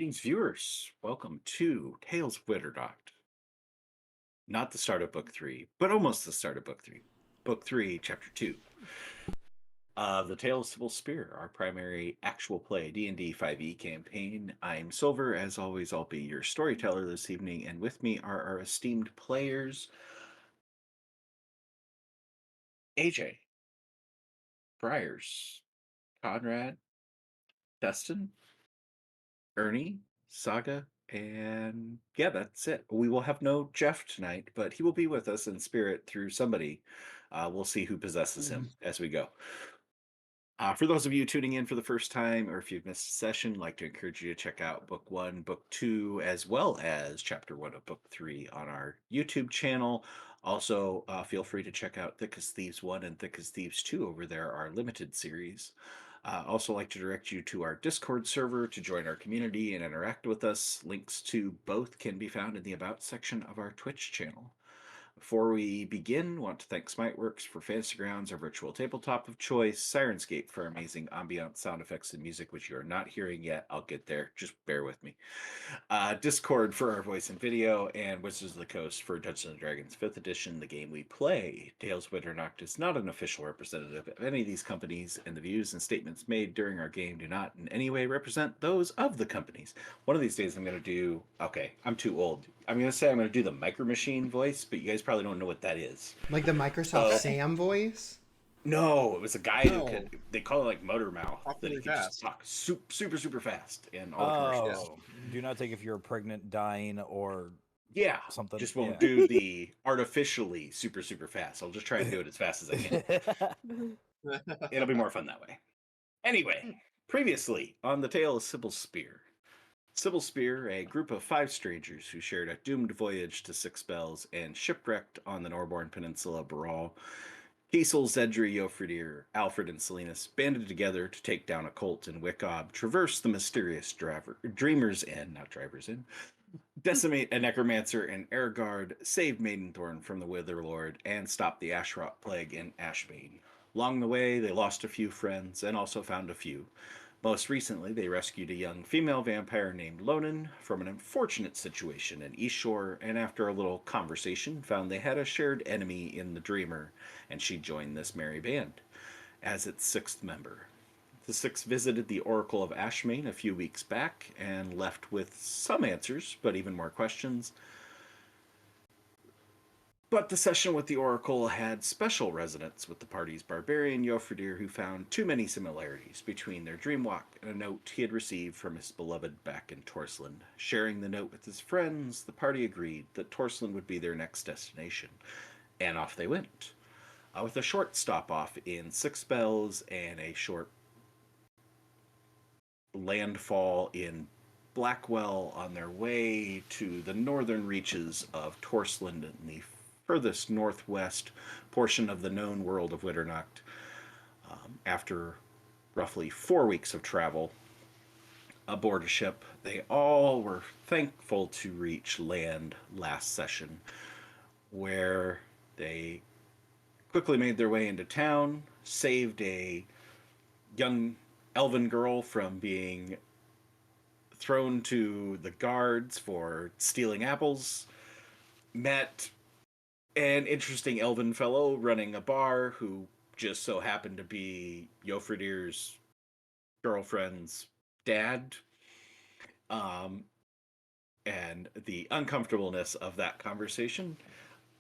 Greetings, viewers. Welcome to Tales of Witterdoct. Not the start of Book 3, but almost the start of Book 3. Book 3, Chapter 2. The Tale of Cybil Spear, our primary actual play D&D 5e campaign. I'm Silver. As always, I'll be your storyteller this evening, and with me are our esteemed players, AJ, Briars, Conrad, Dustin, Ernie, Saga, and yeah, that's it. We will have no Jeff tonight, but he will be with us in spirit through somebody. We'll see who possesses him as we go. For those of you tuning in for the first time, or if you've missed a session, I'd like to encourage you to check out Book 1, Book 2, as well as Chapter 1 of Book 3 on our YouTube channel. Also, feel free to check out Thick as Thieves 1 and Thick as Thieves 2 over there, our limited series. Also like to direct you to our Discord server to join our community and interact with us. Links to both can be found in the About section of our Twitch channel. Before we begin, want to thank Smiteworks for Fantasy Grounds, our virtual tabletop of choice, Sirenscape for amazing ambient sound effects and music, which you are not hearing yet. I'll get there. Just bear with me. Discord for our voice and video, and Wizards of the Coast for Dungeons & Dragons 5th Edition, the game we play. Tales of Witternoct is not an official representative of any of these companies, and the views and statements made during our game do not in any way represent those of the companies. One of these days I'm going to do... Okay, I'm too old. I'm going to say I'm going to do the Micro Machine voice, but you guys probably don't know what that is. Like the Microsoft Sam voice? No, it was a guy who could... They call it like motor mouth. Talk That he really could just fast. talk super fast in all the commercials. Do not take if you're pregnant, dying, or Yeah, something. just won't do the artificially super fast. I'll just try and do it as fast as I can. It'll be more fun that way. Anyway, previously on the Tale of Cybil Spear. Cybil Spear, a group of 5 strangers who shared a doomed voyage to Six Bells and shipwrecked on the Norborn Peninsula, Baral. Kiesel, Zedri, Jofridir, Alfred, and Salinas banded together to take down a cult in Wickob, traverse the mysterious Dreamer's Inn, not Driver's Inn, decimate a necromancer in Ehrgard, save Maidenthorn from the Witherlord, and stop the Ashrot plague in Ashbane. Along the way, they lost a few friends and also found a few. Most recently, they rescued a young female vampire named Lonan from an unfortunate situation in Eastshore, and after a little conversation, found they had a shared enemy in the Dreamer, and she joined this merry band as its 6th member. The 6 visited the Oracle of Ashmain a few weeks back and left with some answers, but even more questions. But the session with the Oracle had special resonance with the party's barbarian Jofridir, who found too many similarities between their dreamwalk and a note he had received from his beloved back in Torsland. Sharing the note with his friends, the party agreed that Torsland would be their next destination, and off they went. With a short stop-off in Six Bells and a short landfall in Blackwell on their way to the northern reaches of Torsland in the furthest northwest portion of the known world of Witternoct. After roughly 4 weeks of travel aboard a ship, they all were thankful to reach land last session, where they quickly made their way into town, saved a young elven girl from being thrown to the guards for stealing apples, met an interesting elven fellow running a bar who just so happened to be Jofridir's girlfriend's dad, and the uncomfortableness of that conversation,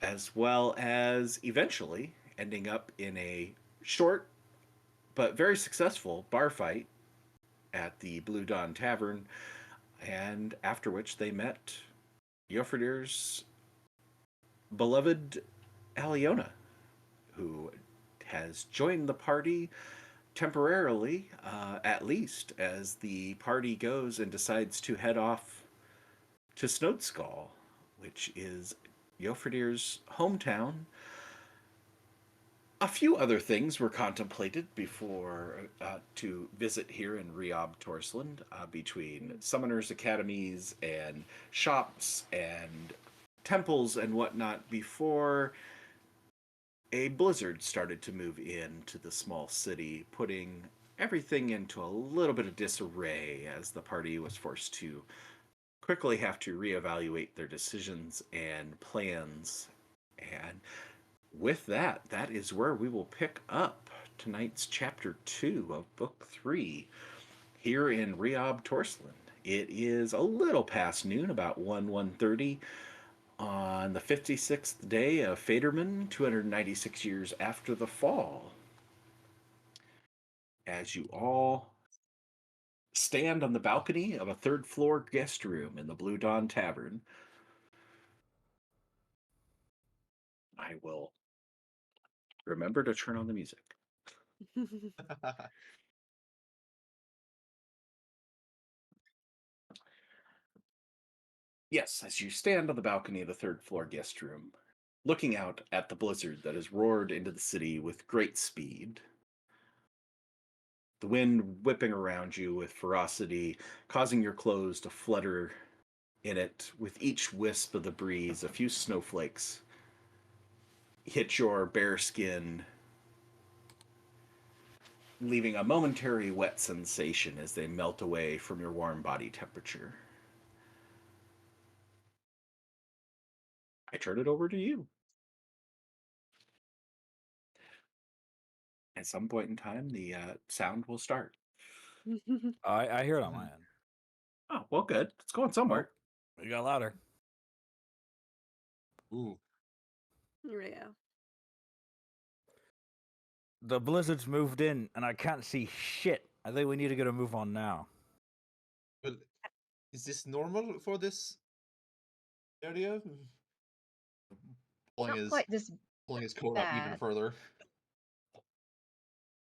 as well as eventually ending up in a short but very successful bar fight at the Blue Dawn Tavern, and after which they met Jofridir's beloved Alyona, who has joined the party temporarily, at least, as the party goes and decides to head off to Snodeskal, which is Jofridir's hometown. A few other things were contemplated before to visit here in Riob Torsland, between summoners' academies and shops and temples and whatnot, before a blizzard started to move into the small city, putting everything into a little bit of disarray as the party was forced to quickly have to reevaluate their decisions and plans. And with that, that is where we will pick up tonight's chapter 2 of book 3 here in Riob Torsland. It is a little past noon, about 1:30 on the 56th day of Faderman, 296 years after the fall. As you all stand on the balcony of a third floor guest room in the Blue Dawn Tavern, I will remember to turn on the music. Yes, as you stand on the balcony of the third floor guest room, looking out at the blizzard that has roared into the city with great speed, the wind whipping around you with ferocity, causing your clothes to flutter in it with each wisp of the breeze. A few snowflakes hit your bare skin, leaving a momentary wet sensation as they melt away from your warm body temperature. I turn it over to you. At some point in time, the sound will start. I hear it on my end. Oh, well, good. It's going somewhere. You got louder. Ooh. Yeah. The blizzard's moved in, and I can't see shit. I think we need to get a move on now. Well, is this normal for this area? Pulling Not quite this his coat up even bad. further.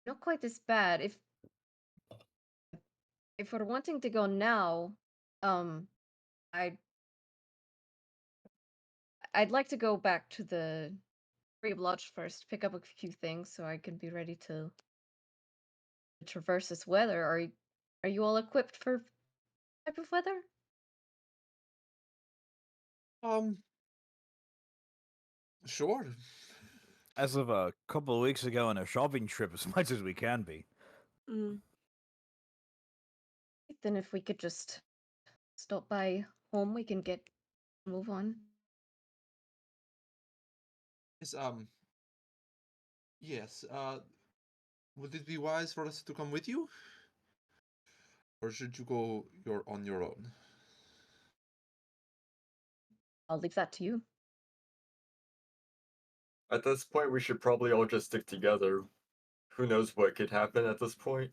Not quite this bad. If we're wanting to go now, I'd like to go back to the Free Lodge first, pick up a few things so I can be ready to traverse this weather. Are you all equipped for type of weather? Sure. As of a couple of weeks ago on a shopping trip, as much as we can be. Mm. Then if we could just stop by home, we can move on. Is yes, would it be wise for us to come with you? Or should you go on your own? I'll leave that to you. At this point, we should probably all just stick together. Who knows what could happen at this point?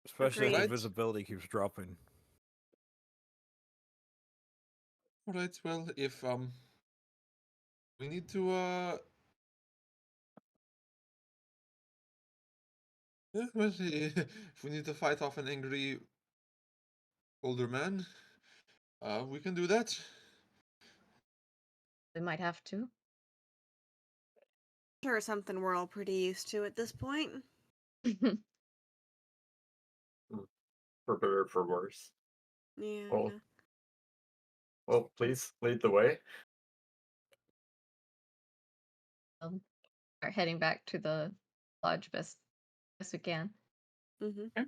Especially as Agreed. the visibility keeps dropping. Alright, well, if we need to yeah, well, if we need to fight off an angry older man, we can do that. We might have to. Sure, something we're all pretty used to at this point. For better or for worse. Yeah. Well, please lead the way. Start heading back to the lodge best we can. Mm-hmm.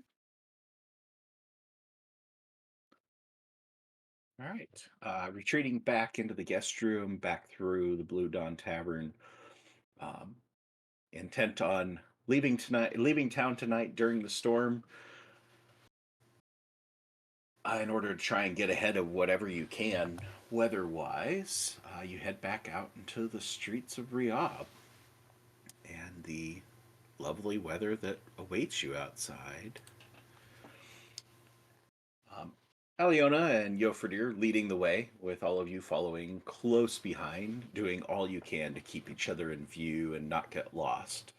All right. Retreating back into the guest room, back through the Blue Dawn Tavern, intent on leaving town tonight during the storm, in order to try and get ahead of whatever you can weather-wise. You head back out into the streets of Riob, and the lovely weather that awaits you outside. Alyona and Yofredir leading the way, with all of you following close behind, doing all you can to keep each other in view and not get lost.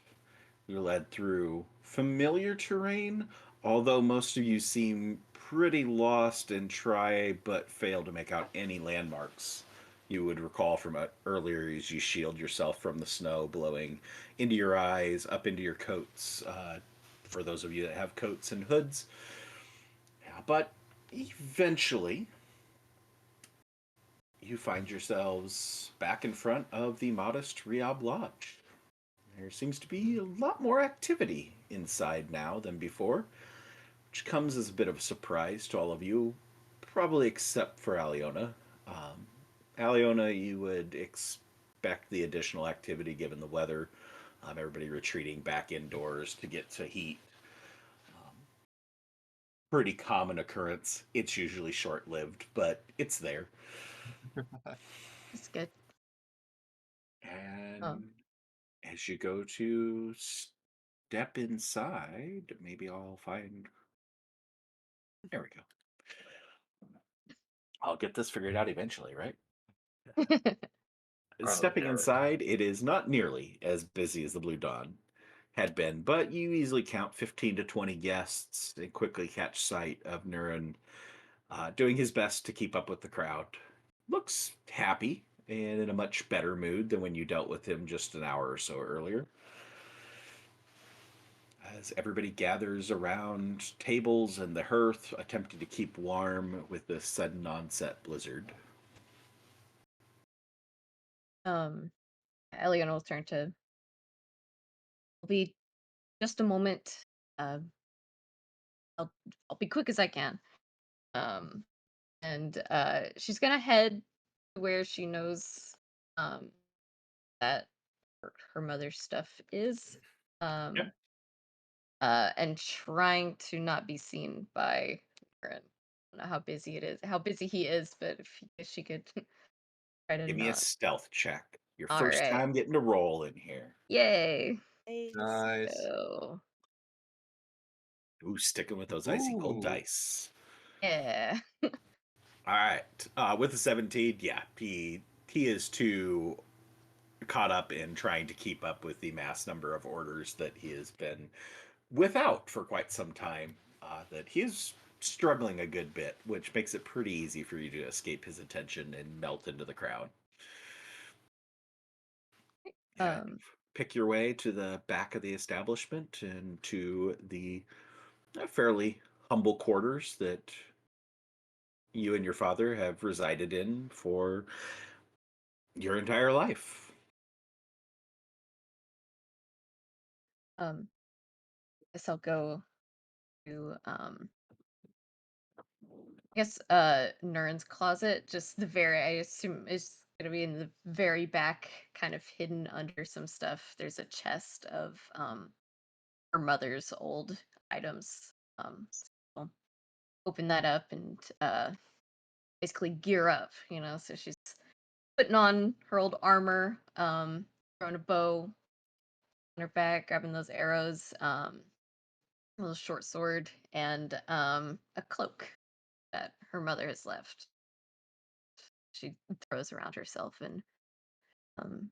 You're led through familiar terrain, although most of you seem pretty lost and try but fail to make out any landmarks you would recall from earlier as you shield yourself from the snow blowing into your eyes, up into your coats, for those of you that have coats and hoods. But eventually, you find yourselves back in front of the modest Riob Lodge. There seems to be a lot more activity inside now than before, which comes as a bit of a surprise to all of you, probably except for Alyona. Um, Alyona, you would expect the additional activity given the weather. Everybody retreating back indoors to get to heat. Pretty common occurrence. It's usually short lived, but it's there. That's good. And Oh. as you go to step inside, maybe I'll find. There we go. I'll get this figured out eventually, right? Stepping yeah. inside, it is not nearly as busy as the Blue Dawn had been, but you easily count 15 to 20 guests and quickly catch sight of Nurin doing his best to keep up with the crowd. Looks happy and in a much better mood than when you dealt with him just an hour or so earlier. As everybody gathers around tables and the hearth, attempting to keep warm with this sudden onset blizzard. Elion will turn to. It'll be just a moment. Uh, I'll be quick as I can. And she's gonna head to where she knows that her mother's stuff is. Yep. And trying to not be seen by Aaron. I don't know how busy it is, how busy he is, but if she could try to Give me a not. stealth check. Your All first right. time getting a roll in here. Yay. Nice. So, Ooh, sticking with those icy cold Ooh. dice. yeah. All right. With the 17, yeah, he is too caught up in trying to keep up with the mass number of orders that he has been without for quite some time. That he is struggling a good bit, which makes it pretty easy for you to escape his attention and melt into the crowd. And pick your way to the back of the establishment and to the fairly humble quarters that you and your father have resided in for your entire life. Guess I'll go to I guess Nurin's closet, just the very, I assume is gonna be in the very back, kind of hidden under some stuff. There's a chest of her mother's old items. So open that up and basically gear up, so she's putting on her old armor, throwing a bow on her back, grabbing those arrows, a little short sword, and a cloak that her mother has left. She throws around herself and um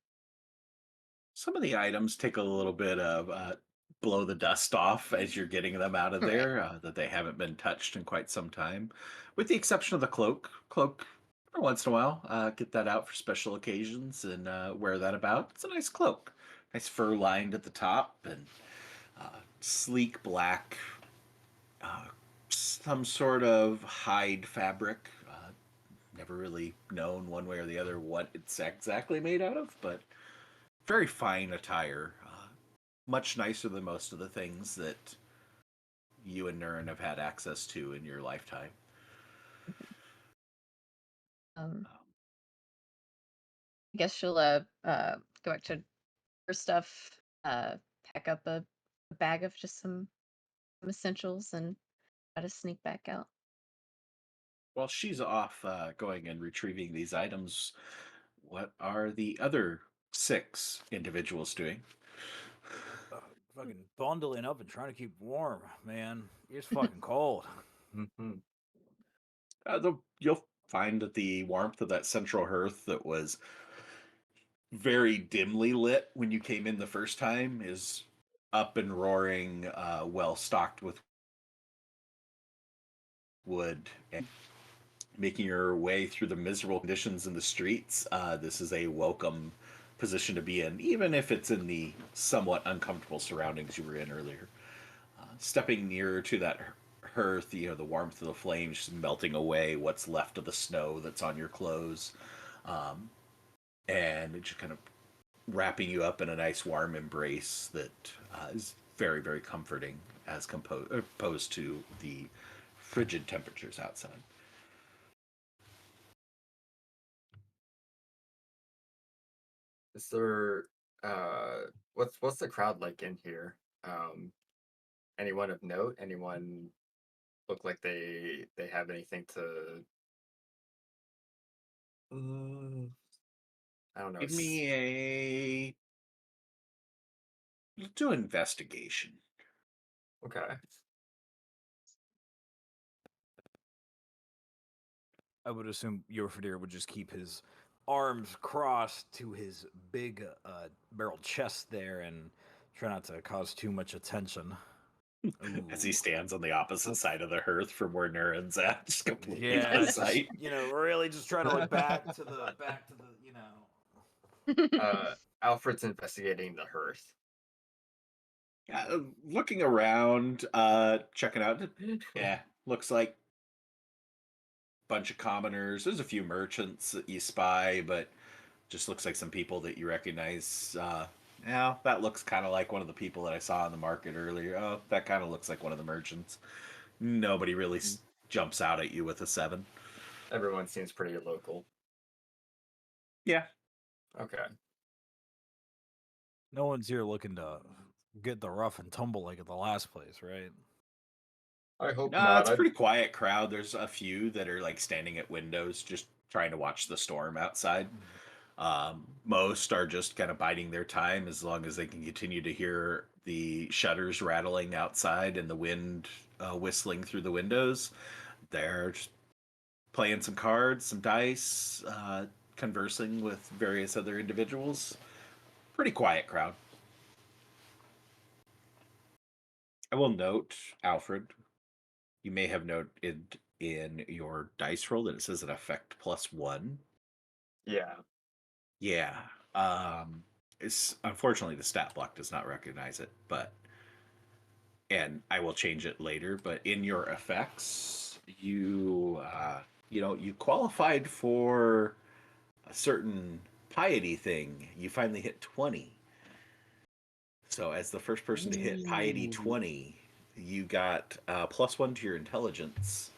Some of the items take a little bit of blow the dust off as you're getting them out of right. there, that they haven't been touched in quite some time, with the exception of the cloak. Cloak, every once in a while, get that out for special occasions and wear that about. It's a nice cloak, nice fur lined at the top and sleek black, some sort of hide fabric. Never really known one way or the other what it's exactly made out of, but very fine attire. Much nicer than most of the things that you and Nurin have had access to in your lifetime. um I guess she'll go back to her stuff, pack up a bag of just some essentials and try to sneak back out. While she's off going and retrieving these items, what are the other 6 individuals doing? Fucking bundling up and trying to keep warm, man. It's fucking cold. Mhm. You'll find that the warmth of that central hearth that was very dimly lit when you came in the first time is up and roaring, well stocked with wood. And making your way through the miserable conditions in the streets, this is a welcome position to be in, even if it's in the somewhat uncomfortable surroundings you were in earlier. Stepping nearer to that hearth, the warmth of the flames just melting away what's left of the snow that's on your clothes, and just kind of wrapping you up in a nice warm embrace that is very, very comforting as opposed to the frigid temperatures outside. Is there what's the crowd like in here? Anyone of note? Anyone look like they have anything to I don't know. Give me a... Let's do investigation. Okay. I would assume Yorfidir would just keep his arms crossed to his big barrel chest there and try not to cause too much attention. As he stands on the opposite side of the hearth from where Nurin's at, just completely Yeah, out of just, sight. really just trying to look back to the, Alfred's investigating the hearth. Looking around, checking out. Yeah, looks like a bunch of commoners. There's a few merchants that you spy, but just looks like some people that you recognize. Yeah, that looks kind of like one of the people that I saw in the market earlier. Oh, that kind of looks like one of the merchants. Nobody really jumps out at you with a 7. Everyone seems pretty local. Yeah. Okay. No one's here looking to get the rough and tumble like at the last place, right? I hope No, not. it's a pretty quiet crowd. There's a few that are like standing at windows just trying to watch the storm outside. Most are just kind of biding their time as long as they can continue to hear the shutters rattling outside and the wind whistling through the windows. They're just playing some cards, some dice, conversing with various other individuals. Pretty quiet crowd. I will note, Alfred, you may have noted in your dice roll that it says an effect +1. Yeah. Yeah. It's unfortunately the stat block does not recognize it, and I will change it later. But in your effects, you you qualified for a certain piety thing. You finally hit 20. So as the first person to hit piety 20, you got +1 to your intelligence.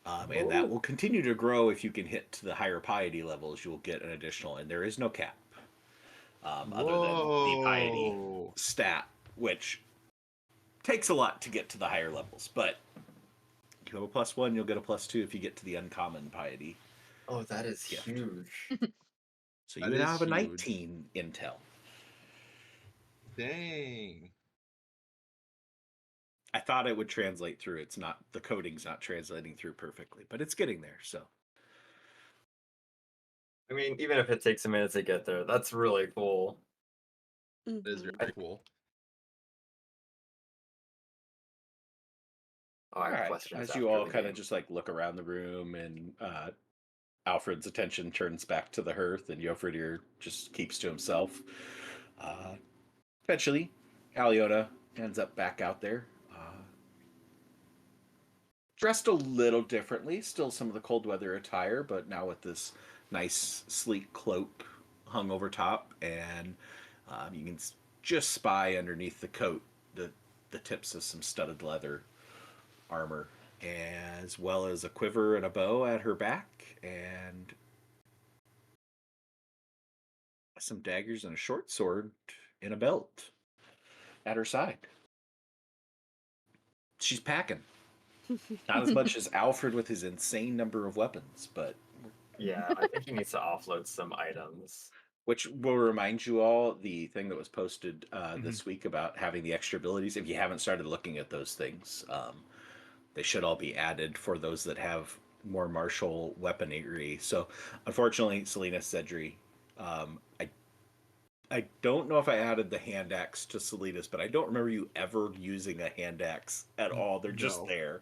And that will continue to grow if you can hit to the higher piety levels. You will get an additional, and there is no cap other than the piety stat, which takes a lot to get to the higher levels. But you have a +1, you'll get a +2 if you get to the uncommon piety. Oh, that is gift. huge. So you now have a 19 intel. Dang. I thought it would translate through. It's not, the coding's not translating through perfectly, but it's getting there. So I mean, even if it takes a minute to get there, that's really cool. That is very cool. Oh, I have all right. questions As you after all the kind of game. just like look around the room, and Alfred's attention turns back to the hearth, and Yofridir just keeps to himself. Eventually, Alyona ends up back out there, dressed a little differently. Still some of the cold weather attire, but now with this nice sleek cloak hung over top, and you can just spy underneath the coat the tips of some studded leather armor, as well as a quiver and a bow at her back, and some daggers and a short sword in a belt at her side. She's packing. Not as much as Alfred with his insane number of weapons, but Yeah, I think he needs to offload some items. which will remind you all the thing that was posted this week about having the extra abilities. If you haven't started looking at those things, they should all be added for those that have more martial weaponry. So, unfortunately, Selena Cedri, I don't know if I added the hand axe to Selena's, but I don't remember you ever using a hand axe at all. They're just there.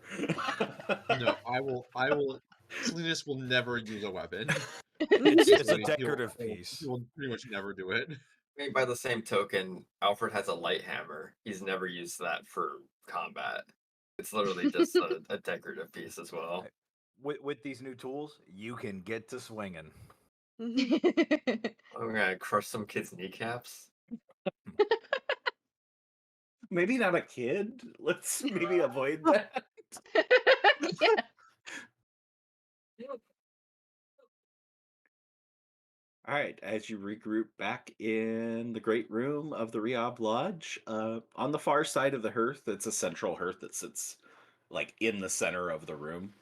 No, I will. Salinas will never use a weapon. It's a He will- decorative he will- piece. He will pretty much never do it. I mean, by the same token, Alfred has a light hammer. He's never used that for combat. It's literally just a decorative piece as well. With these new tools, you can get to swinging. Mhm. I'm gonna crush some kids' kneecaps. Maybe not a kid. Let's maybe avoid that. Yeah. All right, as you regroup back in the great room of the Riob Lodge, on the far side of the hearth, it's a central hearth that sits like in the center of the room.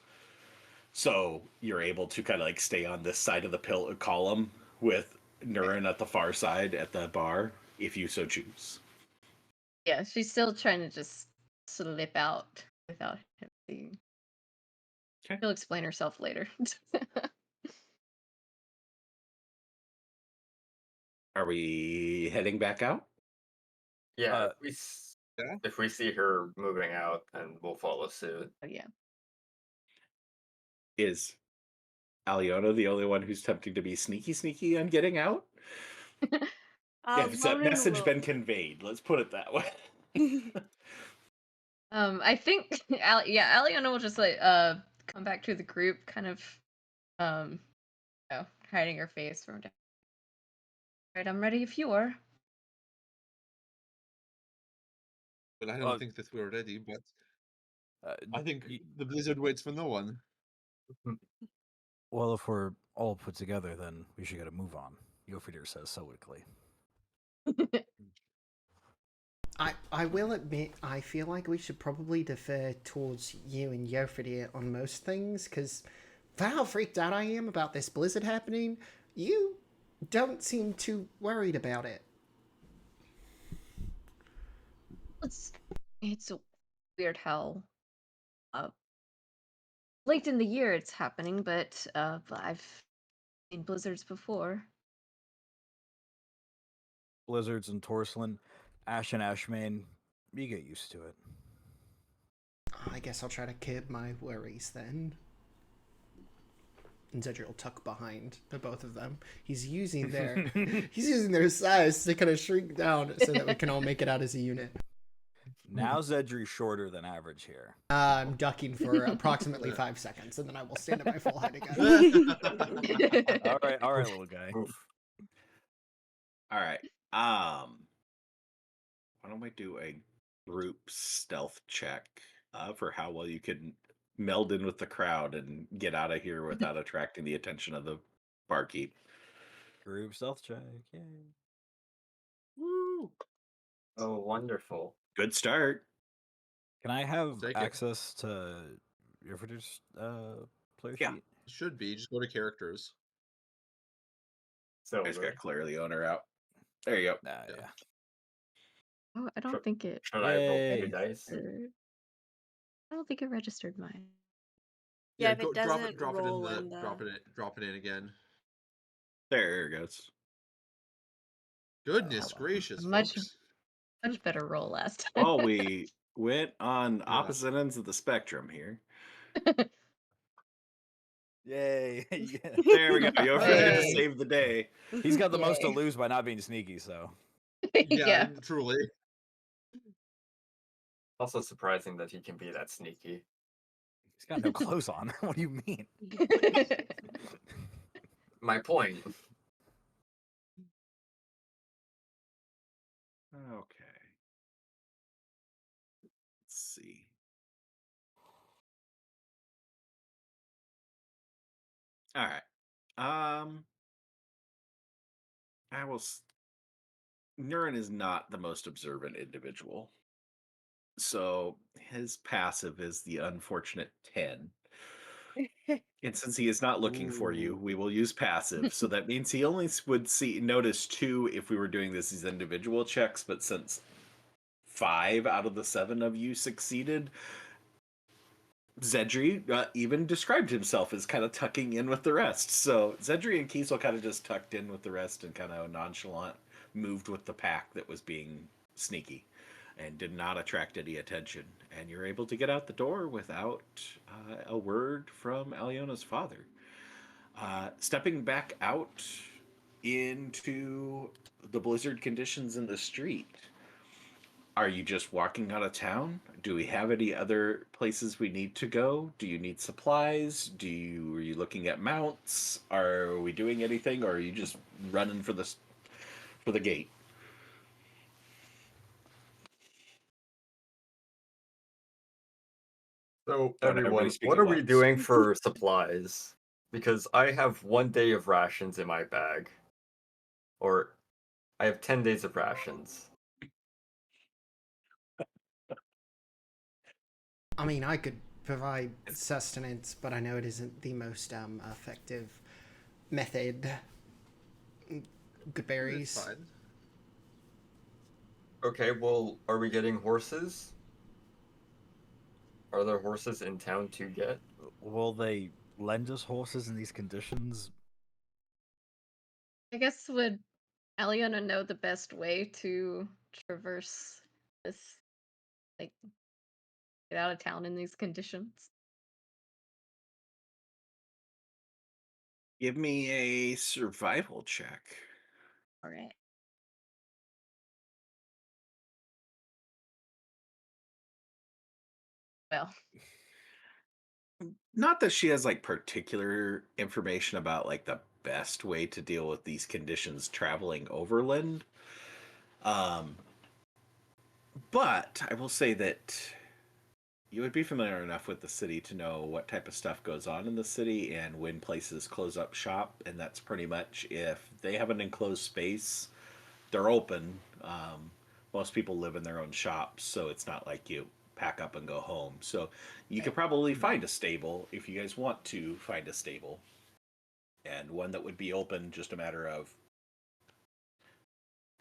So you're able to kind of like stay on this side of the column with Nurin at the far side at the bar, if you so choose. Yeah, she's still trying to just slip out without him seeing. Okay. She'll explain herself later. Are we heading back out? Yeah, Uh, Yeah. if we see her moving out, then we'll follow suit. Oh, yeah. Is Alyona the only one who's attempting to be sneaky on getting out? Yeah, has that Lonan message will. been conveyed? Let's put it that way. I think yeah, Alyona will just like come back to the group, kind of hiding her face from down. Right, I'm ready if you are. But I don't think that we're ready, but I think y- the blizzard waits for no one. well, if we're all put together, then we should get a move on. Yofidir says stoically. I will admit, I feel like we should probably defer towards you and Yofidir on most things, because for how freaked out I am about this blizzard happening, you don't seem too worried about it. It's weird how late in the year it's happening, but I've seen blizzards before. Blizzards in Torslin, Ash and Ashmane, you get used to it. I guess I'll try to curb my worries then. And Zedriel will tuck behind the both of them. He's using their size to kind of shrink down so that we can all make it out as a unit. Now Zedri's shorter than average here. I'm ducking for approximately 5 seconds, and then I will stand at my full height again. All right, little guy. Oof. All right. Why don't we do a group stealth check for how well you can meld in with the crowd and get out of here without attracting the attention of the barkeep. Group stealth check. Yay. Woo! Oh, wonderful. Good start. Can I have Take it. access to Yofidir's player Yeah. sheet? Should be. Just go to characters. So I just got Claire the owner out. There you go. Nah, Yeah. yeah. Oh, I don't think it. should I roll Yay. two dice? I don't think it registered mine. Yeah, if go, it doesn't roll in the... drop it in again. There it goes. Goodness wow. gracious, Much folks. better roll last time. Well, we went on opposite ends of the spectrum here. Yay. Yeah. There we go. You're ready to Hey. save the day. He's got the most to Yay. lose by not being sneaky, so. Yeah. Truly. Also surprising that he can be that sneaky. He's got no clothes on. What do you mean? My point. Okay. Let's see. All right. I will. Nurin is not the most observant individual, so his passive is the unfortunate 10. And since he is not looking for you, we will use passive. So that means he only would notice 2 if we were doing this as individual checks. But since 5 out of the 7 of you succeeded, Zedri even described himself as kind of tucking in with the rest. So Zedri and Kiesel kind of just tucked in with the rest and kind of nonchalant moved with the pack that was being sneaky and did not attract any attention. And you're able to get out the door without a word from Alyona's father. Stepping back out into the blizzard conditions in the street. Are you just walking out of town? do we have any other places we need to go? Do you need supplies? Are you looking at mounts? Are we doing anything, or are you just running for the gate? So Don't everybody everyone, speak what at are we once. doing for supplies? Because I have 1 day of rations in my bag. Or I have 10 days of rations. I mean, I could provide sustenance, but I know it isn't the most effective method. Good It's berries. fine. Okay, well, are we getting horses? Are there horses in town to get? Will they lend us horses in these conditions? I guess would Alyona know the best way to traverse this, like, get out of town in these conditions? Give me a survival check. All right. Well, Not that she has like particular information about like the best way to deal with these conditions traveling overland. Um, but I will say that you would be familiar enough with the city to know what type of stuff goes on in the city and when places close up shop. And that's pretty much if they have an enclosed space, they're open. Most people live in their own shops, so it's not like you pack up and go home. So you could probably find a stable if you guys want to find a stable, and one that would be open. Just a matter of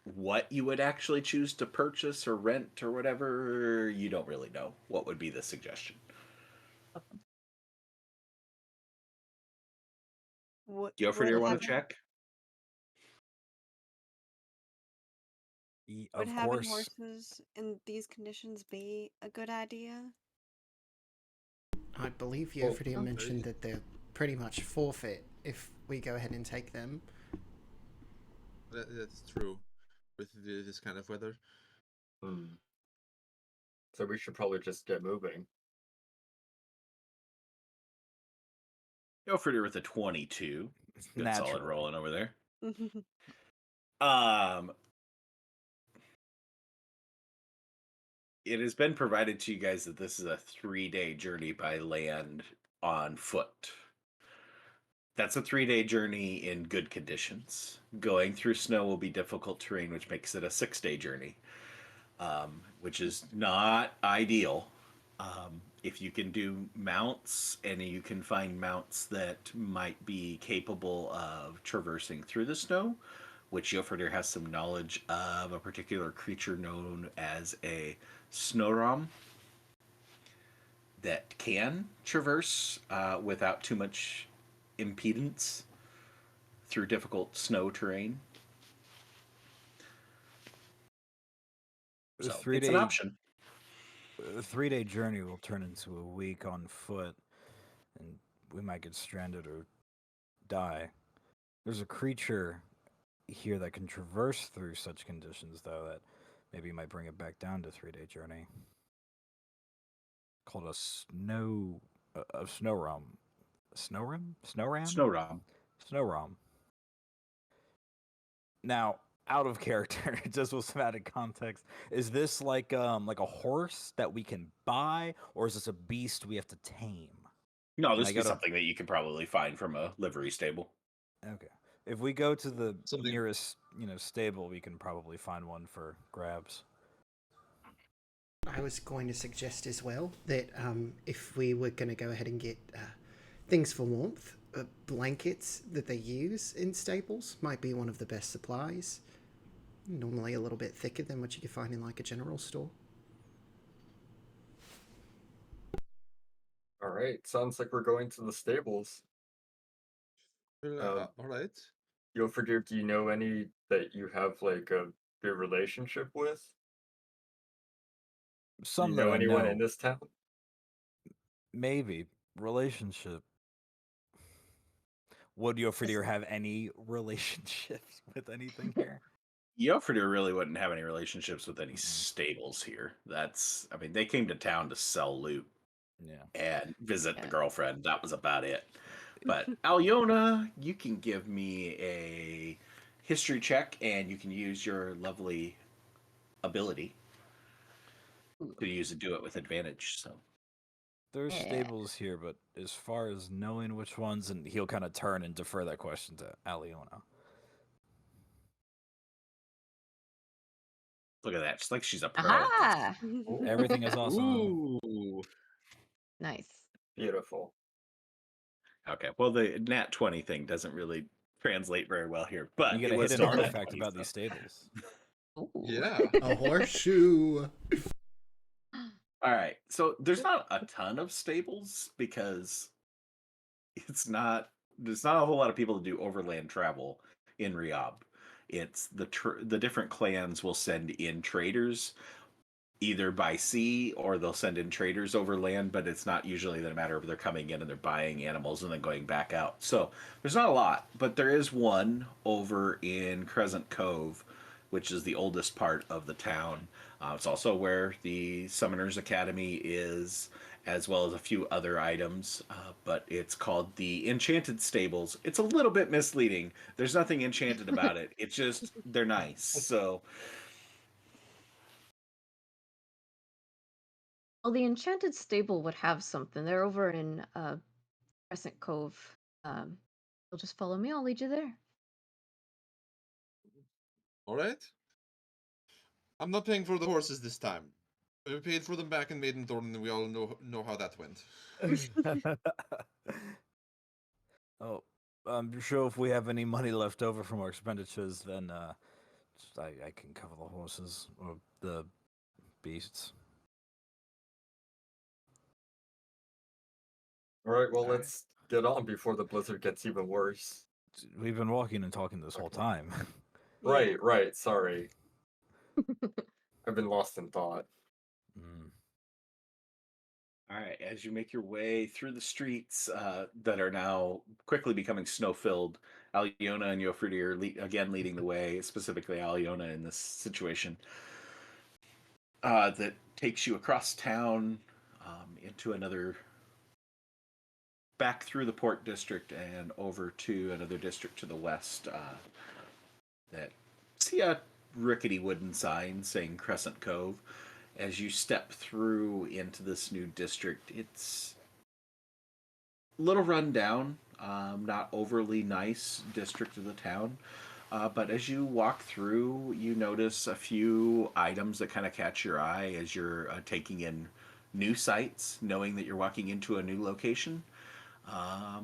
what you would actually choose to purchase or rent or whatever. You don't really know what would be the suggestion. Would Do you would want to having check? would Of having course. horses in these conditions be a good idea? I believe Well, Yofridia mentioned that they're pretty much forfeit if we go ahead and take them. That's true. With this kind of weather. Hmm. So we should probably just get moving. With a 22. Good solid Naturally. rolling over there. Um, it has been provided to you guys that this is a 3-day journey by land on foot. That's a 3-day journey in good conditions. Going through snow will be difficult terrain, which makes it a 6-day journey, which is not ideal. If you can do mounts and you can find mounts that might be capable of traversing through the snow, which Yofridir has some knowledge of a particular creature known as a Snoram that can traverse without too much impedance through difficult snow terrain. So it's an option. A 3-day journey will turn into a week on foot, and we might get stranded or die. There's a creature here that can traverse through such conditions, though, that maybe might bring it back down to 3-day journey. Called a snow rum. Snow ram? Snow ram? Snow Ram. Snow ram. Now, out of character, just with some added context, is this like a horse that we can buy, or is this a beast we have to tame? No, And this I would be gotta something that you could probably find from a livery stable. Okay. If we go to the Something. nearest, stable, we can probably find one for grabs. I was going to suggest as well that if we were going to go ahead and get things for warmth, blankets that they use in stables might be one of the best supplies. Normally a little bit thicker than what you could find in like a general store. All right, sounds like we're going to the stables. All right. Yofridir, do you know any that you have like a good relationship with? Do Some you that know I anyone know, in this town? maybe relationship. Would Yofridir have any relationships with anything here? Yofrider really wouldn't have any relationships with any stables here. I mean, they came to town to sell loot Yeah. and visit the Yeah. girlfriend. That was about it. But Alyona, you can give me a history check, and you can use your lovely ability to use it, do it with advantage. So There's Yeah. stables here, but as far as knowing which ones, and he'll kind of turn and defer that question to Alyona. look at that. It's like she's a pro at Aha! Everything is this. awesome. Ooh. Nice. Beautiful. Okay. Well, the nat 20 thing doesn't really translate very well here, but You get it a was hidden still a nat artifact 20, about so. these stables. Ooh. Yeah. A horseshoe. All right. So there's not a ton of stables because there's not a whole lot of people to do overland travel in Riyadh. It's the different clans will send in traders either by sea or they'll send in traders over land, but it's not usually a matter of they're coming in and they're buying animals and then going back out. So there's not a lot, but there is one over in Crescent Cove, which is the oldest part of the town. It's also where the Summoners Academy is, as well as a few other items, but it's called the Enchanted Stables. It's a little bit misleading. There's nothing enchanted about it. It's just, they're nice. So Well, the Enchanted Stable would have something. They're over in Crescent Cove. You'll just follow me. I'll lead you there. All right. I'm not paying for the horses this time. We paid for them back in Maidenthorn, and we all know how that went. Oh, I'm sure if we have any money left over from our expenditures, then I can cover the horses or the beasts. All right, well, All right. let's get on before the blizzard gets even worse. We've been walking and talking this whole time. Right, right, sorry. I've been lost in thought. Mm. all right, as you make your way through the streets that are now quickly becoming snow-filled, Alyona and Yofridi are again leading the way, specifically Alyona in this situation. That takes you across town into another, back through the port district and over to another district to the west. That see a rickety wooden sign saying Crescent Cove. As you step through into this new district, it's a little run down, not overly nice district of the town. But as you walk through, you notice a few items that kind of catch your eye as you're taking in new sights, knowing that you're walking into a new location. I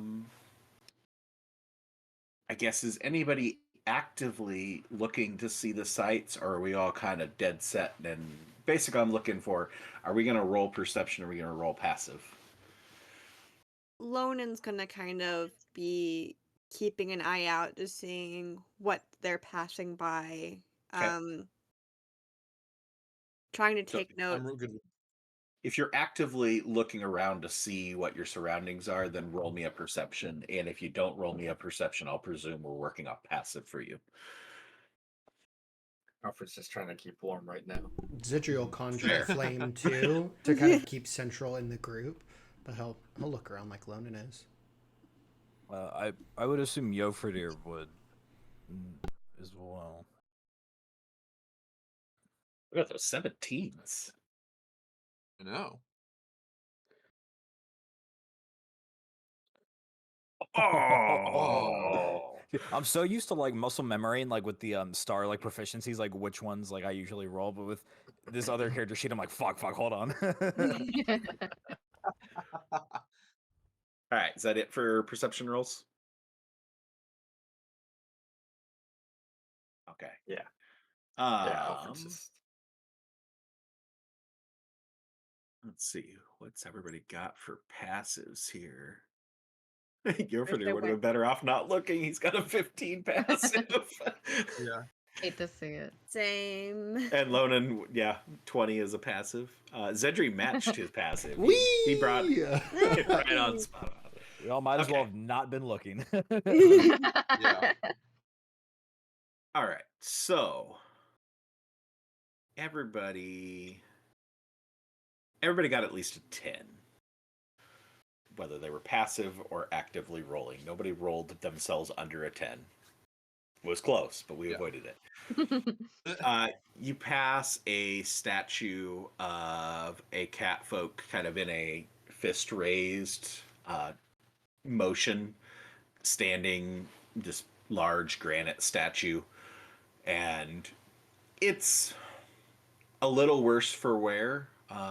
guess, is anybody actively looking to see the sights, or are we all kind of dead set? And basically, I'm looking for: are we going to roll perception? Or are we going to roll passive? Lonan's gonna kind of be keeping an eye out, just seeing what they're passing by. Okay. Trying to So take note. I'm real good. if you're actively looking around to see what your surroundings are, then roll me a perception. And if you don't roll me a perception, I'll presume we're working off passive for you. Alfred's just trying to keep warm right now. Zidri will conjure Fair. a flame too to kind of keep central in the group, but he'll look around like Lonan is. I would assume Yofridir would as well. Look at those 17s. I know. Oh. I'm so used to like muscle memory and like with the star like proficiencies, like which ones like I usually roll, but with this other character sheet, I'm like fuck, hold on. All right, is that it for perception rolls? Okay. Yeah. Yeah, Alfred's Um, just... let's see. What's everybody got for passives here? Guilford there would have been better off not looking. He's got a 15 passive. Yeah. Hate to see it. Same. And Lonan, yeah, 20 is a passive. Zedri matched his passive. Whee! He brought it right on spot. Y'all might as well Okay. have not been looking. Yeah. All right, so everybody got at least a 10, whether they were passive or actively rolling. Nobody rolled themselves under a 10. It was close, but we Yeah. avoided it. You pass a statue of a cat folk kind of in a fist raised motion, standing, this large granite statue. And it's a little worse for wear.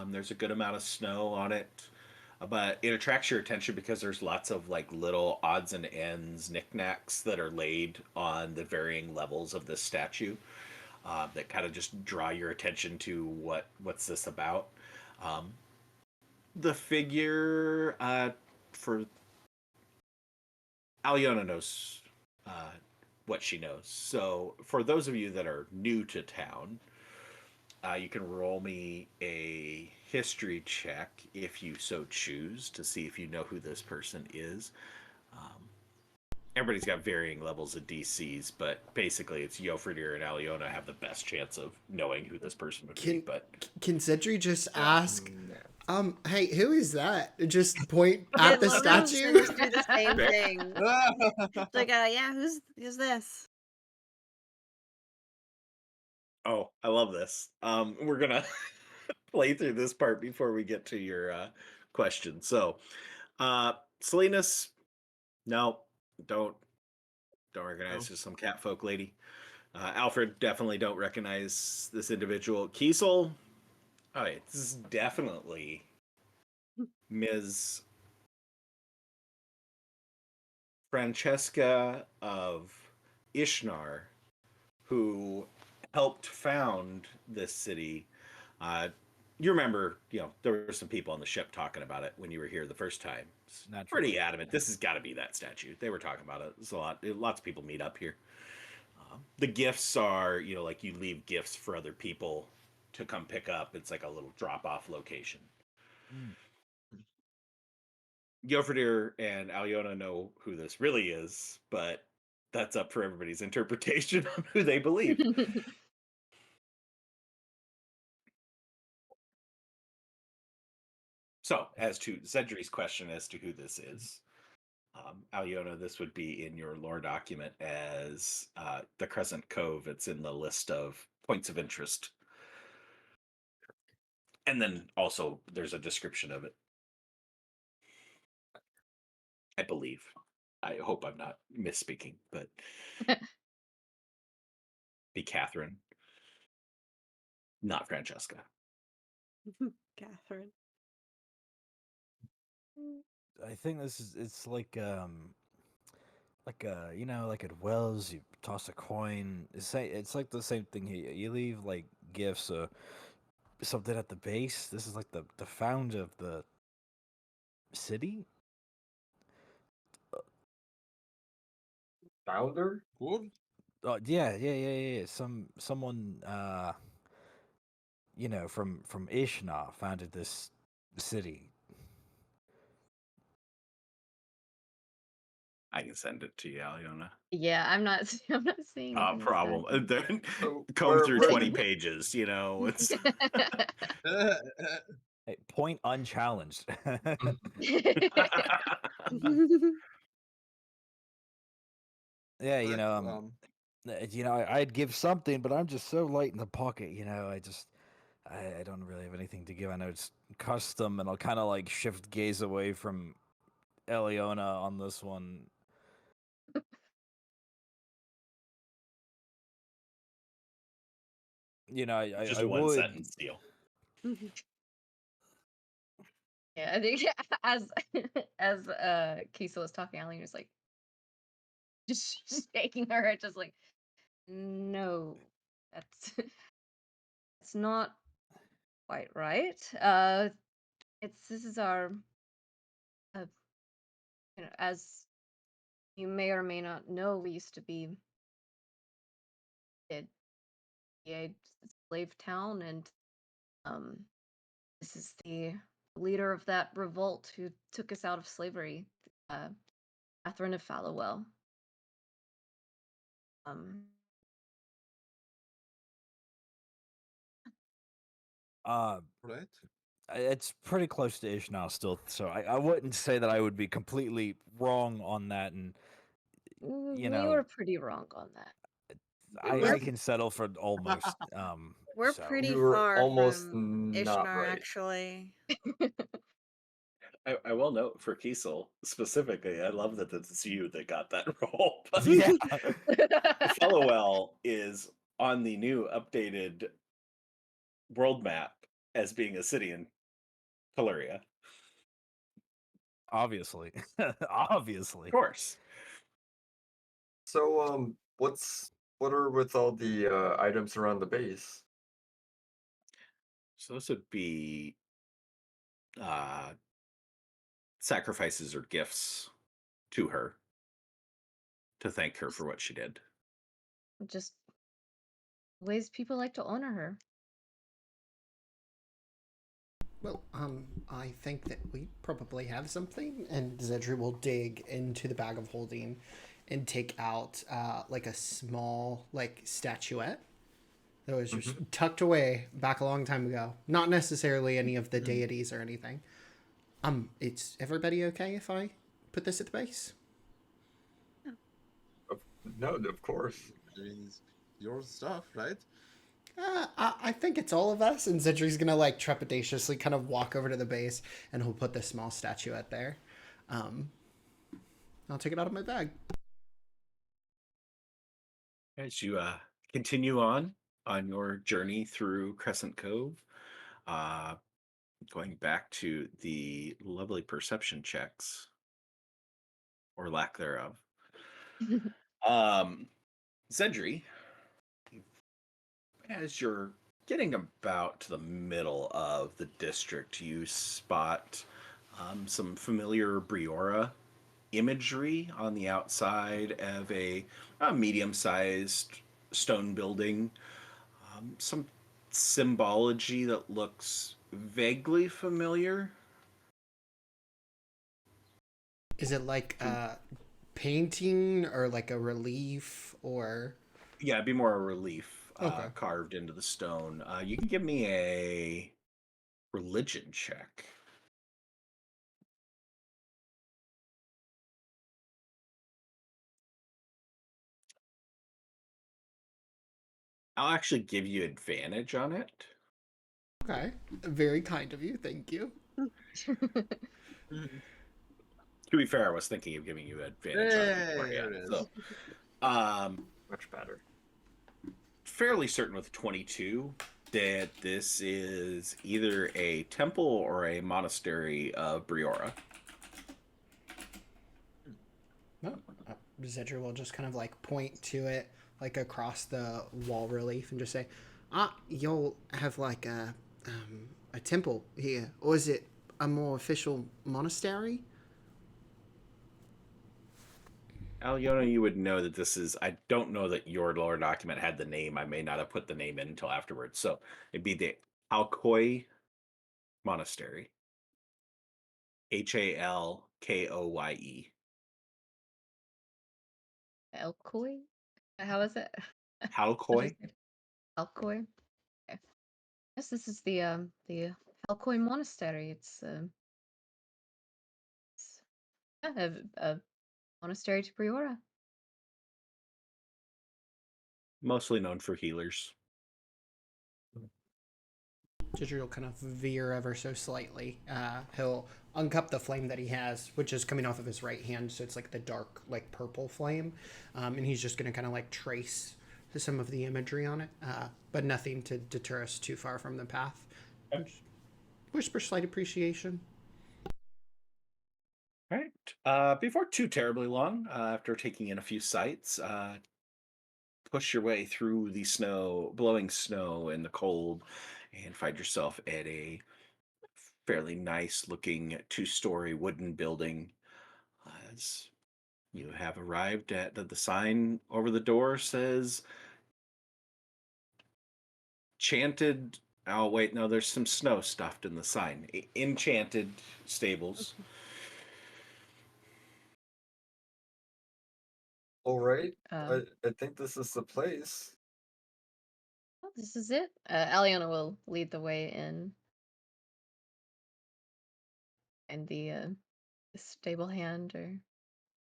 There's a good amount of snow on it, but it attracts your attention because there's lots of like little odds and ends, knickknacks that are laid on the varying levels of this statue that kind of just draw your attention to what's this about. Um, the figure for Alyona knows what she knows. So for those of you that are new to town, you can roll me a history check if you so choose to see if you know who this person is. Everybody's got varying levels of DCs, but basically it's Yofridir and Alyona have the best chance of knowing who this person would be. But Can Zedri just ask, No. hey, who is that? Just point I at the love how statue? Sims do the same thing. It's like, yeah, who's this? oh, I love this. We're gonna play through this part before we get to your question. So, Salinas, no, don't recognize No. as some catfolk lady. Alfred, definitely don't recognize this individual. Kiesel, oh, this is definitely Ms. Francesca of Ishnar, who helped found this city. You remember, there were some people on the ship talking about it when you were here the first time. It's Naturally. pretty adamant. This has got to be that statue. They were talking about it. There's lots of people meet up here. The gifts are, like you leave gifts for other people to come pick up. It's like a little drop-off location. Mm. Gilfridir and Alyona know who this really is, but that's up for everybody's interpretation on who they believe. So, as to Zedri's question as to who this is, Alyona, this would be in your lore document as the Crescent Cove. It's in the list of points of interest. And then also there's a description of it. I believe. I hope I'm not misspeaking, but be Catherine, not Francesca. Catherine. I think it's like like like at Wells, you toss a coin. It's like the same thing here. You leave like gifts or something at the base. This is like the founder of the city. Founder? Cool. Oh yeah. Someone from Ishnar founded this city. I can send it to you, Alyona. Yeah, I'm not seeing it in this Problem. document. Then So comb through we're 20 pages, it's Hey, point unchallenged. Yeah, That's I'd give something, but I'm just so light in the pocket. I don't really have anything to give. I know it's custom, and I'll kind of like shift gaze away from Alyona on this one. just I one would. sentence deal. Yeah, I think as Kisa was talking, Eileen was like just shaking her head, just like, no, that's it's not quite right. This is our as you may or may not know, we used to be a slave town, and this is the leader of that revolt who took us out of slavery, Catherine of Fallowell. right? It's pretty close to Ishnaw still, so I wouldn't say that I would be completely wrong on that, and you You know, were pretty wrong on that. I can settle for almost. We're so. pretty You were far almost from not Ishnar, right. actually. I will note for Kiesel specifically, I love that it's you that got that role. But Yeah. Fellowell is on the new updated world map as being a city in Valyria. Obviously. Of Obviously. course. So, what are with all the items around the base? So this would be sacrifices or gifts to her to thank her for what she did. Just ways people like to honor her. Well, I think that we probably have something, and Zedri will dig into the bag of holding and take out like a small like statuette that was just tucked away back a long time ago. Not necessarily any of the deities or anything. It's everybody okay if I put this at the base? No, of course. I mean, it's your stuff, right? I think it's all of us, and Zedri's gonna like trepidatiously kind of walk over to the base, and he'll put the small statuette there. I'll take it out of my bag. As you continue on your journey through Crescent Cove, going back to the lovely perception checks or lack thereof. Zedri, as you're getting about to the middle of the district, you spot some familiar Briora imagery on the outside of a medium-sized stone building. Some symbology that looks vaguely familiar. Is it like a painting or like a relief or? Yeah, it'd be more a relief Okay. carved into the stone. You can give me a religion check. I'll actually give you advantage on it. Okay. Very kind of you. Thank you. To be fair, I was thinking of giving you advantage on it Hey, beforehand. there it is. So, Much better. fairly certain with 22 that this is either a temple or a monastery of Briora. No. Zedri will just kind of like point to it like across the wall relief and just say, you'll have like a temple here. Or is it a more official monastery? Alyona, you would know that this is. I don't know that your lore document had the name. I may not have put the name in until afterwards. So it'd be the Alkoy Monastery. Halkoye. Elkoi? How is it? Halkoy? Alkoi? Okay. Yes, this is the Alkoi Monastery. It's a monastery to Briora. Mostly known for healers. Zedri will kind of veer ever so slightly. He'll uncup the flame that he has, which is coming off of his right hand, so it's like the dark, like purple flame, and he's just gonna kind of like trace some of the imagery on it, but nothing to deter us too far from the path. Just whisper slight appreciation. All right. Before too terribly long, after taking in a few sights, push your way through the snow, blowing snow and the cold, and find yourself at a fairly nice looking 2-story wooden building. As you have arrived at the sign over the door says Chanted. Oh, wait, no, there's some snow stuffed in the sign. Enchanted Stables. All right. Um, I think this is the place. this is it. Alyona will lead the way in, and the stable hand or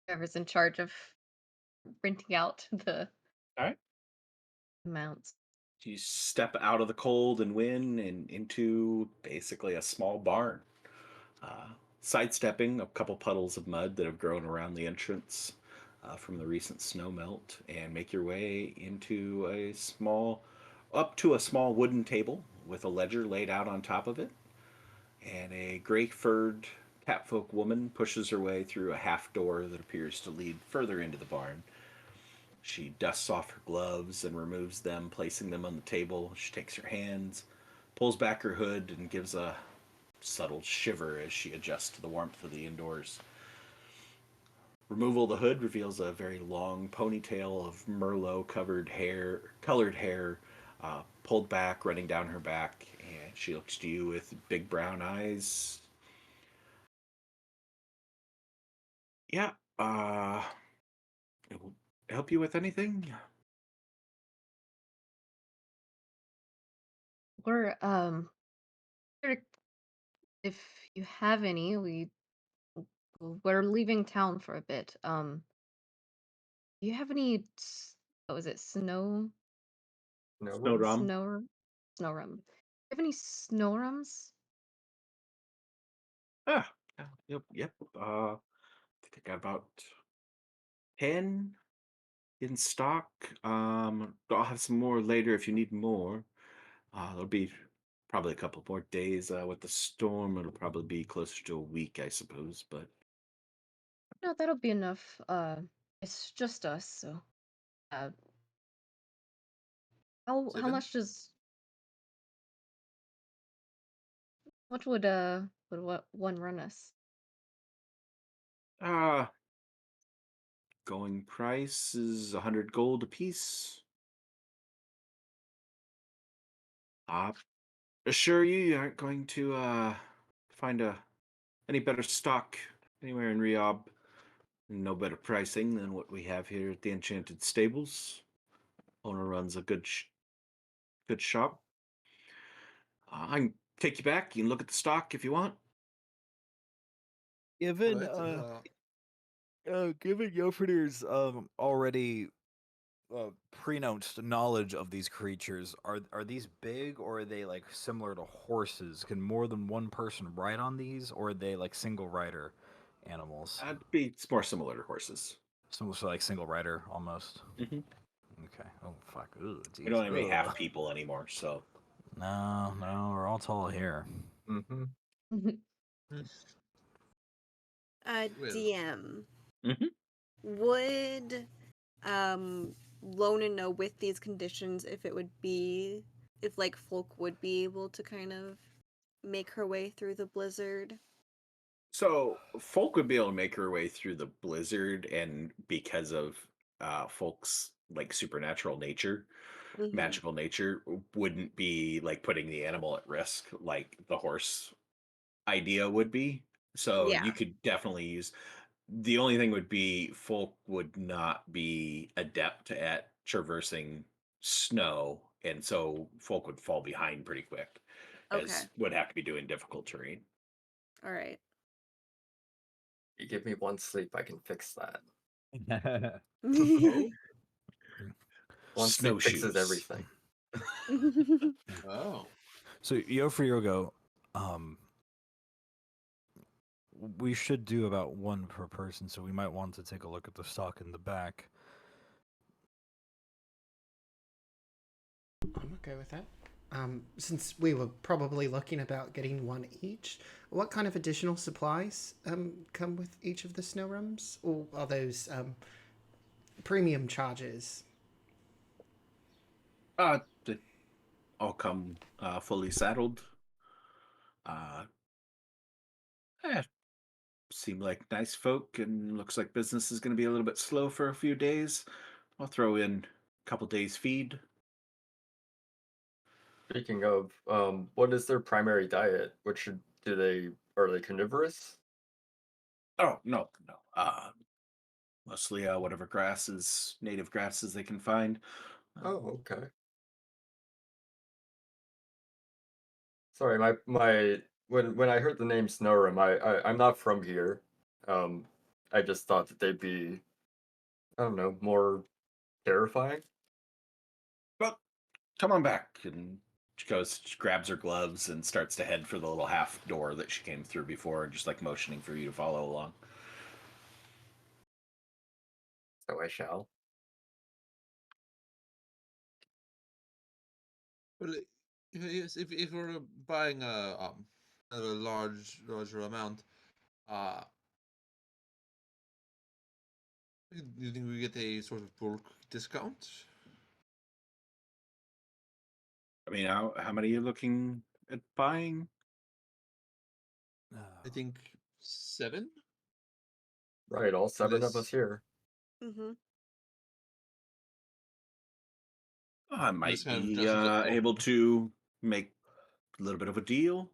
whoever's in charge of renting out the All right. mounts. You step out of the cold and wind and into basically a small barn, sidestepping a couple puddles of mud that have grown around the entrance from the recent snow melt, and make your way into up to a small wooden table with a ledger laid out on top of it. And a gray furred catfolk woman pushes her way through a half door that appears to lead further into the barn. She dusts off her gloves and removes them, placing them on the table. She takes her hands, pulls back her hood, and gives a subtle shiver as she adjusts to the warmth of the indoors. Removal of the hood reveals a very long ponytail of colored hair, pulled back, running down her back, and she looks to you with big brown eyes. Yeah, it will help you with anything? We're here if you have any, we're leaving town for a bit. Do you have any what was it? No Snow rums? rum? Snow snow rum. Do you have any snow rums? Ah, yeah, yep. I think I got about 10 in stock. I'll have some more later if you need more. There'll be probably a couple more days. With the storm, it'll probably be closer to a week, I suppose. But No, that'll be enough. It's just us, so uh how Cybil? much does what would what one run us? uh, going price is 100 gold apiece. I assure you, you aren't going to find any better stock anywhere in Riob. No better pricing than what we have here at the Enchanted Stables. Owner runs a good shop. I can take you back. You can look at the stock if you want. Given Right. given Yofridir's already pronounced knowledge of these creatures, are these big, or are they like similar to horses? Can more than one person ride on these, or are they like single rider animals? It's more similar to horses. So like single rider almost. Hmm. Okay. Oh fuck. Ooh, We don't jeez. have any half Ugh. people anymore, so No, we're all tall here. Mm-hmm. Well, DM. Mhm. Would Lona know with these conditions if it would be if like folk would be able to kind of make her way through the blizzard? So folk would be able to make her way through the blizzard, and because of folk's like supernatural nature, Mm-hmm. magical nature, wouldn't be like putting the animal at risk like the horse idea would be. So Yeah. you could definitely use. The only thing would be folk would not be adept at traversing snow, and so folk would fall behind pretty quick, Okay. as would have to be doing difficult terrain. All right. You give me one sleep, I can fix that. oh, One sleep fixes Snowshoes. everything. oh. So Yofriogo, we should do about one per person, so we might want to take a look at the stock in the back. I'm okay with that. Since we were probably looking about getting one each, what kind of additional supplies come with each of the snow rooms? Or are those premium charges? They all come fully saddled. Uh, eh, Seem like nice folk, and looks like business is going to be a little bit slow for a few days. I'll throw in a couple days feed. Speaking of, what is their primary diet? Are they carnivorous? Oh no. Mostly whatever native grasses they can find. Oh, Um, okay. Sorry, my when I heard the name Snowrim, I'm not from here. I just thought that they'd be, I don't know, more terrifying. Well, come on back. And she grabs her gloves and starts to head for the little half door that she came through before, just like motioning for you to follow along. So I shall. Well, yes, if we're buying a larger amount, uh, do you think we get a sort of bulk discount? I mean, how many are you looking at buying? I think 7. Right, all 7 of us Unless here. Mm-hmm. I unless might kind of be dresses up. able to make a little bit of a deal.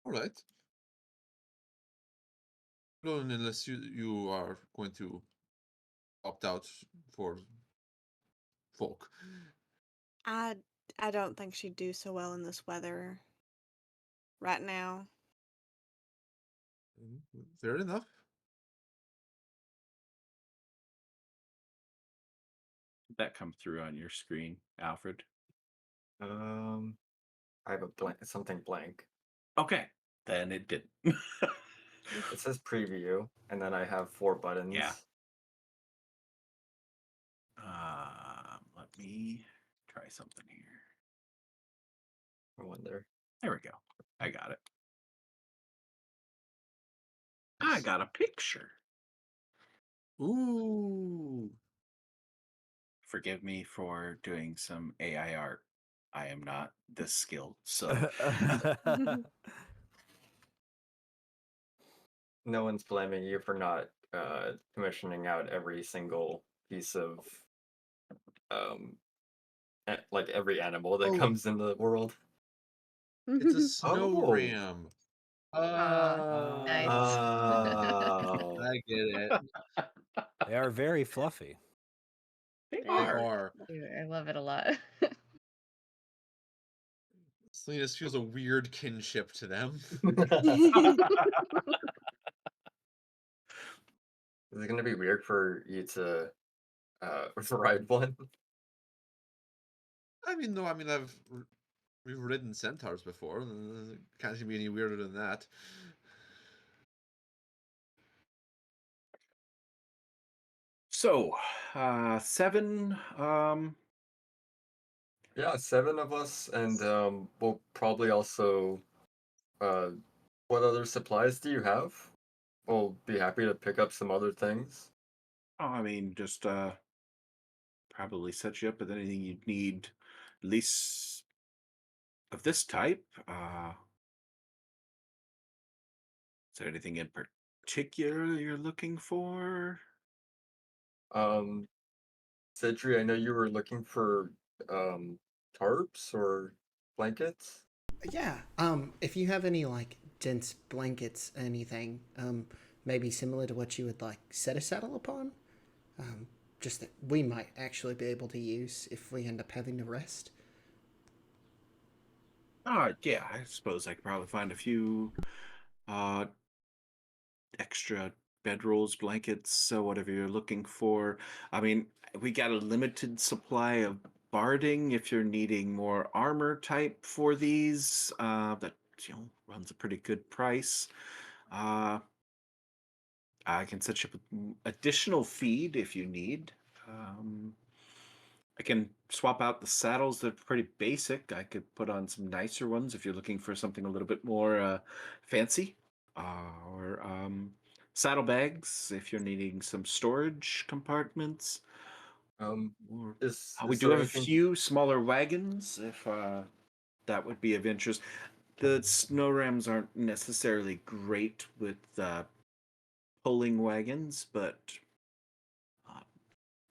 All right. No, unless you are going to opt out for folk. I I don't think she'd do so well in this weather right now. Fair enough. Did that come through on your screen, Alfred? Um, I have a blank, something blank. Okay, then it didn't. It says preview, and then I have 4 buttons. Yeah. Let me try something here. I wonder. There we go. I got it. I Nice. got a picture. Ooh. Forgive me for doing some AI art. I am not this skilled, so No one's blaming you for not commissioning out every single piece of um like every animal that Oh. comes in the world. It's a snow Oh. ram. Nice. Oh. I get it. They are very fluffy. they They are. are. I love it a lot. Salinas feels a weird kinship to them. Is it gonna be weird for you to ride one? I mean, no, I mean, we've ridden centaurs before. Can't seem to be any weirder than that. So, 7. Yeah, 7 of us, and we'll probably also what other supplies do you have? We'll be happy to pick up some other things. I mean, just probably set you up with anything you'd need, at least of this type. Is there anything in particular you're looking for? Um, Sidri, I know you were looking for tarps or blankets. Yeah. If you have any like dense blankets, anything, maybe similar to what you would like set a saddle upon, just that we might actually be able to use if we end up having to rest. Yeah, I suppose I could probably find a few uh extra bedrolls, blankets, so whatever you're looking for. I mean, we got a limited supply of barding if you're needing more armor type for these. That runs a pretty good price. Uh, I can set you up with additional feed if you need. Um, I can swap out the saddles. They're pretty basic. I could put on some nicer ones if you're looking for something a little bit more fancy. Or saddlebags if you're needing some storage compartments. Um, Or we is do there have a anything? few smaller wagons if that would be of interest. The snow rams aren't necessarily great with pulling wagons, but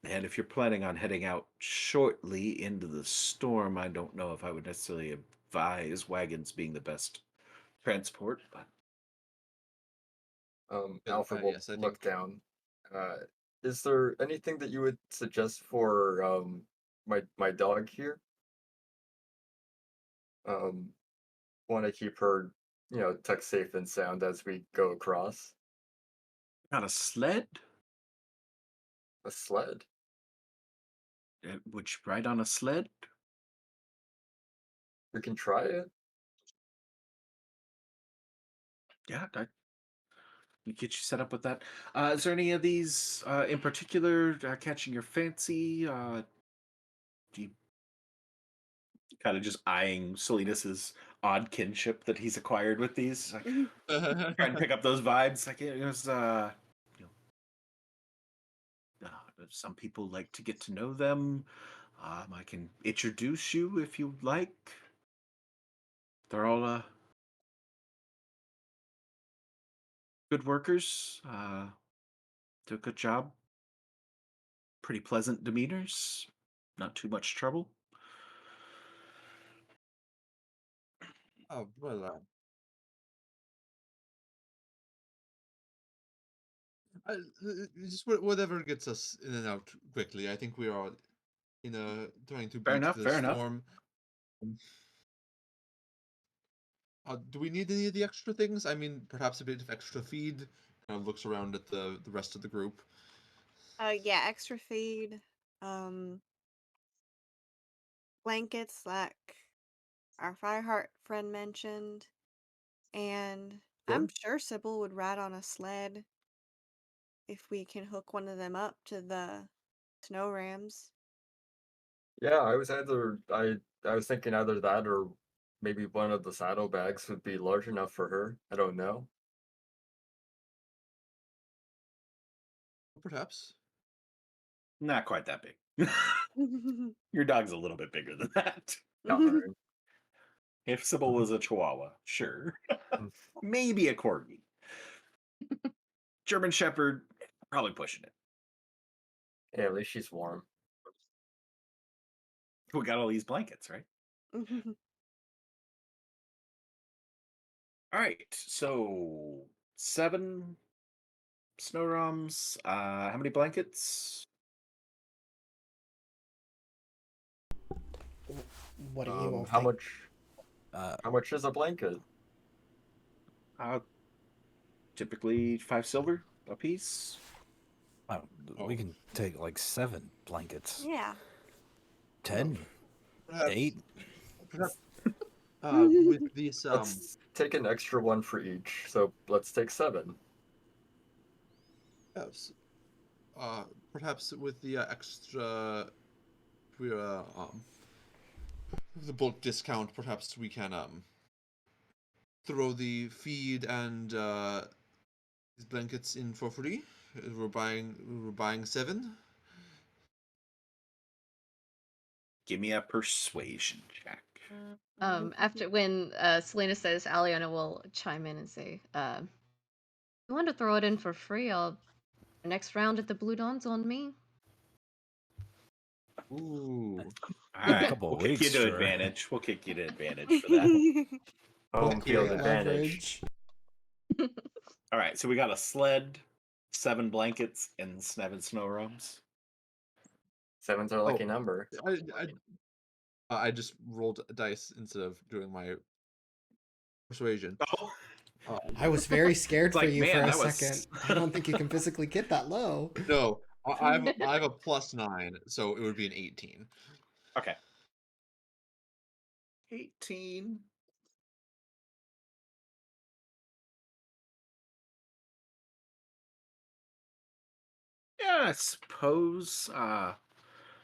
and if you're planning on heading out shortly into the storm, I don't know if I would necessarily advise wagons being the best transport, but Alfred will Yes, I look think down. Uh, is there anything that you would suggest for my dog here? Want to keep her, tucked safe and sound as we go across. Got a sled? A sled. Would you ride on a sled? We can try it. Yeah, we get you set up with that. Is there any of these in particular catching your fancy? Do you kind of just eyeing Salinas' odd kinship that he's acquired with these? Like, try and pick up those vibes. Like it was, you know, some people like to get to know them. I can introduce you if you like. They're all good workers. Do a good job. Pretty pleasant demeanors. Not too much trouble. Oh, well, just whatever gets us in and out quickly. I think we are trying to Fair beat enough. the Fair enough. storm. Do we need any of the extra things? I mean, perhaps a bit of extra feed. Kind of looks around at the rest of the group. Yeah, extra feed, blankets like our Fireheart friend mentioned, and I'm Sure. sure Cybil would ride on a sled if we can hook one of them up to the snow rams. Yeah, I was thinking either that or maybe one of the saddlebags would be large enough for her. I don't know. Perhaps. Not quite that big. Your dog's a little bit bigger than that. Darn. If Sybil was a Chihuahua, sure. Maybe a Corgi. German Shepherd, probably pushing it. Yeah, at least she's warm. We got all these blankets, right? All right, so 7 snow ROMs. How many blankets? What do you all How think? much is a blanket? Typically 5 silver a piece. Oh, we can take like 7 blankets. Yeah. 10, Perhaps, 8. perhaps with these Let's take an extra one for each. So let's take 7. perhaps, perhaps with the extra the bulk discount, perhaps we can throw the feed and these blankets in for free. We're buying 7. Give me a persuasion check. After when Selena says, Alyona will chime in and say, "You want to throw it in for free? Next round at the Blue Dawn's on me." Ooh. All right, couple we'll of kick you weeks, to sure. advantage. We'll kick you to advantage for that. Home field Great advantage. leverage. All right, so we got a sled, 7 blankets, and 7 snow ROMs. 7's our lucky number. I just rolled a dice instead of doing my persuasion. Oh, I was very scared It's for like, you man, for a that was- second. I don't think you can physically get that low. No, I have a +9, so it would be an 18. okay. 18. Yeah, I suppose.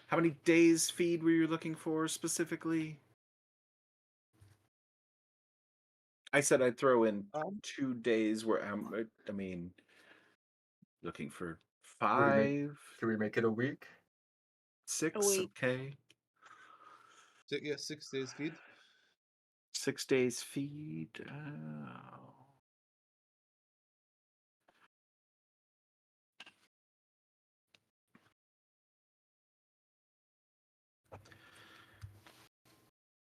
How many days feed were you looking for specifically? I said I'd throw in 2 days where I mean, looking for Should we make 5, should we make it a week? 6. week. Okay, Yeah, 6 days feed. 6 days feed. Oh.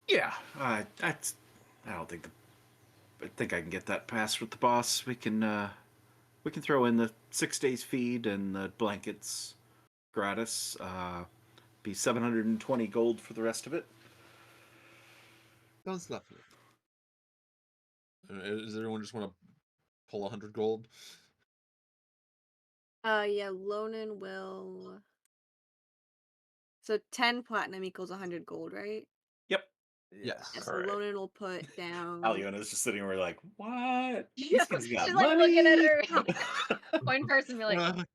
Yeah, that's. I don't think I think I can get that passed with the boss. We can throw in the 6 days feed and the blankets gratis. Be 720 gold for the rest of it. Sounds lovely. Does everyone just want to pull 100 gold? Yeah, Lonan will. So 10 platinum equals 100 gold, right? Yep. Yes. Yeah, so Alright. Lonan will put down. Aliona's just sitting there like, what? Yeah, These guys got she's money. like looking at her point first and be like,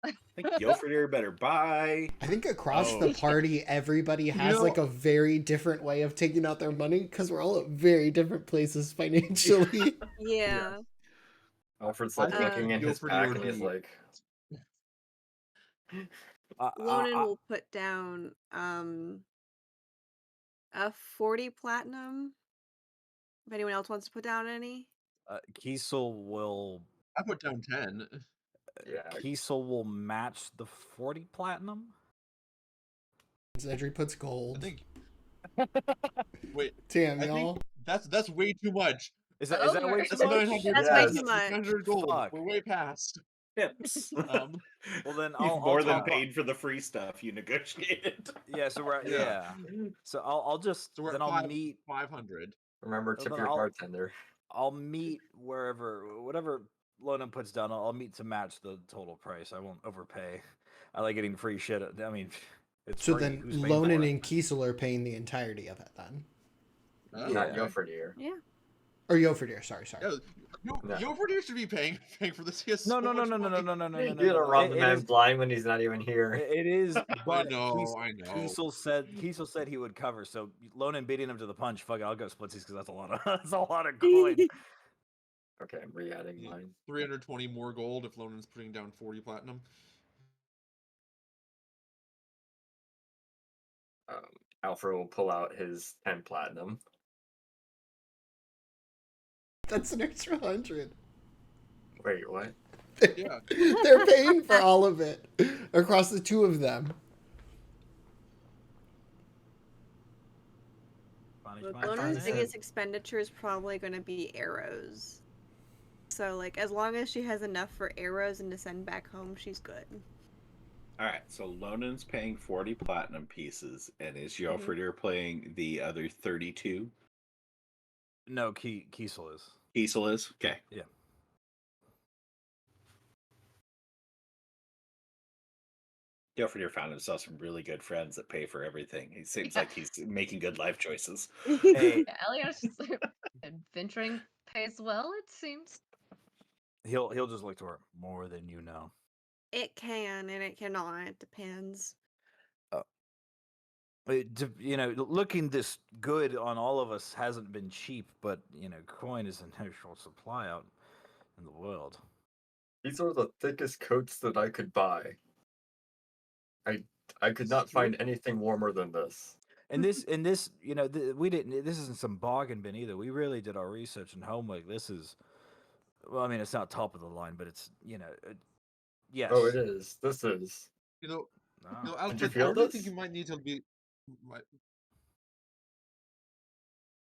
I think Yofridir better buy. I think across Oh. the party, everybody has know- like a very different way of taking out their money because we're all at very different places financially. Yeah. Alfred's I like think looking in go his for pack your and he's deed. like, Lonan will put down a 40 platinum. If anyone else wants to put down any. Kiesel will I put down 10. yeah, Kiesel will match the 40 platinum. Zedry puts I gold. think. Wait, Damn, I think y'all. that's way too much. Is Over. that way too That's much? 900. That's way Yes. too much. 900 gold. Fuck. We're way past. Pips. Well then You've I'll more than top up. paid for the free stuff you negotiated. Yeah, so we're Yeah. So I'll just So we're then at I'll meet 500. remember, Well, tip then your I'll- bartender. I'll meet whatever Lona puts down. I'll meet to match the total price. I won't overpay. I like getting free shit. I mean, it's So free. then Who's paying for Lonan it? and Kiesel are paying the entirety of it then. Not Yeah. Yofridir. Yeah. Or Yofridir, sorry. Yeah, No. Yofridir should be paying for this. He has No, so no, no, much no, no, money. no, no, no, no, You no, don't no. rob the It man is. blind when he's not even here. It is. But I know. Kiesel said he would cover. So Lonan beating him to the punch. Fuck it, I'll go splitsies because that's a lot of that's a lot of coin. Okay, I'm re-adding mine. 320 more gold if Lonan's putting down 40 platinum. Alfred will pull out his 10 platinum. That's an extra 100. Wait, what? Yeah. They're paying for all of it across the two of them. Look, I Lonan's find biggest expenditure is probably going to be arrows. So, like, as long as she has enough for arrows and to send back home, she's good. All right, so Lonan's paying 40 platinum pieces, and is Yofridir playing the other 32? No, Kiesel is. Kiesel is? Okay. Yeah. Yofridir found himself some really good friends that pay for everything. He seems Yeah. like he's making good life choices. Hey, Yeah, Aliona's just like, adventuring pays well, it seems. he'll just look to her more than you know. It can and it cannot. It depends. Looking this good on all of us hasn't been cheap, but coin is in no short supply out in the world. These are the thickest coats that I could buy. I could not find anything warmer than this. And this, we didn't. This isn't some bargain bin either. We really did our research and homework. This is, well, I mean, it's not top of the line, but it's, yes. Oh, it is. This is. Ah. Alfred, you feel I really this? think you might need to be.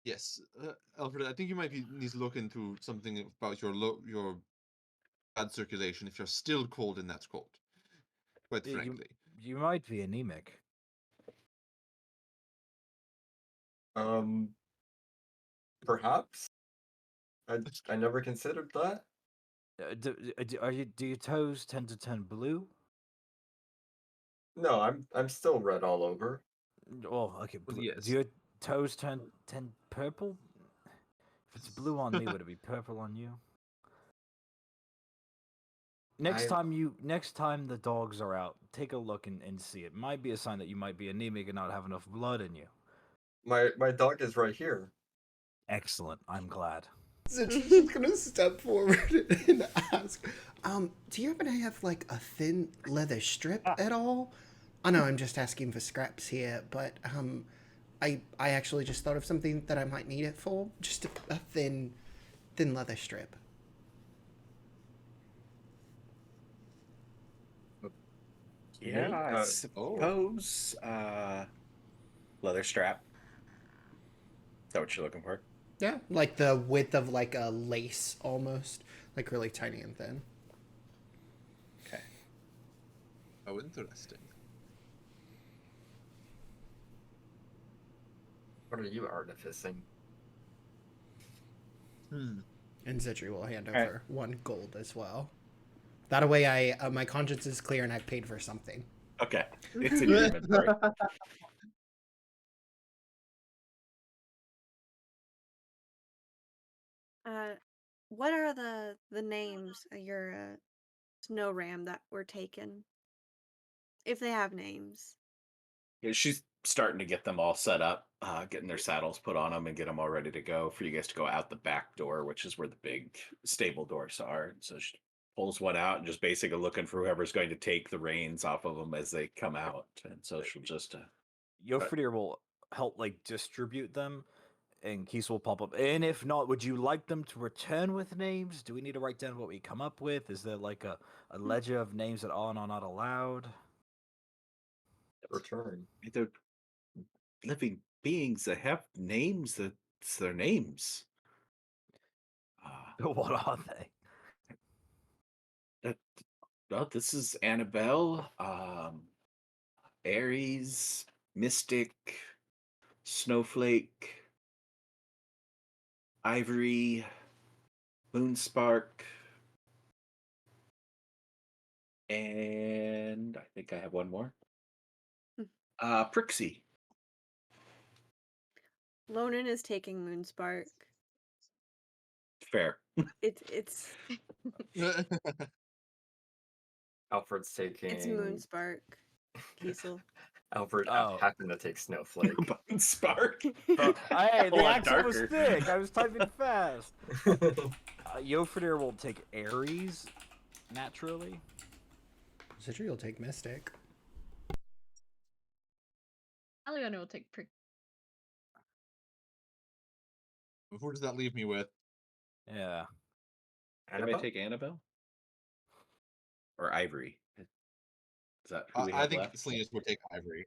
Yes, Alfred, I think you might need to look into something about your blood circulation if you're still cold in that cold. Quite frankly. You might be anemic. Perhaps. I never considered that. Do your toes tend to turn blue? No, I'm still red all over. Oh, okay. Yes. Do your toes turn purple? If it's blue on me, would it be purple on you? Next time the dogs are out, take a look and see. It might be a sign that you might be anemic and not have enough blood in you. My dog is right here. Excellent. I'm glad. So she's just gonna step forward and ask, do you happen to have like a thin leather strip at all? I know I'm just asking for scraps here, but I actually just thought of something that I might need it for. Just a thin leather strip. Yeah, I Uh, suppose. Leather strap. Is that what you're looking for? Yeah, like the width of like a lace almost, like really tiny and thin. Okay. Oh, interesting. What are you artificing? And Zidri will hand Alright. over 1 gold as well. That way, my conscience is clear and I've paid for something. Okay, it's in your inventory. What are the names of your snow ram that were taken? If they have names. Yeah, she's starting to get them all set up, getting their saddles put on them and get them all ready to go for you guys to go out the back door, which is where the big stable doors are. And so she pulls one out and just basically looking for whoever's going to take the reins off of them as they come out. And so she'll just Yofridir will help like distribute them, and Keys will pop up. And if not, would you like them to return with names? Do we need to write down what we come up with? Is there like a ledger of names that are and are not allowed? Return. they're living beings that have names. That's their names. What are they? Well, this is Annabelle, Aries, Mystic, Snowflake, Ivory, Moonspark, and I think I have one more. Prixie. Lonan is taking Moonspark. Fair. It's Alfred's taking. it's Moonspark. Kiesel. Alfred Oh. happened to take Snowflake. Moonspark. Hey, A the lot accent was darker. thick. I was typing fast. Yofridir will take Aries, naturally. Zidri will take Mystic. Alyona will take prick. Who does that leave me with? Yeah. Anybody Annabelle? take Annabelle? Or Ivory? Is that who we I have think left? Slingus would take Ivory.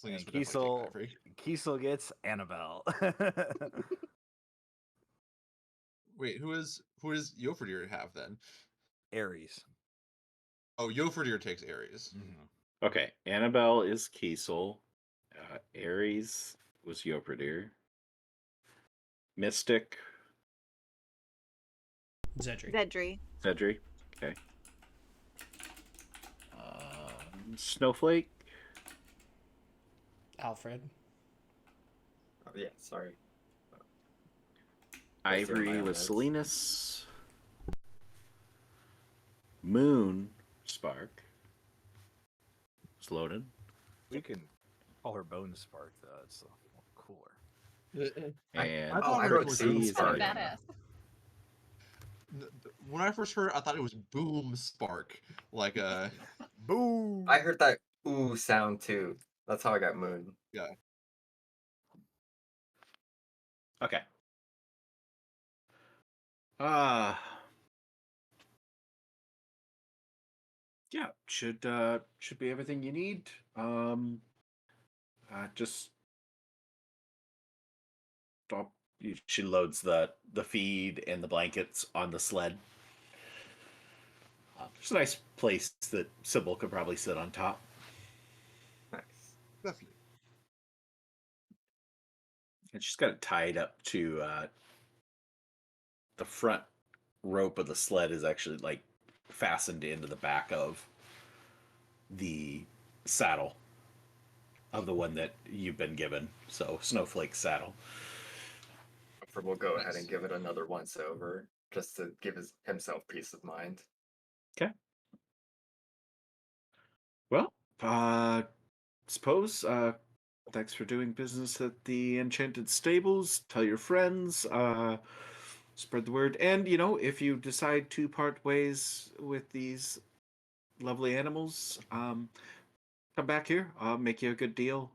And Slingus would definitely take Ivory. Kiesel gets Annabelle. Wait, who is Yofridir have then? Aries. Oh, Yofridir takes Aries. Mm-hmm. Okay, Annabelle is Kiesel. Aries was Yopridir. Mystic, Zedri. Zedri. Cedric. Okay. Snowflake. Alfred. Oh, yeah, sorry. Let's see what my Ivory own was notes. Salinas. Moon Spark. Sloden. We can call her Bone Spark, though. It's cooler. And I thought I her wrote was Boom Boom Kind Spark. of badass. When I first heard it, I thought it was Boom Spark. Like Boom! I heard that ooh sound too. That's how I got Moon. yeah. okay. Yeah, should be everything you need. Just stop. She loads the feed and the blankets on the sled. There's a nice place that Cybil could probably sit on top. Nice. Definitely. And she's got it tied up to the front rope of the sled is actually like fastened into the back of the saddle of the one that you've been given. So Snowflake's saddle. Alfred will go ahead and give it another once over just to give himself peace of mind. Okay. Well, suppose thanks for doing business at the Enchanted Stables. Tell your friends, spread the word. And, if you decide to part ways with these lovely animals, come back here. I'll make you a good deal.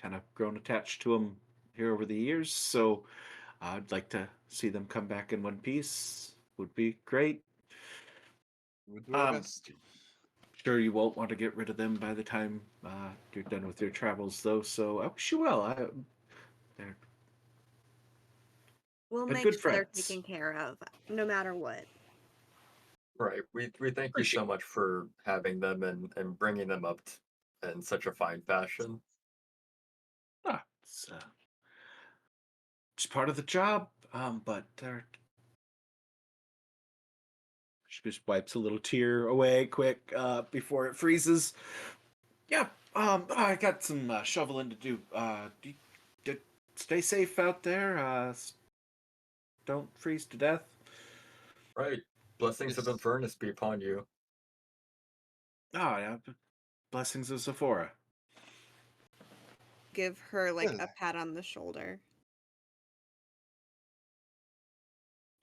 Kind of grown attached to them here over the years, so I'd like to see them come back in one piece. Would be great. We'll do our Um, best. Sure you won't want to get rid of them by the time you're done with your travels, though. So I wish you well. They're We'll They're make good sure they're friends. taken care of, no matter what. Right. We thank you Appreciate so much for having them and bringing them up in such a fine fashion. it's It's part of the job. But she just wipes a little tear away quick before it freezes. Yeah. I got some shoveling to do. Stay safe out there. Don't freeze to death. Right. Blessings of Yes. Infernus be upon you. Oh yeah. Blessings of Sephora. Give her like Well, a pat on the shoulder.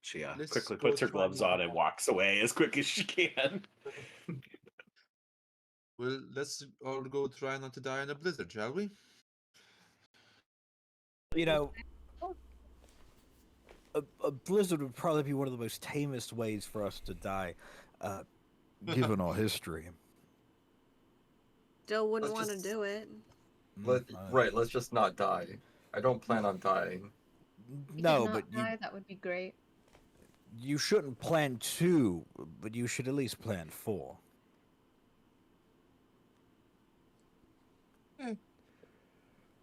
She let's quickly go puts her try gloves not to on and die. walks away as quick as she can. Well, let's all go try not to die in a blizzard, shall we? You know, a blizzard would probably be one of the most tamest ways for us to die, given our history. Still wouldn't Let's want to just do it. right. Let's just not die. I don't plan on dying. We No, could but not die, that would be great. you shouldn't plan to, but you should at least plan for.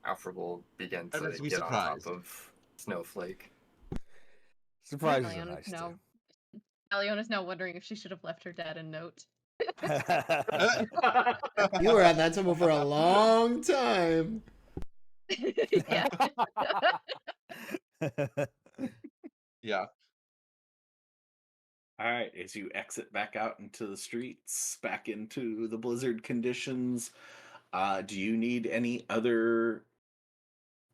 Alfred will begin And to let's be get on top surprised. of Snowflake. Surprises are Aliona's nice now Aliona's now wondering if she should have left her dad a note. too. You were at that table for a long time. Yeah. Yeah. All right, as you exit back out into the streets, back into the blizzard conditions, do you need any other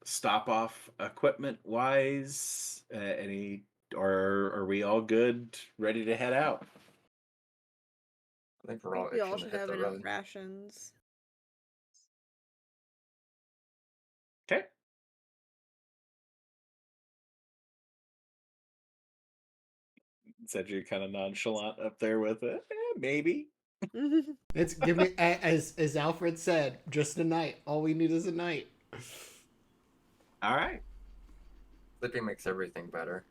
stop off equipment wise? Or are we all good, ready to head out? I think I we're all think we all itching to should hit have the enough road. rations. Okay. Said you're kind of nonchalant up there with it. Maybe. It's give me as Alfred said, just a night. All we need is a night. All right. Sleeping makes everything better.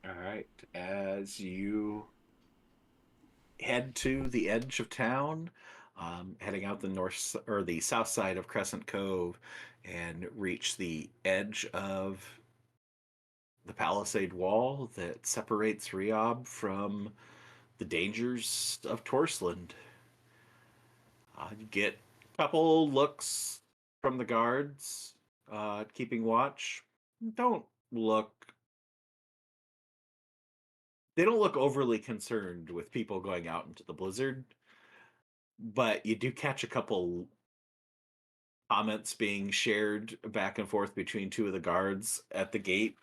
All right. As you head to the edge of town, heading out the north or the south side of Crescent Cove, and reach the edge of the palisade wall that separates Riob from the dangers of Torsland. You get a couple looks from the guards keeping watch. Don't look. They don't look overly concerned with people going out into the blizzard, but you do catch a couple comments being shared back and forth between two of the guards at the gate.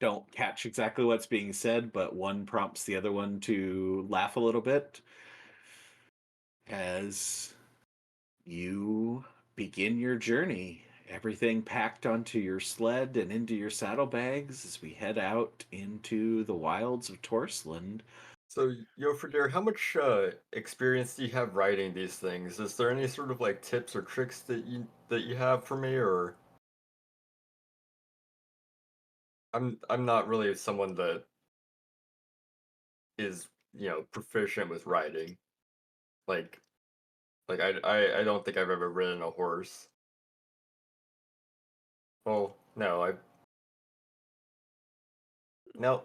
Don't catch exactly what's being said, but one prompts the other one to laugh a little bit as you begin your journey. Everything packed onto your sled and into your saddlebags as we head out into the wilds of Torsland. So, Yofradir, how much experience do you have writing these things? Is there any sort of like tips or tricks that you have for me, or I'm not really someone that is proficient with riding. Like I don't think I've ever ridden a horse. Well, no, no.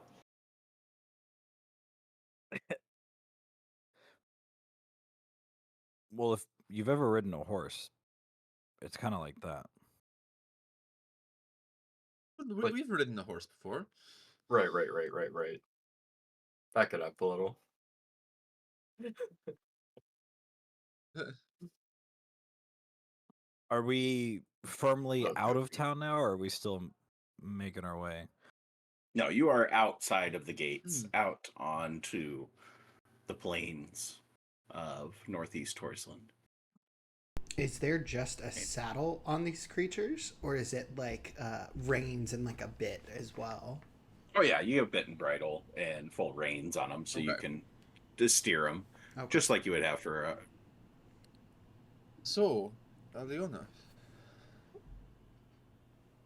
Well, if you've ever ridden a horse, it's kind of like that. Like- We've ridden a horse before. Right. Back it up a little. Are we firmly Love out of cooking. town now, or are we still making our way? No, you are outside of the gates, out onto the plains of northeast Torsland. Is there just a saddle on these creatures, or is it like reins and like a bit as well? Oh yeah, you have bit and bridle and full reins on them, so you Okay. can just steer them, Okay. just like you would have for a. So, Alyona,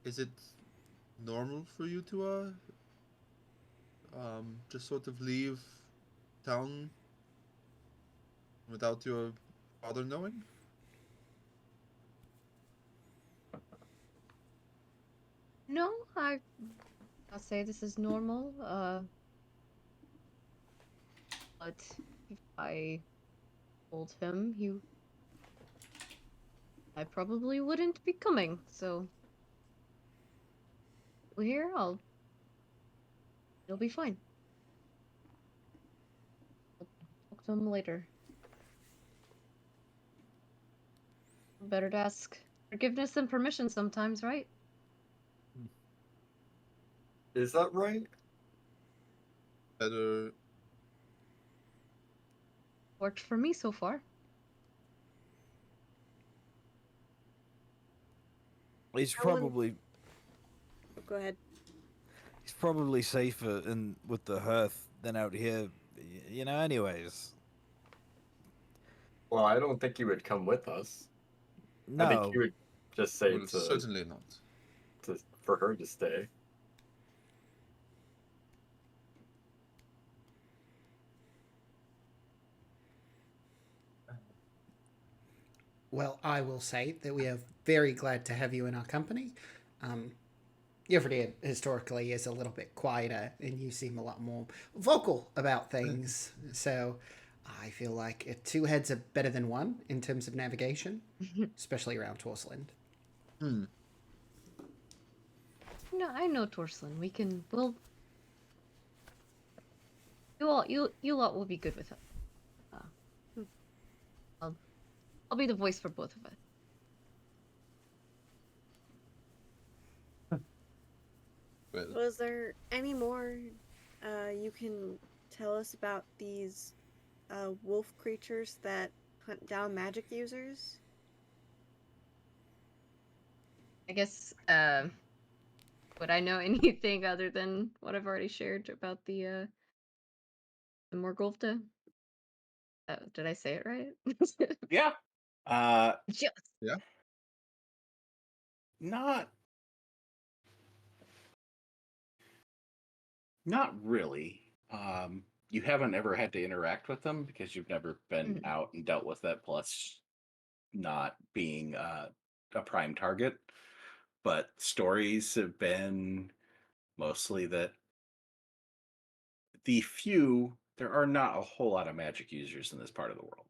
is it normal for you to just sort of leave town without your father knowing? No, I'll say this is normal. But if I told him, I probably wouldn't be coming. So here, it'll be fine. I'll talk to him later. Better to ask forgiveness and permission sometimes, right? Is that right? Better. Worked for me so far. He's No one- probably Go ahead. he's probably safer with the hearth than out here, you know. Anyways, Well, I don't think he would come with us. I think no. he would just say Well, certainly not. for her to stay. Well, I will say that we are very glad to have you in our company. Yoverdea historically is a little bit quieter, and you seem a lot more vocal about things. So I feel like two heads are better than one in terms of navigation, especially around Torsland. Hmm. No, I know Torslin. We'll you lot will be good with it. I'll be the voice for both of us. Well, Was there any more you can tell us about these wolf creatures that hunt down magic users? I guess would I know anything other than what I've already shared about the Morgulfta? Did I say it right? Yeah. Yes. yeah. Not really. You haven't ever had to interact with them because you've never been Mhm. out and dealt with that, plus not being a prime target. But stories have been mostly that there are not a whole lot of magic users in this part of the world.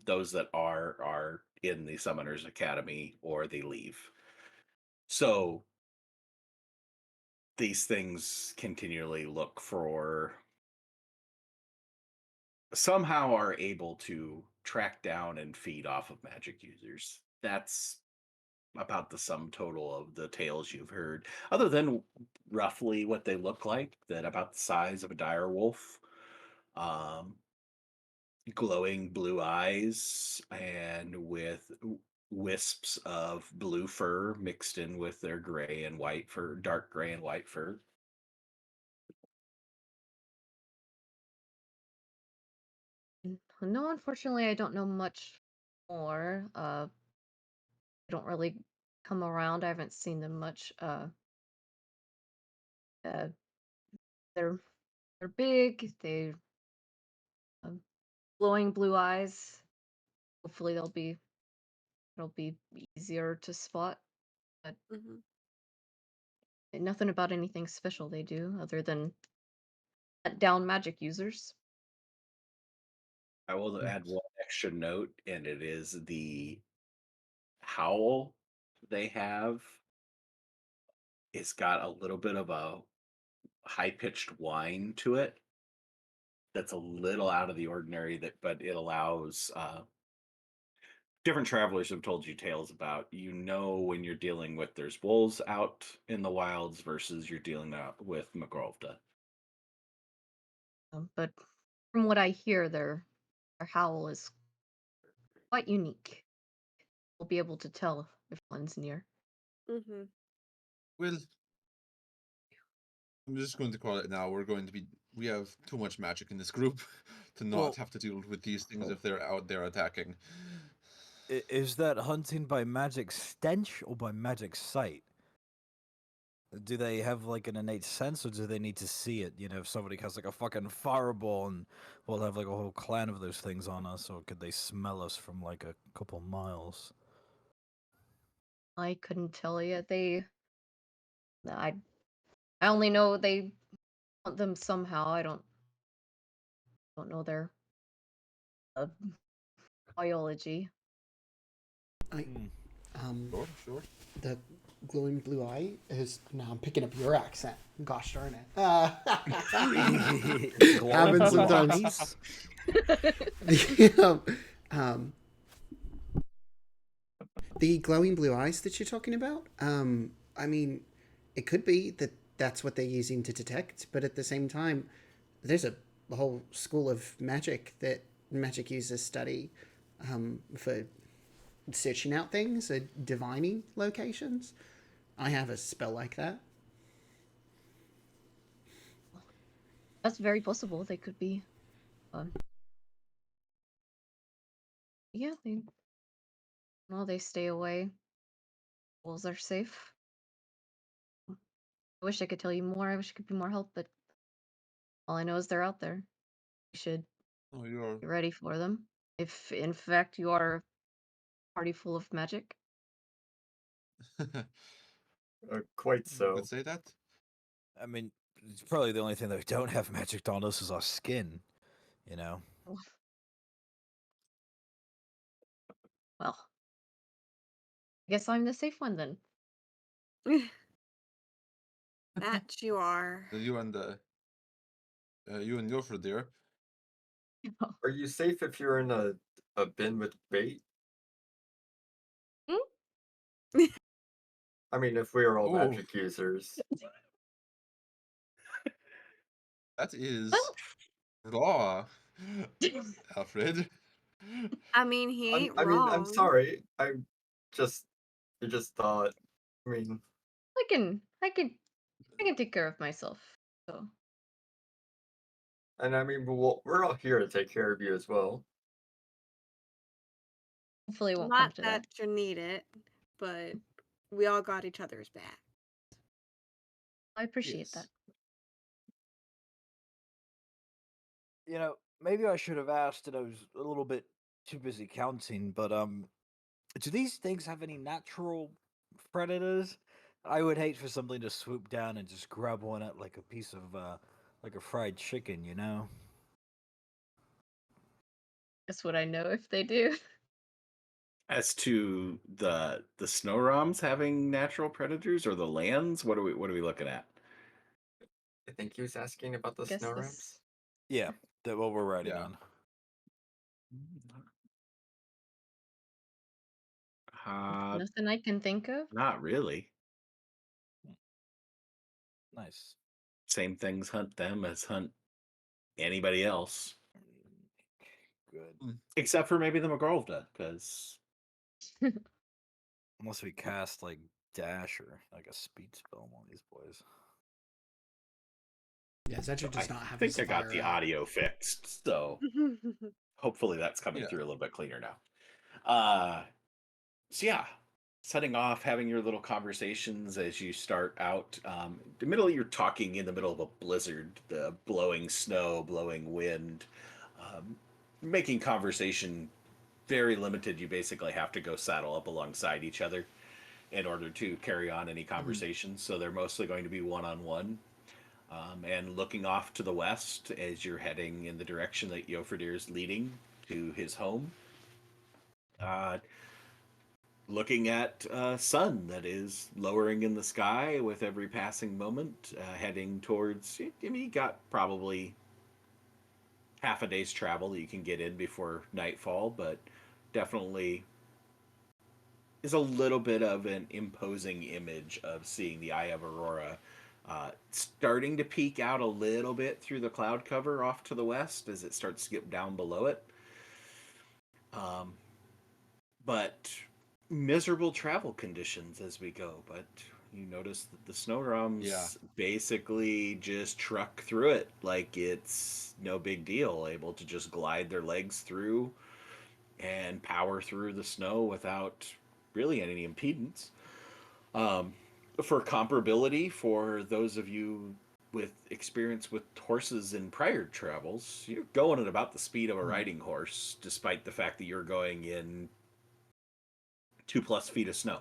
Those that are in the Summoners Academy or they leave. So these things continually look for, somehow are able to track down and feed off of magic users. That's about the sum total of the tales you've heard, other than roughly what they look like, that about the size of a dire wolf, um, glowing blue eyes, and with wisps of blue fur mixed in with their gray and white fur, dark gray and white fur. No, unfortunately, I don't know much more. I don't really come around. I haven't seen them much. Uh, they're big. They um, glowing blue eyes. Hopefully, it'll be easier to spot. But Mm-hmm. nothing about anything special they do other than hunt down magic users. I will add one extra note, and it is the howl they have. It's got a little bit of a high pitched whine to it that's a little out of the ordinary, that but it allows different travelers have told you tales about, when you're dealing with, there's wolves out in the wilds versus you're dealing out with McGrovda. But from what I hear, their howl is quite unique. We'll be able to tell if one's near. Mm-hmm. Well, I'm just going to call it now. We have too much magic in this group to not Well- have to deal with these things if they're out there attacking. Is that hunting by magic stench or by magic sight? Do they have like an innate sense, or do they need to see it? You know, if somebody has like a fucking fireball and we'll have like a whole clan of those things on us, or could they smell us from like a couple miles? I couldn't tell you. They I only know they want them somehow. I don't know their uh, biology. I Sure. the glowing blue eye is now. I'm picking up your accent. Gosh darn it. Glowing Happens blue sometimes. eyes? The glowing blue eyes that you're talking about. I mean, it could be that that's what they're using to detect, but at the same time, there's a whole school of magic that magic users study for searching out things or divining locations. I have a spell like that. That's very possible. They could be. Yeah, they stay away. Wolves are safe. I wish I could tell you more. I wish I could be more help, but all I know is they're out there. You should Oh, you're. be ready for them. If in fact you are a party full of magic. Quite You so. could say that. I mean, it's probably the only thing that we don't have magic on us is our skin, you know? Well, I guess I'm the safe one then. That you are. You and Gopher there. Are you safe if you're in a bin with bait? I mean, if we are all Oh. magic users. That is Well, raw, Alfred. I mean, he ain't I mean, I'm wrong. sorry. I just thought. I mean, I can take care of myself. So and I mean, we're all here to take care of you as well. hopefully it won't come Not to that that. you need it, but we all got each other's back. I appreciate Yes. that. You know, maybe I should have asked, and I was a little bit too busy counting, but do these things have any natural predators? I would hate for something to swoop down and just grab one at like a piece of like a fried chicken, you know? That's what I know if they do. As to the snow roms having natural predators or the lands, what are we looking at? I think he was asking about the I guess snow this ramps. Yeah, that what we're riding Yeah. on. nothing I can think of. Not really. Nice. Same things hunt them as hunt anybody else, Good. except for maybe the McGrovda, because Unless we cast like dash or like a speed spell on these boys. Yeah, Zedger I does not have think his I got the fire out. audio fixed, so hopefully that's coming Yeah. through a little bit cleaner now. So yeah, setting off, having your little conversations as you start out. The middle, you're talking in the middle of a blizzard, the blowing snow, blowing wind, making conversation very limited. You basically have to go saddle up alongside each other in order to carry on any conversations. So they're mostly going to be one-on-one. And looking off to the west as you're heading in the direction that Yoferdir is leading to his home. Looking at sun that is lowering in the sky with every passing moment, heading towards. I mean, you got probably half a day's travel that you can get in before nightfall, but definitely is a little bit of an imposing image of seeing the Eye of Aurora starting to peek out a little bit through the cloud cover off to the west as it starts to get down below it. But miserable travel conditions as we go. But you notice that the snow drums basically just truck through it like it's no big deal, able to just glide their legs through and power through the snow without really any impedance. For comparability, for those of you with experience with horses in prior travels, you're going at about the speed of a riding horse, despite the fact that you're going in 2+ feet of snow.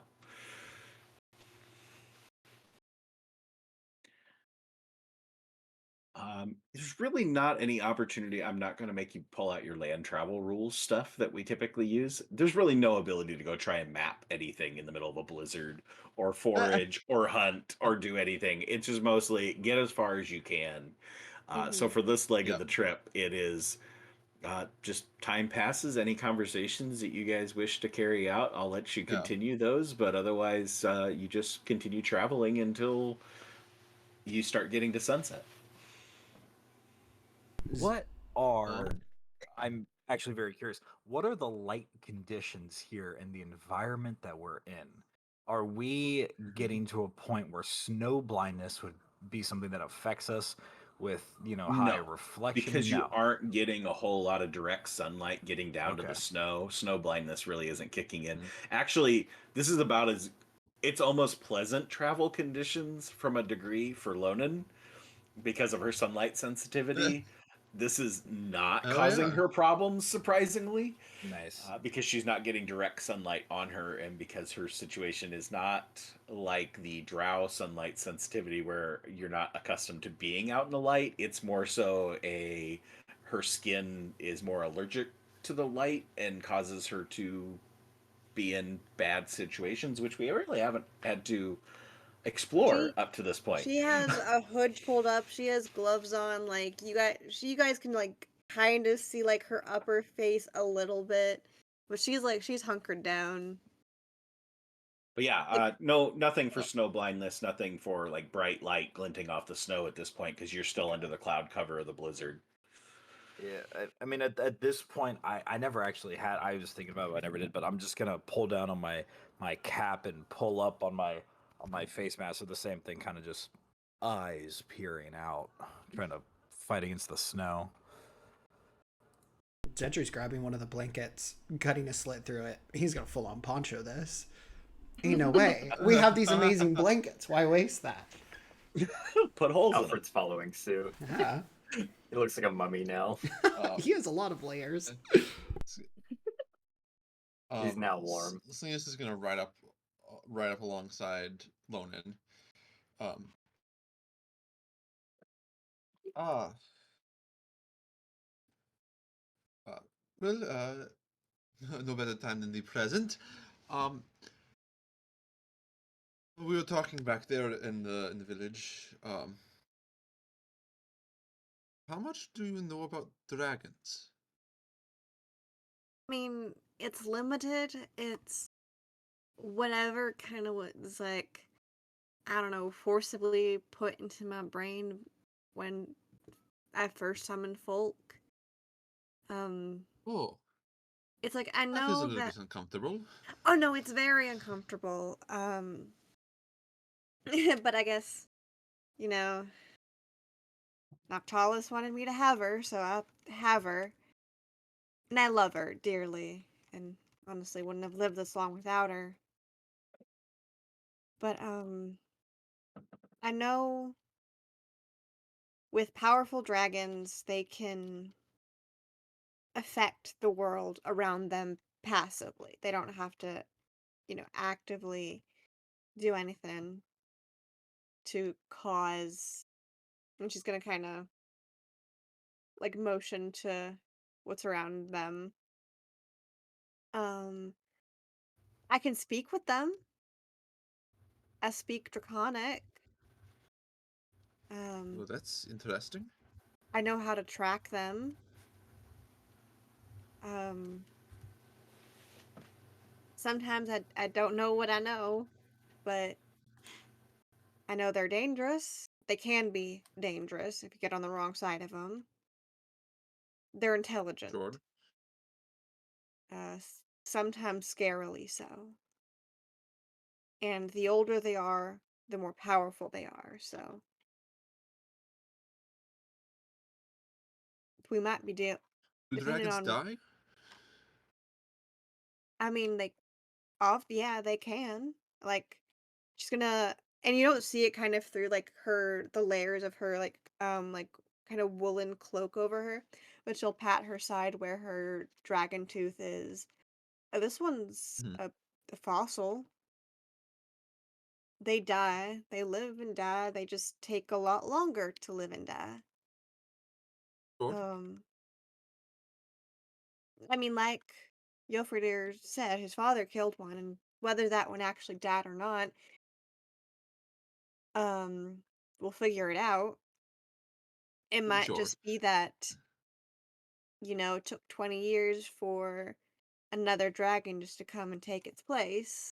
There's really not any opportunity. I'm not going to make you pull out your land travel rules stuff that we typically use. There's really no ability to go try and map anything in the middle of a blizzard or forage or hunt or do anything. It's just mostly get as far as you can. So Mhm. for this leg of Yep. the trip, it is just time passes. Any conversations that you guys wish to carry out, I'll let you Yeah. continue those. But otherwise, you just continue traveling until you start getting to sunset. What are I'm actually very curious. What are the light conditions here in the environment that we're in? Are we getting to a point where snow blindness would be something that affects us with, high No, reflection? because you No. aren't getting a whole lot of direct sunlight getting down to the Okay. snow. Snow blindness really isn't kicking in. Mhm. Actually, this is about as it's almost pleasant travel conditions from a degree for Lonan because of her sunlight sensitivity. This is not Oh causing yeah. her problems, surprisingly, Nice. because she's not getting direct sunlight on her, and because her situation is not like the drow sunlight sensitivity where you're not accustomed to being out in the light. It's more so her skin is more allergic to the light and causes her to be in bad situations, which we really haven't had to explore She up to this point. she has a hood pulled up. She has gloves on. Like you guys can like kind of see like her upper face a little bit, but she's hunkered down. But yeah, It nothing for snow blindness, nothing for like bright light glinting off the snow at this point because you're still under the cloud cover of the blizzard. Yeah, I mean, at this point, I never actually had. I was thinking about it, I never did, but I'm just gonna pull down on my cap and pull up on my face mask. So the same thing, kind of just eyes peering out, trying to fight against the snow. Zedry's grabbing one of the blankets, cutting a slit through it. He's gonna full on poncho this. Ain't no way. We have these amazing blankets. Why waste that? Put holes in Alfred's following suit. Yeah. He looks like a mummy now. He has a lot of layers. He's now warm. Slingus is gonna ride up alongside Lonan. Um. Ah. Well, no better time than the present. Um, we were talking back there in the village. How much do you know about dragons? I mean, it's limited. It's whatever kind of was like, I don't know, forcibly put into my brain when I first summoned folk. Um, Oh, it's like I that is a know little that. bit uncomfortable. Oh no, it's very uncomfortable. But I guess you know, Noctalis wanted me to have her, so I'll have her, and I love her dearly, and honestly wouldn't have lived this long without her. But I know with powerful dragons, they can affect the world around them passively. They don't have to, actively do anything to cause. And she's gonna kind of like motion to what's around them. Um, I can speak with them. I speak Draconic. Well, Um, that's interesting. I know how to track them. Um, Sometimes I don't know what I know, but I know they're dangerous. They can be dangerous if you get on the wrong side of them. They're intelligent, Sure. sometimes scarily so. And the older they are, the more powerful they are. So we might be Do depending dragons on. die? I mean, yeah, they can. Like, she's gonna, and you don't see it kind of through like the layers of her like kind of woolen cloak over her, but she'll pat her side where her dragon tooth is. This one's Mhm. a fossil. They die. They live and die. They just take a lot longer to live and die. Sure. I mean, like Jofridir said, his father killed one, and whether that one actually died or not, we'll figure it out. It might Sure. just be that, it took 20 years for another dragon just to come and take its place.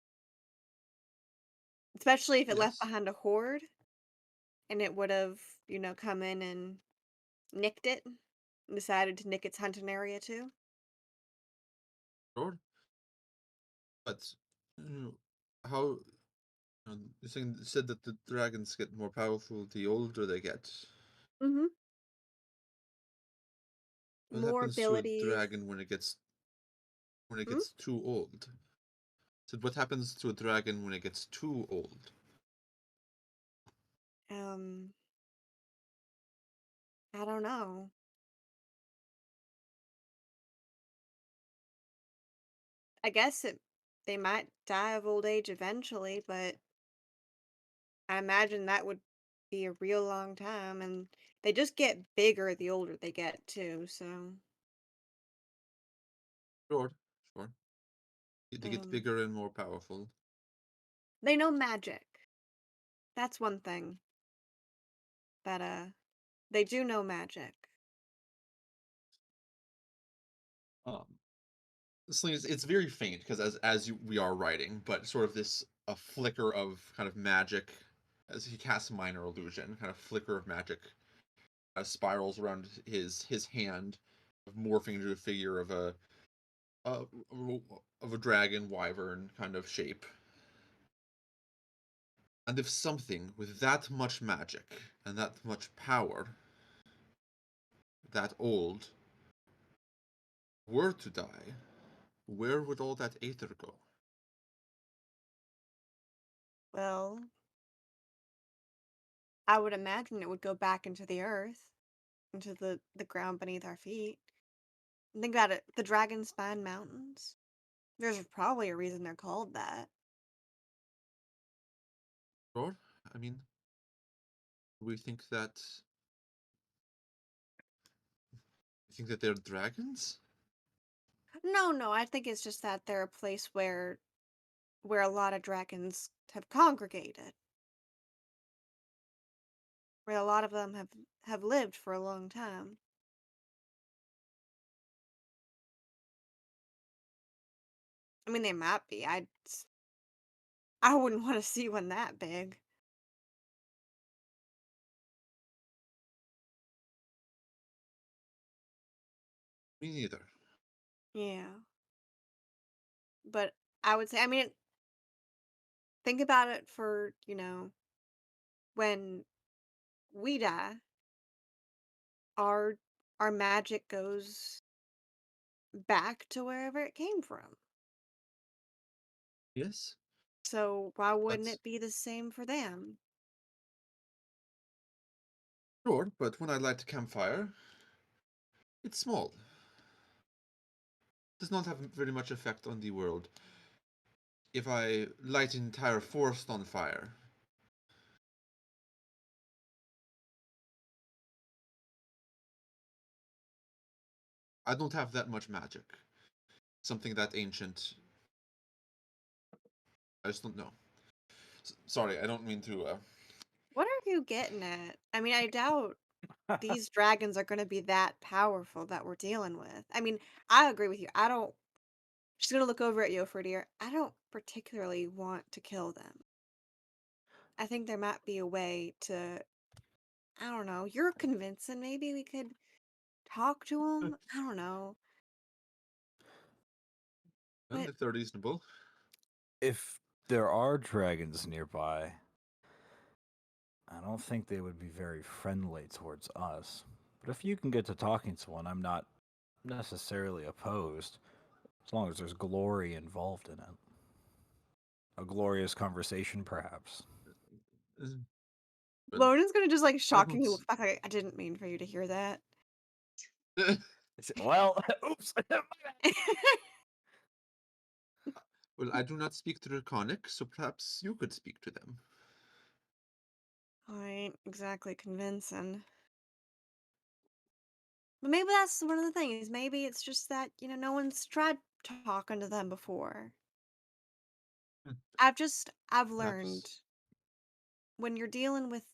Especially if it left Yes. behind a horde and it would have, come in and nicked it and decided to nick its hunting area too. Sure. But how you said that the dragons get more powerful the older they get. Mm-hmm. What More happens to a abilities. dragon when it gets Hmm? too old? So what happens to a dragon when it gets too old? Um, I don't know. I guess they might die of old age eventually, but I imagine that would be a real long time, and they just get bigger the older they get too, so Sure, sure. They get um bigger and more powerful. they know magic. That's one thing that they do know magic. Um, this thing is it's very faint because we are writing, but sort of this a flicker of kind of magic as he casts minor illusion, kind of flicker of magic spirals around his hand, morphing into a figure of a of a dragon wyvern kind of shape. And if something with that much magic and that much power, that old, were to die, where would all that aether go? Well, I would imagine it would go back into the earth, into the ground beneath our feet. Think about it, the Dragon Spine Mountains. There's probably a reason they're called that. Or, I mean, we think that they're dragons? No, no, I think it's just that they're a place where a lot of dragons have congregated, where a lot of them have lived for a long time. I mean, they might be. I wouldn't want to see one that big. Me neither. Yeah, but I would say, I mean, think about it for, when we die, our our magic goes back to wherever it came from. Yes, So why wouldn't but it be the same for them? sure, but when I light a campfire, it's small. Does not have very much effect on the world. If I light an entire forest on fire, I don't have that much magic. Something that ancient. I just don't know. Sorry, I don't mean to. What are you getting at? I mean, I doubt these dragons are going to be that powerful that we're dealing with. I mean, I agree with you. I don't. Just gonna look over at Yofridir. I don't particularly want to kill them. I think there might be a way to. I don't know. You're convincing. Maybe we could talk to them. I don't know. And But if they're reasonable, If there are dragons nearby, I don't think they would be very friendly towards us. But if you can get to talking to one, I'm not necessarily opposed, as long as there's glory involved in it. A glorious conversation, perhaps. uh, well, Lonan's gonna just like I don't. shockingly look back. Like, I didn't mean for you to hear that. Well, oops. Well, I do not speak Draconic, so perhaps you could speak to them. I ain't exactly convincing. But maybe that's one of the things. Maybe it's just that, no one's tried talking to them before. Hmm, I've learned Perhaps. when you're dealing with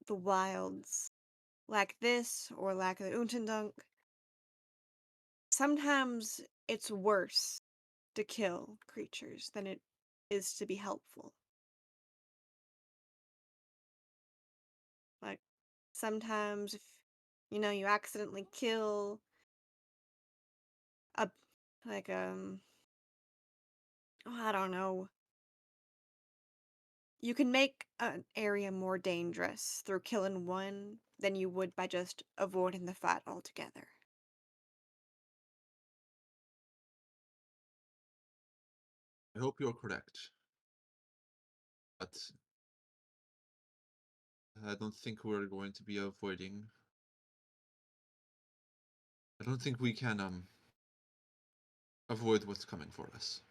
the wilds like this or like the Untendunk, sometimes it's worse to kill creatures than it is to be helpful. Like sometimes if you accidentally kill a like I don't know. You can make an area more dangerous through killing one than you would by just avoiding the fight altogether. I hope you're correct, but I don't think we're going to be avoiding. I don't think we can avoid what's coming for us.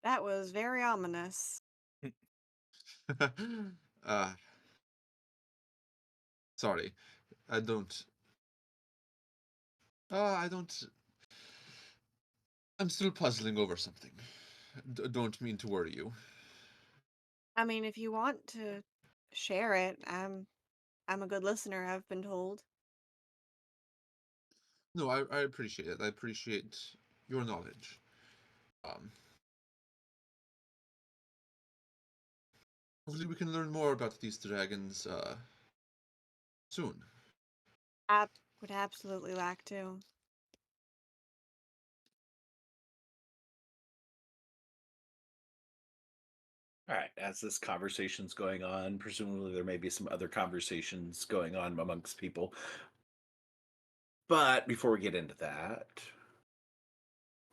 That was very ominous. uh, sorry, I don't. I don't. I'm still puzzling over something. Don't mean to worry you. I mean, if you want to share it, I'm a good listener, I've been told. No, I appreciate it. I appreciate your knowledge. Um, Hopefully we can learn more about these dragons soon. I would absolutely like to. All right, as this conversation's going on, presumably there may be some other conversations going on amongst people. But before we get into that,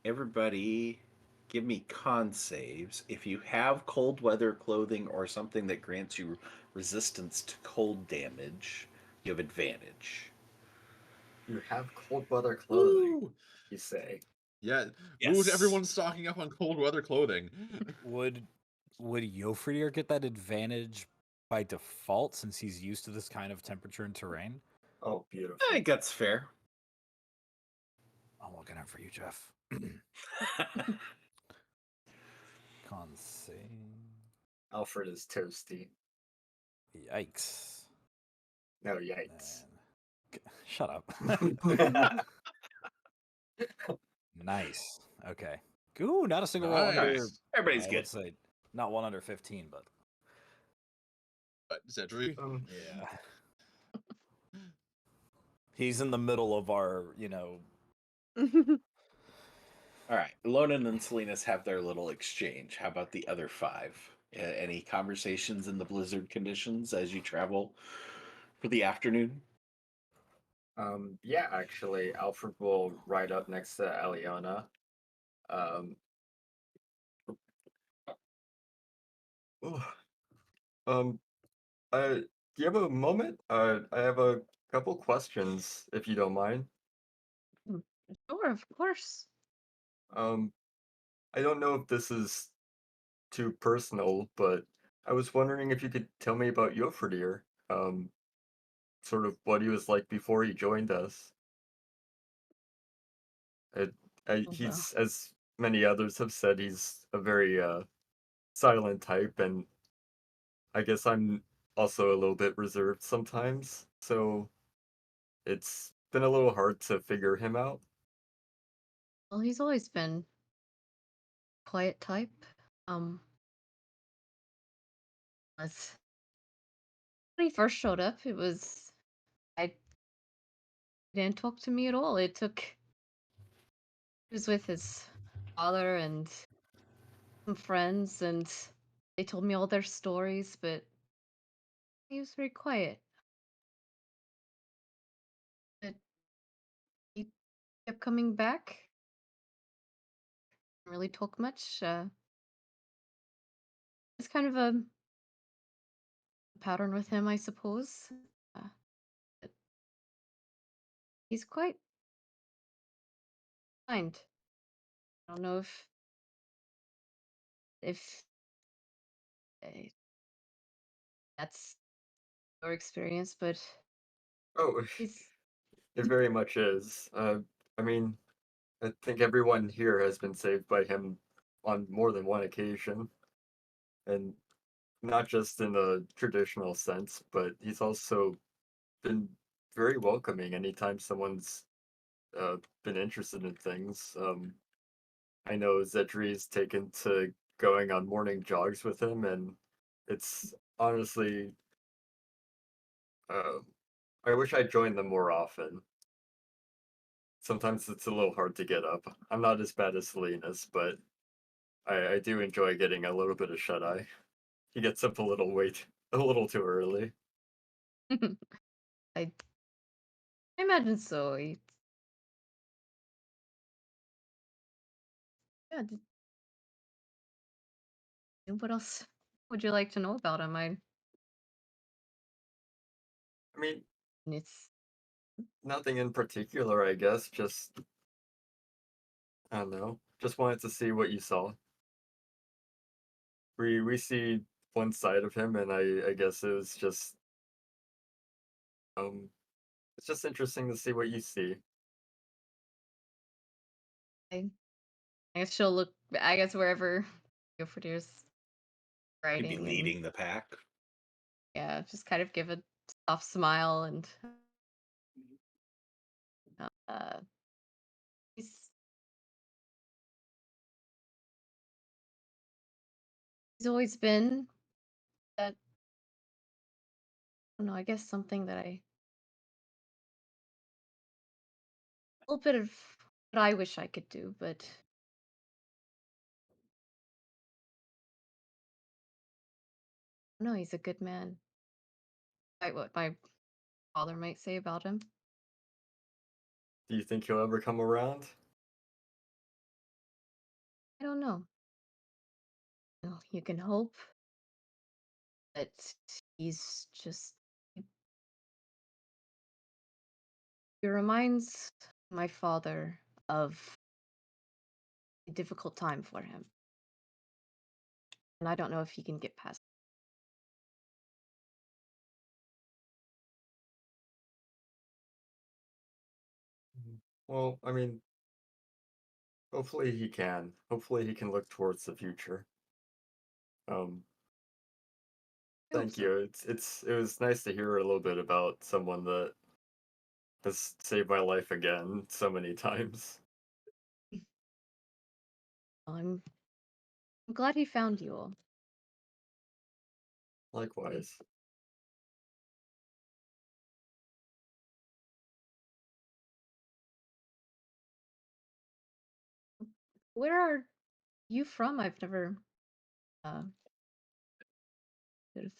everybody give me con saves. If you have cold weather clothing or something that grants you resistance to cold damage, you have advantage. You have cold weather clothing, Woo! you say. Yeah. Ooh, Yes. everyone's stocking up on cold weather clothing. Would Yofridir get that advantage by default since he's used to this kind of temperature and terrain? Oh, I beautiful. think that's fair. I'm looking out for you, Jeff. Con save. Alfred is toasty. Yikes. No, yikes. Shut up. Nice. Okay. Ooh, not a single roll under. Nice. Everybody's good. Let's say not one under 15, but Zedri? yeah. He's in the middle of our, All right. Lonan and Salinas have their little exchange. How about the other five? Any conversations in the blizzard conditions as you travel for the afternoon? Yeah, actually, Alfred will ride up next to Alyona. Um, oh, um, do you have a moment? I have a couple questions, if you don't mind. Sure, of course. Um, I don't know if this is too personal, but I was wondering if you could tell me about Yofridir. Sort of what he was like before he joined us. I, Oh, well. he's, as many others have said, he's a very silent type, and I guess I'm also a little bit reserved sometimes, so it's been a little hard to figure him out. Well, he's always been quiet type. Um, as when he first showed up, I he didn't talk to me at all. He was with his father and some friends, and they told me all their stories, but he was very quiet. But he kept coming back. Didn't really talk much. It's kind of a pattern with him, I suppose. Uh, but he's quite kind. I don't know if uh, that's your experience, but Oh, he's it very much is. I mean, I think everyone here has been saved by him on more than one occasion, and not just in a traditional sense, but he's also been very welcoming anytime someone's been interested in things. I know Zedri's taken to going on morning jogs with him, and it's honestly, uh, I wish I joined them more often. Sometimes it's a little hard to get up. I'm not as bad as Selena's, but I do enjoy getting a little bit of shut eye. He gets up a little too early. I imagine so. Yeah. What else would you like to know about him? I mean, It's nothing in particular, I guess. Just I don't know. Just wanted to see what you saw. We see one side of him, and I guess it was just um, it's just interesting to see what you see. I guess she'll look. I guess wherever Gilfredir's He'd be writing, and leading the pack. yeah, just kind of give a soft smile, and uh, he's he's always been that. I don't know. I guess something that a little bit of what I wish I could do, but no, he's a good man. Despite what my father might say about him. Do you think he'll ever come around? I don't know. Well, you can hope, but he's just. He reminds my father of a difficult time for him, and I don't know if he can get past. Well, I mean, hopefully he can. Hopefully he can look towards the future. Um, I hope Thank so. you. It was nice to hear a little bit about someone that has saved my life again so many times. I'm glad he found you all. Likewise. Where are you from? I've never. Uh, sort of-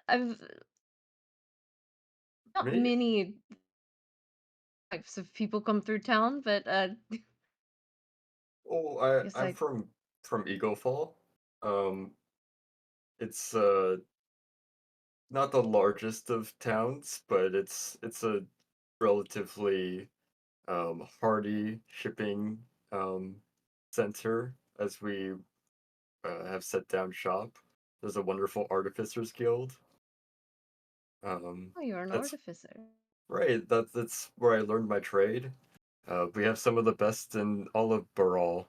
I've not Me? many types of people come through town, but Oh, guess I'm I. from Eagle Fall. Um, it's not the largest of towns, but it's a relatively hardy shipping um center as we have set down shop. There's a wonderful artificers guild. Oh, you're an That's artificer. right. That's where I learned my trade. We have some of the best in all of Baral.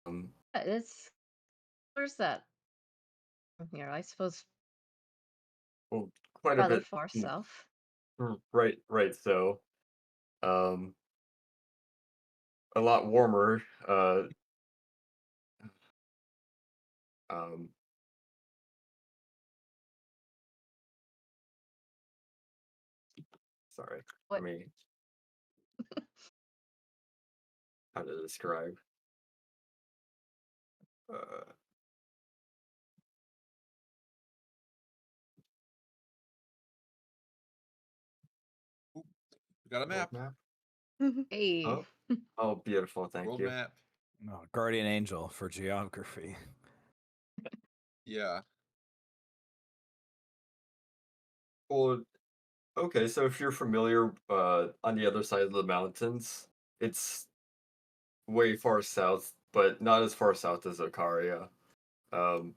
Um, It's where's that from here? I suppose well, quite a rather bit. far south. Right, right. So, um, a lot warmer. Um, Sorry. What? Let me how to describe. Uh, We got a World map. map. Hey. Oh, oh, beautiful. Thank World you. map. Oh, guardian angel for geography. Yeah. Well, okay. So if you're familiar, on the other side of the mountains, it's way far south, but not as far south as Okaria. Um,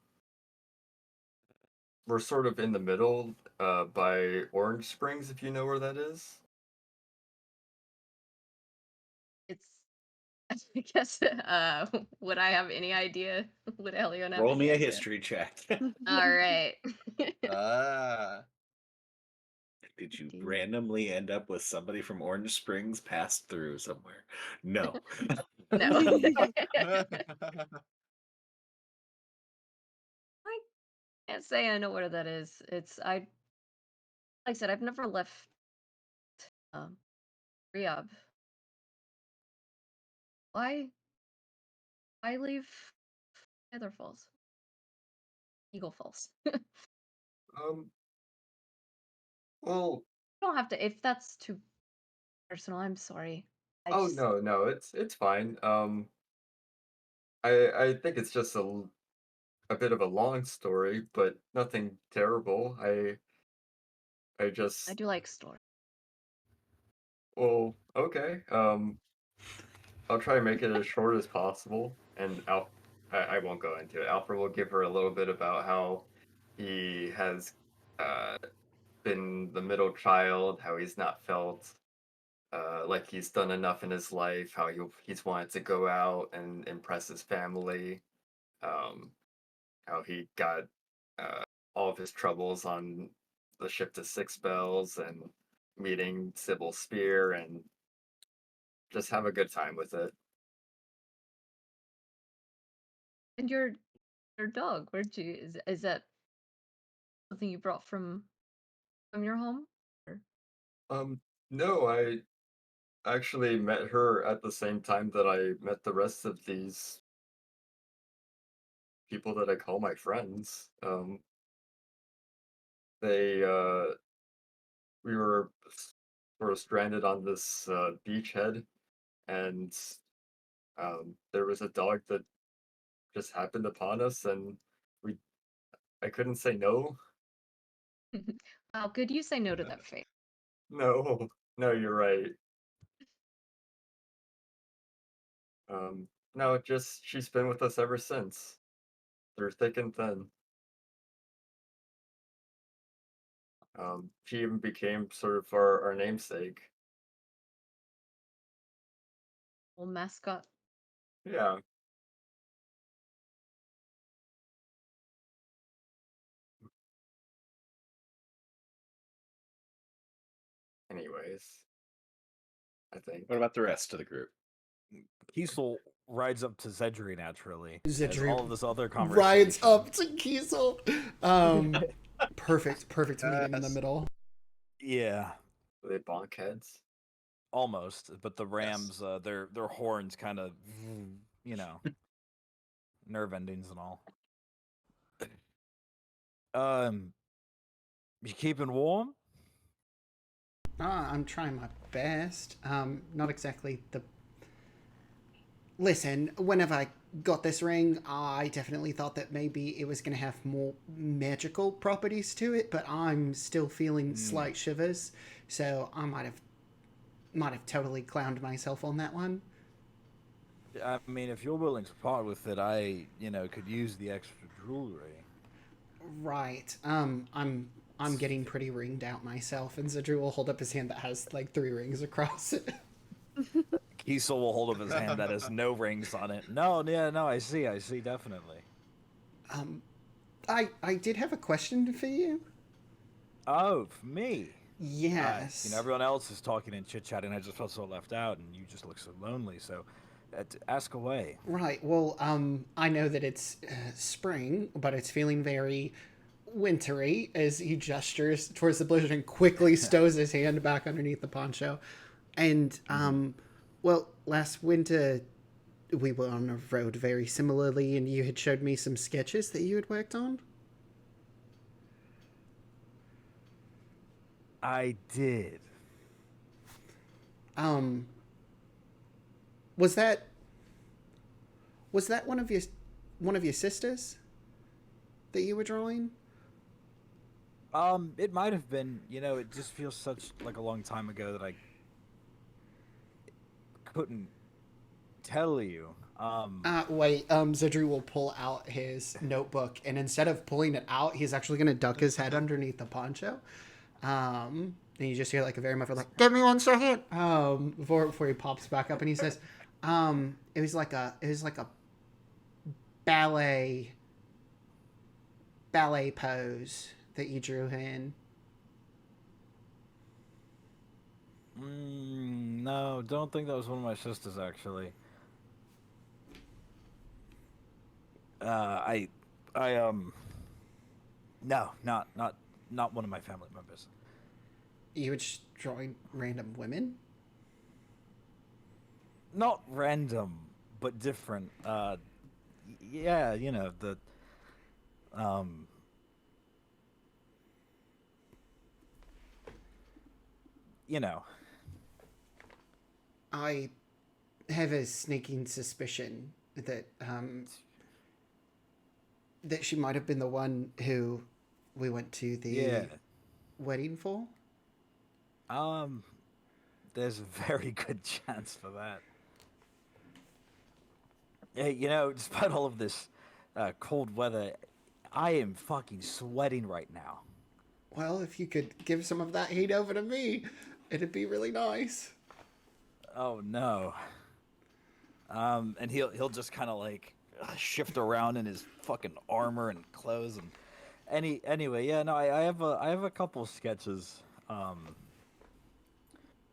we're sort of in the middle, by Orange Springs, if you know where that is. It's I guess would I have any idea? Would Alyona have Roll any me a idea? history check. All right. Ah. Did you Indeed. randomly end up with somebody from Orange Springs passed through somewhere? No. No. I can't say I know where that is. It's like I said, I've never left um Rehab. Why leave Heather Falls? Eagle Falls. Um, well, You don't have to if that's too personal, I'm sorry. I oh just no, it's fine. I think it's just a bit of a long story, but nothing terrible. I I just do like story. well, okay. I'll try and make it as short as possible, and I won't go into it. Alfred will give her a little bit about how he has uh, been the middle child, how he's not felt like he's done enough in his life, how he's wanted to go out and impress his family, um, how he got uh, all of his troubles on the ship to Six Bells and meeting Sybil Spear and just have a good time with it. And your dog, where'd you is that something you brought from your home? Or- No, I actually met her at the same time that I met the rest of these people that I call my friends. They we were sort of stranded on this beachhead, and there was a dog that just happened upon us, and we I couldn't say no. How could you say no to that fate? No, no, you're right. No, just she's been with us ever since, through thick and thin. She even became sort of our namesake. Well, mascot. Yeah. Anyways, I think. What about the rest of the group? Kiesel rides up to Zedri naturally. As Zedri all of this other rides conversation. up to Kiesel. Perfect to meet him in the Yes. middle. Yeah, Were they bonk heads? almost. But the Yes. rams, their horns kind of, you know, nerve endings and all. You keeping warm? I'm trying my best. Not exactly the. Listen, whenever I got this ring, I definitely thought that maybe it was going to have more magical properties to it, but I'm still feeling slight shivers, so I might have totally clowned myself on that one. I mean, if you're willing to part with it, I, could use the extra jewelry. Right. I'm getting pretty ringed out myself, and Zedru will hold up his hand that has like 3 rings across it. Kiesel will hold up his hand that has no rings on it. No, I see, definitely. I did have a question for you. Oh, for me? Yes. Everyone else is talking and chit-chatting. I just felt so left out, and you just look so lonely, so ask away. Right. Well, I know that it's spring, but it's feeling very wintry as he gestures towards the blizzard and quickly stows his hand back underneath the poncho. And, well, last winter we were on a road very similarly, and you had showed me some sketches that you had worked on. I did. Was that one of your sisters that you were drawing? It might have been. It just feels such like a long time ago that I couldn't tell you. Wait, Zedru will pull out his notebook, and instead of pulling it out, he's actually going to duck his head underneath the poncho. And you just hear like a very muffled, like, "Give me 1 second." Before he pops back up, and he says, it was like a ballet pose that you drew in. No, don't think that was one of my sisters, actually. No, not one of my family members. You were just drawing random women? Not random, but different. Yeah, you know, you know. I have a sneaking suspicion that that she might have been the one who we went to the wedding for. There's a very good chance for that. Hey, you know, despite all of this cold weather, I am fucking sweating right now. Well, if you could give some of that heat over to me, it'd be really nice. Oh no. And he'll just kind of like shift around in his fucking armor and clothes and anyway, yeah, no, I have a couple of sketches. And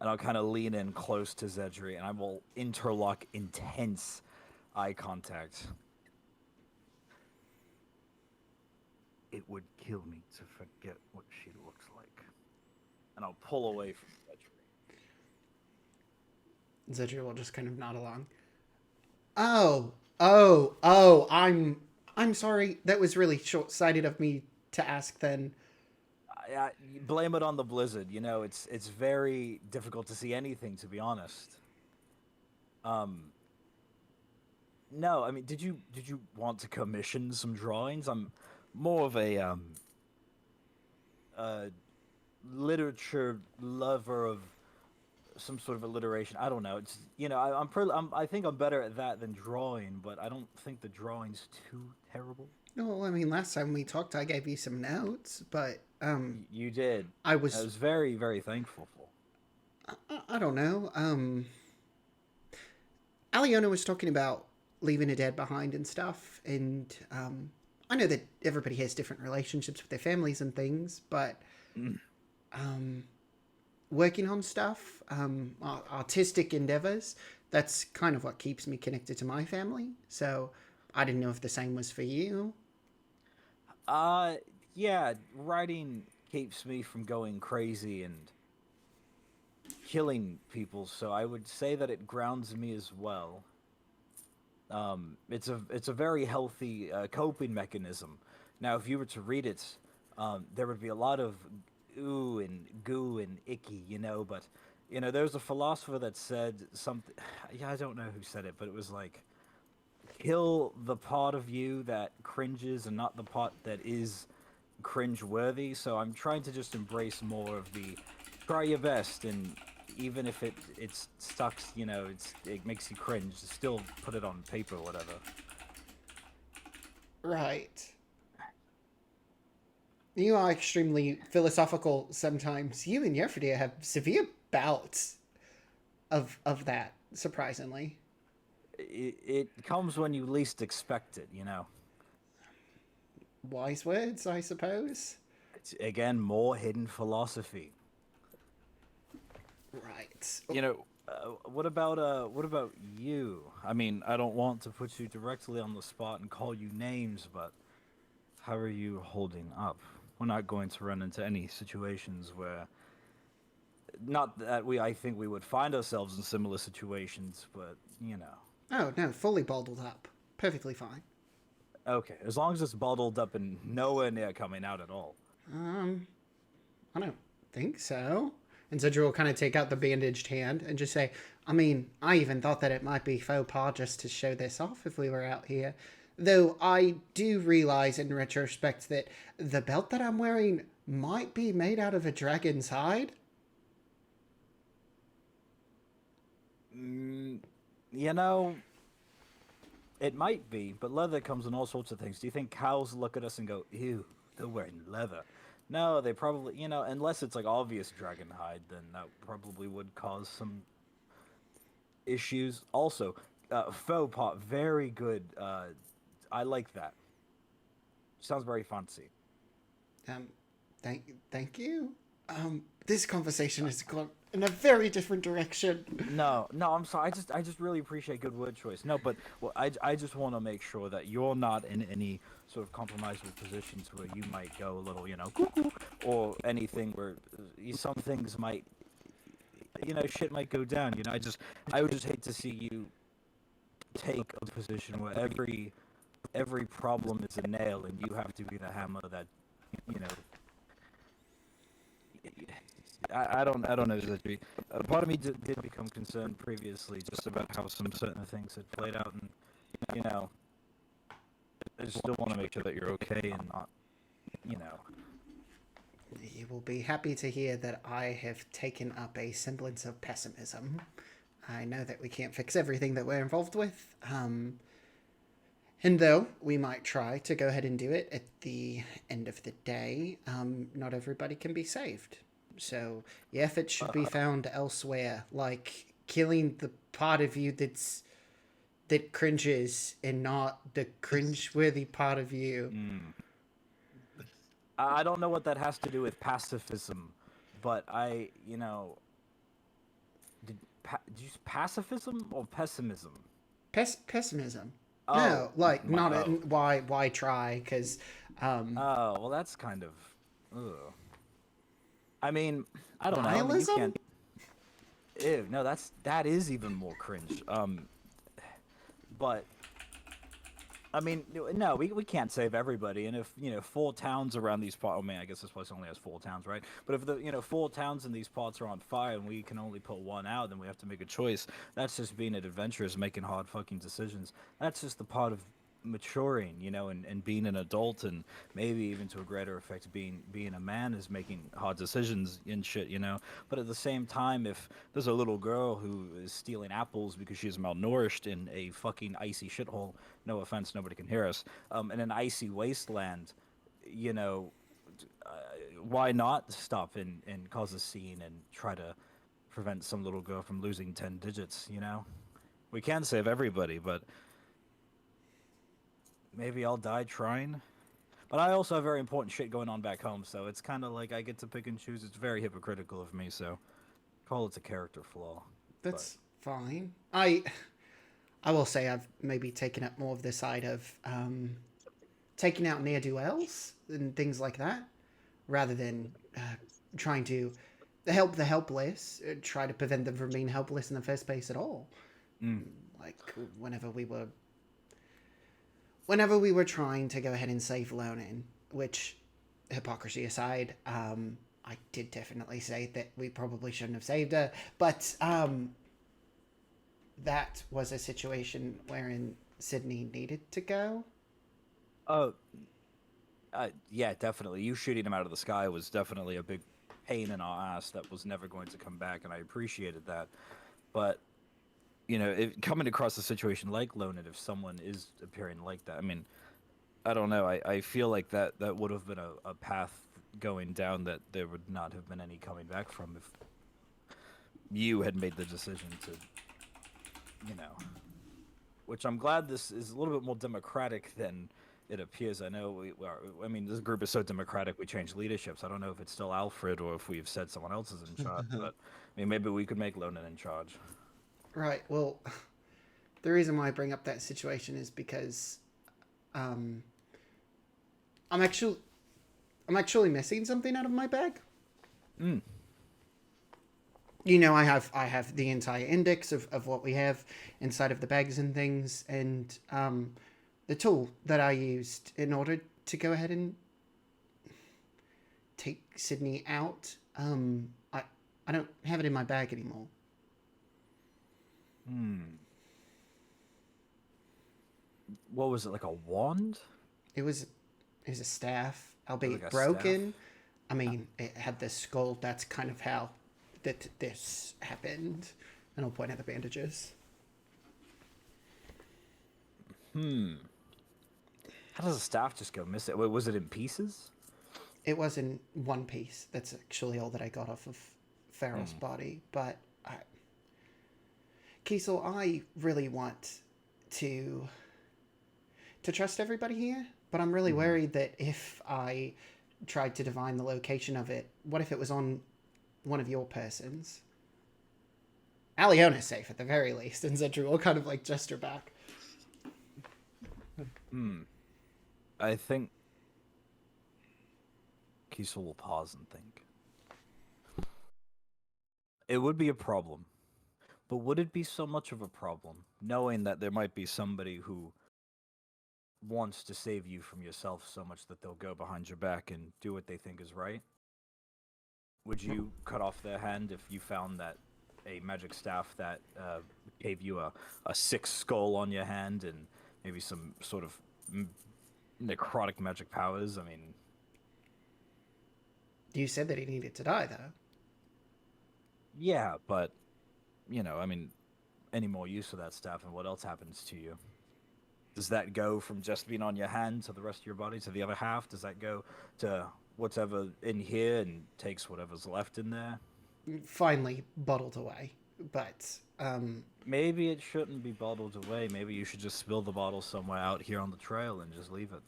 I'll kind of lean in close to Zedri, and I will interlock intense eye contact. It would kill me to forget what she looks like. And I'll pull away from Zedri. Zedri will just kind of nod along. Oh, I'm sorry. That was really short-sighted of me to ask then. Blame it on the blizzard. You know, it's very difficult to see anything, to be honest. No, I mean, did you want to commission some drawings? I'm more of a literature lover of some sort of alliteration. I don't know. It's, you know, I think I'm better at that than drawing, but I don't think the drawing's too terrible. No, well, I mean, last time we talked, I gave you some notes, but you did. I was very, very thankful for. I don't know. Alyona was talking about leaving a dad behind and stuff, and I know that everybody has different relationships with their families and things, but working on stuff, artistic endeavors, that's kind of what keeps me connected to my family. So I didn't know if the same was for you. Yeah, writing keeps me from going crazy and killing people, so I would say that it grounds me as well. It's a very healthy coping mechanism. Now, if you were to read it, there would be a lot of ooh and goo and icky, you know, but, you know, there's a philosopher that said something, yeah, I don't know who said it, but it was like, kill the part of you that cringes and not the part that is cringe-worthy. So I'm trying to just embrace more of the try your best, and even if it sucks, you know, it makes you cringe, still put it on paper or whatever. Right. You are extremely philosophical sometimes. You and Yerfridia have severe bouts of that, surprisingly. It comes when you least expect it, you know. Wise words, I suppose. It's, again, more hidden philosophy. Right. You know, what about you? I mean, I don't want to put you directly on the spot and call you names, but how are you holding up? We're not going to run into any situations where, not that I think we would find ourselves in similar situations, but, you know. Oh, no, fully bottled up. Perfectly fine. Okay, as long as it's bottled up and nowhere near coming out at all. I don't think so. And Zedru will kind of take out the bandaged hand and just say, I mean, I even thought that it might be faux pas just to show this off if we were out here. Though I do realize in retrospect that the belt that I'm wearing might be made out of a dragon's hide. You know, it might be, but leather comes in all sorts of things. Do you think cows look at us and go, "Ew, they're wearing leather"? No, they probably, unless it's like obvious dragon hide, then that probably would cause some issues. Also, faux pas, very good. I like that. Sounds very fancy. Um, thank you. This conversation has gone in a very different direction. No, no, I'm sorry. I just really appreciate good word choice. No, but well, I just want to make sure that you're not in any sort of compromising positions where you might go a little, cuckoo, or anything where some things might, shit might go down. I would just hate to see you take a position where every problem is a nail and you have to be the hammer that, you know, I don't know exactly. Part of me did become concerned previously just about how some certain things had played out, and you know, I just still want to make sure that you're okay and not, you know. You will be happy to hear that I have taken up a semblance of pessimism. I know that we can't fix everything that we're involved with, and though we might try to go ahead and do it at the end of the day, not everybody can be saved. So the effort should be found elsewhere, like killing the part of you that cringes and not the cringe-worthy part of you. I don't know what that has to do with pacifism, but did you use pacifism or pessimism? Pessimism. Oh, No, like my, not oh. why try? Because Oh, well, that's kind of. Ugh. I mean, I don't know. I mean, you nihilism. can't. Ew, no, that is even more cringe. But I mean, no, we can't save everybody. And if 4 towns around these parts, oh man, I guess this place only has 4 towns, right? But if the 4 towns in these parts are on fire and we can only put one out, then we have to make a choice. That's just being an adventurer, is making hard fucking decisions. That's just the part of maturing, and being an adult, and maybe even to a greater effect being a man, is making hard decisions and shit. But at the same time, if there's a little girl who is stealing apples because she's malnourished in a fucking icy shithole, no offense, nobody can hear us, in an icy wasteland, you know why not stop and cause a scene and try to prevent some little girl from losing 10 digits? We can save everybody, but maybe I'll die trying. But I also have very important shit going on back home, so it's kind of like I get to pick and choose. It's very hypocritical of me, so call it a character flaw. That's fine. I will say I've maybe taken up more of the side of taking out near do wells and things like that, rather than trying to help the helpless, try to prevent them from being helpless in the first place at all. Like whenever we were trying to go ahead and save Lonin, which, hypocrisy aside, I did definitely say that we probably shouldn't have saved her, but that was a situation wherein Sydney needed to go. Oh, yeah, definitely. You shooting him out of the sky was definitely a big pain in our ass that was never going to come back, and I appreciated that. But coming across a situation like Lonin, if someone is appearing like that, I mean, I don't know. I feel like that would have been a path going down that there would not have been any coming back from if you had made the decision to, which I'm glad this is a little bit more democratic than it appears. I know I mean, this group is so democratic, we changed leaderships. I don't know if it's still Alfred or if we've said someone else is in charge, but I mean, maybe we could make Lonin in charge. Right. Well, the reason why I bring up that situation is because I'm actually missing something out of my bag. I have the entire index of what we have inside of the bags and things, and the tool that I used in order to go ahead and take Sydney out. I don't have it in my bag anymore. What was it, like a wand? It was a staff, albeit Like a broken. staff? I mean, it had this skull. That's kind of how this happened. And I'll point at the bandages. How does a staff just go missing? Wait, was it in pieces? It was in one piece. That's actually all that I got off of Farrell's body. But Kiesel, I really want to trust everybody here, but I'm really worried that if I tried to divine the location of it, what if it was on one of your persons? Alyona's safe at the very least, and Zedru will kind of like gesture back. I think Kiesel will pause and think. It would be a problem, but would it be so much of a problem, knowing that there might be somebody who wants to save you from yourself so much that they'll go behind your back and do what they think is right? Would you cut off their hand if you found that a magic staff that gave you a 6 skull on your hand and maybe some sort of necrotic magic powers? I mean, You said that he needed to die, though. yeah, but, you know, I mean, any more use of that staff and what else happens to you? Does that go from just being on your hand to the rest of your body to the other half? Does that go to whatever in here and takes whatever's left in there? Finally bottled away, but Maybe it shouldn't be bottled away. Maybe you should just spill the bottle somewhere out here on the trail and just leave it.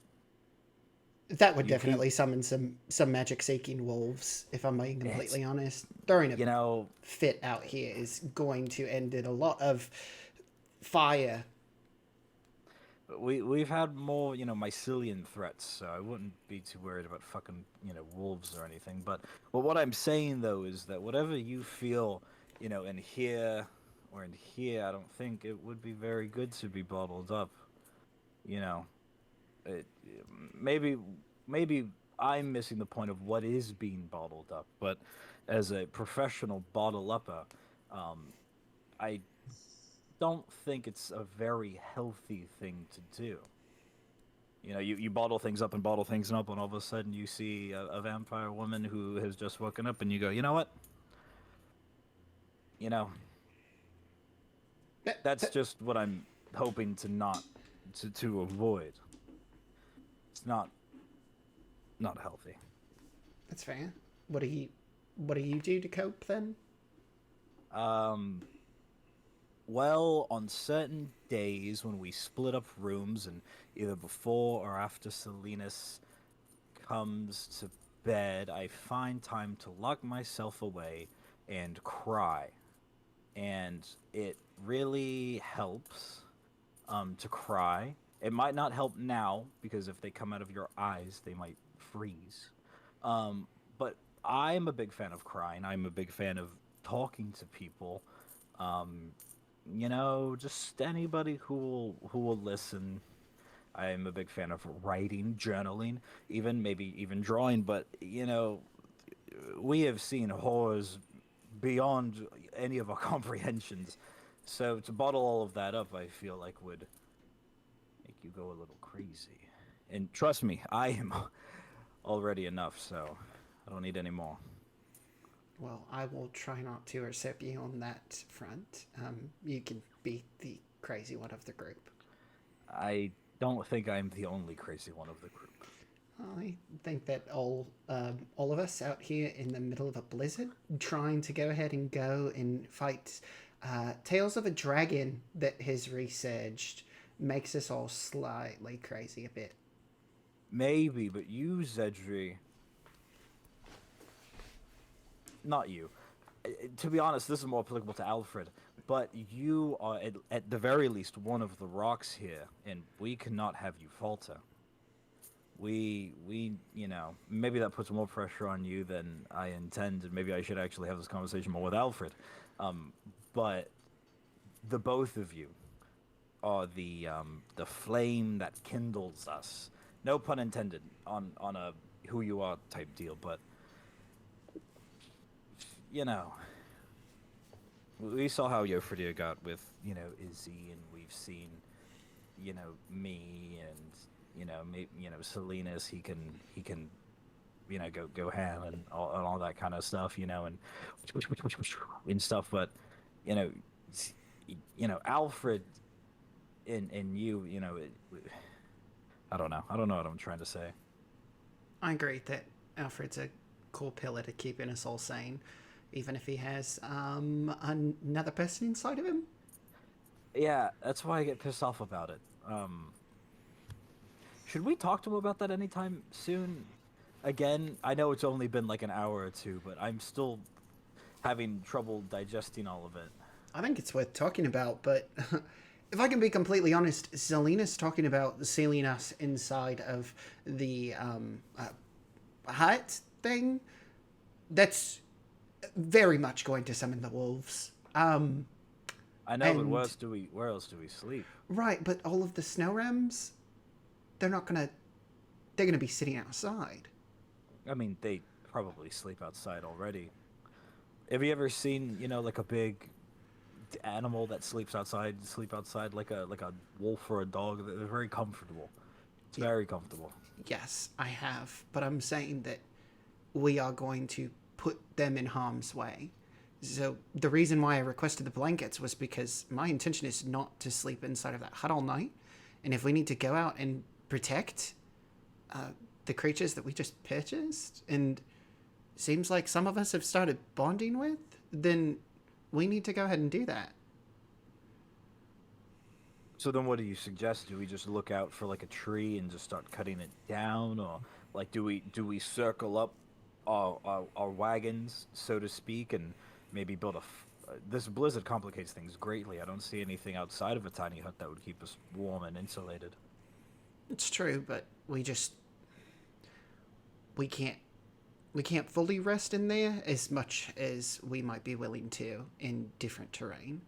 that would definitely summon some magic-seeking wolves, if I'm being completely honest. Throwing a fit out here is going to end in a lot of fire. We've had more, mycelium threats, so I wouldn't be too worried about fucking, wolves or anything. But what I'm saying, though, is that whatever you feel, in here or in here, I don't think it would be very good to be bottled up. Maybe I'm missing the point of what is being bottled up, but as a professional bottle-upper, I don't think it's a very healthy thing to do. You bottle things up and bottle things up, and all of a sudden you see a vampire woman who has just woken up, and you go, you know what? That's just what I'm hoping to avoid. It's not healthy. That's fair. What do you do to cope then? Well, on certain days when we split up rooms and either before or after Salinas comes to bed, I find time to lock myself away and cry. And it really helps to cry. It might not help now, because if they come out of your eyes, they might freeze. But I'm a big fan of crying. I'm a big fan of talking to people. Just anybody who will listen. I'm a big fan of writing, journaling, even drawing. But we have seen horrors beyond any of our comprehensions. So to bottle all of that up, I feel like would make you go a little crazy. And trust me, I am already enough, so I don't need any more. Well, I will try not to accept you on that front. You can be the crazy one of the group. I don't think I'm the only crazy one of the group. I think that all of us out here in the middle of a blizzard, trying to go ahead and go and fight Tales of a Dragon that has resurged, makes us all slightly crazy a bit. Maybe, but you, Zedri... Not you. To be honest, this is more applicable to Alfred, but you are, at the very least, one of the rocks here, and we cannot have you falter. We, maybe that puts more pressure on you than I intend, and maybe I should actually have this conversation more with Alfred. But the both of you are the flame that kindles us. No pun intended on a who you are type deal, but we saw how Yofridia got with, Izzy, and we've seen, me and, Salinas, he can, go ham and all that kind of stuff, and stuff, but, Alfred, and you know, I don't know. I don't know what I'm trying to say. I agree that Alfred's a cool pillar to keeping us all sane, even if he has another person inside of him. Yeah, that's why I get pissed off about it. Should we talk to him about that anytime soon? Again, I know it's only been like an hour or two, but I'm still having trouble digesting all of it. I think it's worth talking about, but if I can be completely honest, Zelina's talking about sealing us inside of the hut thing. That's very much going to summon the wolves. I know, but And where else do we sleep? right, but all of the snow realms, they're gonna be sitting outside. I mean, they probably sleep outside already. Have you ever seen, you know, like a big animal that sleep outside like a wolf or a dog? They're very comfortable. It's very comfortable. Yes, I have, but I'm saying that we are going to put them in harm's way. So the reason why I requested the blankets was because my intention is not to sleep inside of that hut all night, and if we need to go out and protect the creatures that we just purchased, and seems like some of us have started bonding with, then we need to go ahead and do that. So then what do you suggest? Do we just look out for like a tree and just start cutting it down, or like do we circle up our wagons, so to speak, and maybe build this blizzard complicates things greatly. I don't see anything outside of a tiny hut that would keep us warm and insulated. It's true, but we can't we can't fully rest in there as much as we might be willing to in different terrain.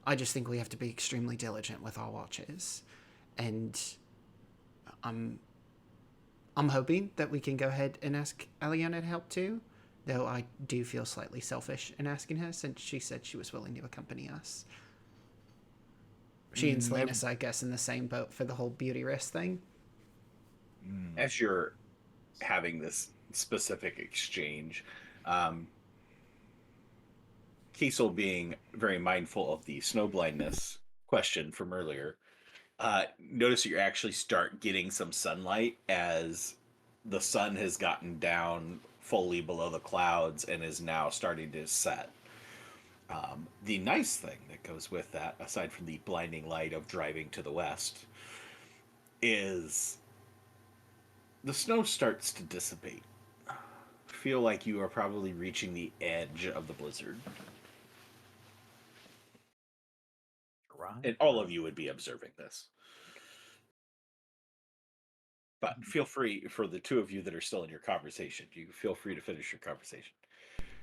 I just think we have to be extremely diligent with our watches, and I'm hoping that we can go ahead and ask Alyona to help too. Though I do feel slightly selfish in asking her, since she said she was willing to accompany us. She and Selena's, I guess, in the same boat for the whole beauty rest thing. As you're having this specific exchange, Kiesel, being very mindful of the snow blindness question from earlier, notice that you actually start getting some sunlight as the sun has gotten down fully below the clouds and is now starting to set. The nice thing that goes with that, aside from the blinding light of driving to the west, is the snow starts to dissipate. Feel like you are probably reaching the edge of the blizzard. Right. And all of you would be observing this. But feel free, for the two of you that are still in your conversation, you feel free to finish your conversation.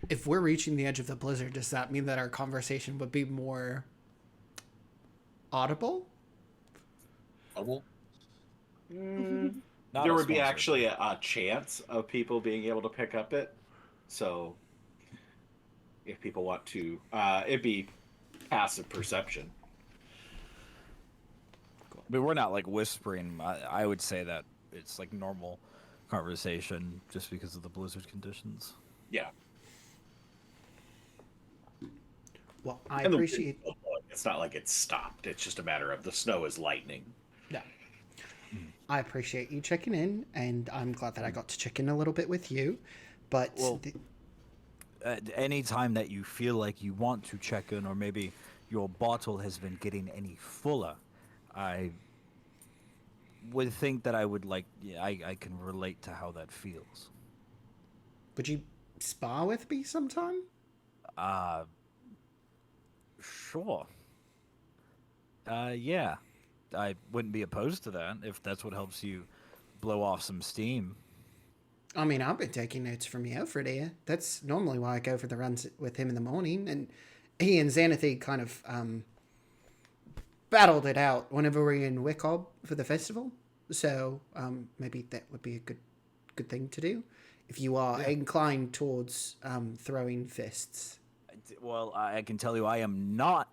If we're reaching the edge of the blizzard, does that mean that our conversation would be more audible? Audible? There would be actually a chance of people being able to pick up it. So if people want to, it'd be passive perception. But we're not like whispering. I would say that it's like normal conversation just because of the blizzard conditions. Yeah. Well, I appreciate. It's not like it's stopped. It's just a matter of the snow is lightning. Yeah. I appreciate you checking in, and I'm glad that I got to check in a little bit with you. But well, any time that you feel like you want to check in, or maybe your bottle has been getting any fuller, I would think that I would like. Yeah, I can relate to how that feels. Would you spar with me sometime? Sure. Yeah. I wouldn't be opposed to that if that's what helps you blow off some steam. I mean, I've been taking notes from you for here. That's normally why I go for the runs with him in the morning, and he and Xanathy kind of battled it out whenever we were in Wickob for the festival. So maybe that would be a good thing to do if you are inclined towards throwing fists. Well, I can tell you I am not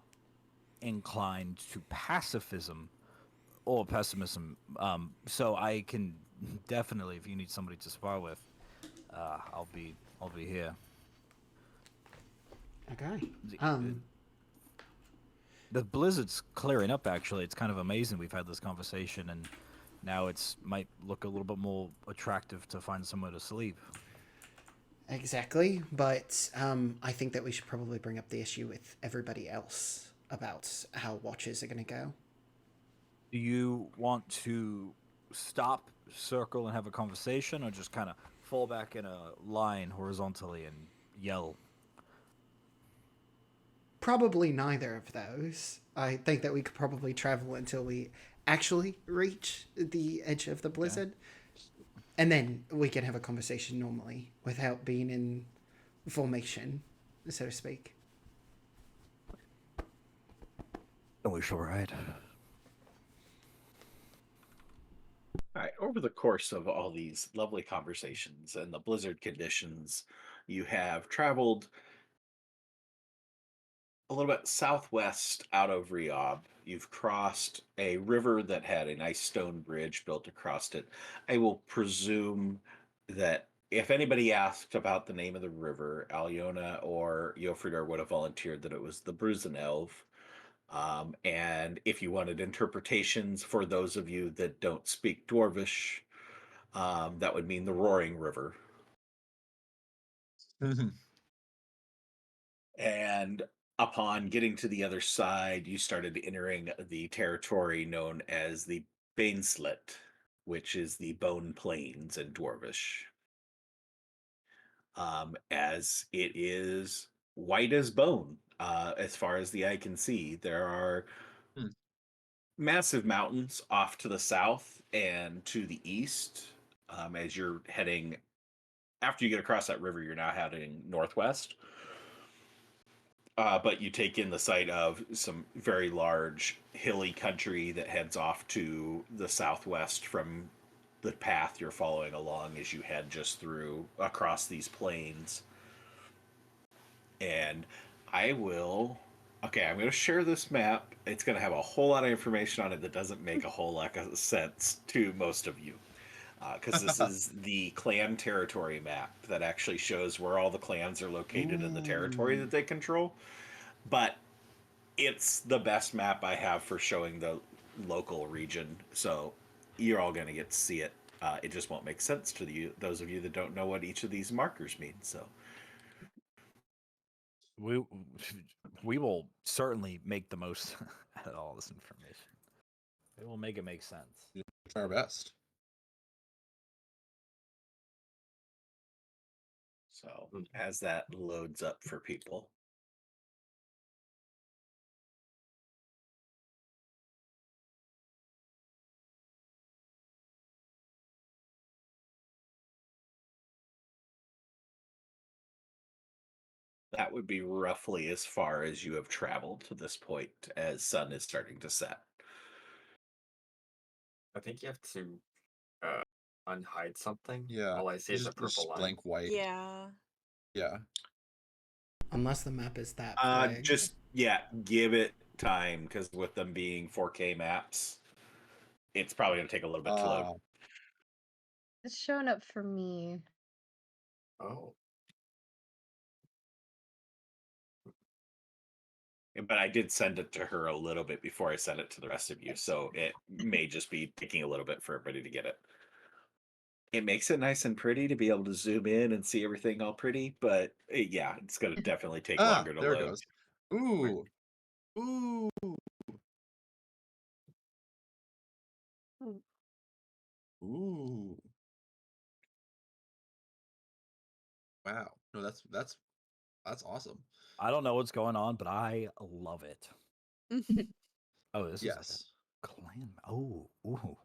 inclined to pacifism or pessimism. So I can definitely, if you need somebody to spar with, I'll be here. Okay. The blizzard's clearing up. Actually, it's kind of amazing. We've had this conversation, and now it's might look a little bit more attractive to find somewhere to sleep. Exactly, but I think that we should probably bring up the issue with everybody else about how watches are going to go. Do you want to stop, circle, and have a conversation, or just kind of fall back in a line horizontally and yell? Probably neither of those. I think that we could probably travel until we actually reach the edge of the blizzard. And then we can have a conversation normally without being in formation, so to speak. And we shall ride. All right, over the course of all these lovely conversations and the blizzard conditions, you have traveled a little bit southwest out of Riob. You've crossed a river that had a nice stone bridge built across it. I will presume that if anybody asked about the name of the river, Alyona or Jofridar would have volunteered that it was the Bruzenelv. And if you wanted interpretations for those of you that don't speak Dwarvish, that would mean the Roaring River. And upon getting to the other side, you started entering the territory known as the Bainslet, which is the Bone Plains in Dwarvish. As it is white as bone, as far as the eye can see. There are Hmm. massive mountains off to the south and to the east. As you're heading, after you get across that river, you're now heading northwest. But you take in the sight of some very large hilly country that heads off to the southwest from the path you're following along as you head just through across these plains. And I will. Okay, I'm going to share this map. It's going to have a whole lot of information on it that doesn't make a whole lot of sense to most of you. Because this is the clan territory map that actually shows where all the clans are located in the territory that they control. But it's the best map I have for showing the local region. So you're all going to get to see it. It just won't make sense to those of you that don't know what each of these markers mean. So We we will certainly make the most out of all this information. We will make it make sense. Try our best. So as that loads up for people. That would be roughly as far as you have traveled to this point as sun is starting to set. I think you have to unhide something. Yeah. All I see is a Just purple line. blank white. Yeah. Yeah. Unless the map is that big. Just give it time because with them being 4K maps, it's probably going to take a little bit to load. It's showing up for me. Oh. But I did send it to her a little bit before I sent it to the rest of you, so it may just be taking a little bit for everybody to get it. It makes it nice and pretty to be able to zoom in and see everything all pretty, but yeah, it's going to definitely take longer to There load. it goes. Ooh. Ooh. Ooh. Wow. No, that's awesome. I don't know what's going on, but I love it. Oh, this is like Yes. a clan. Oh, ooh.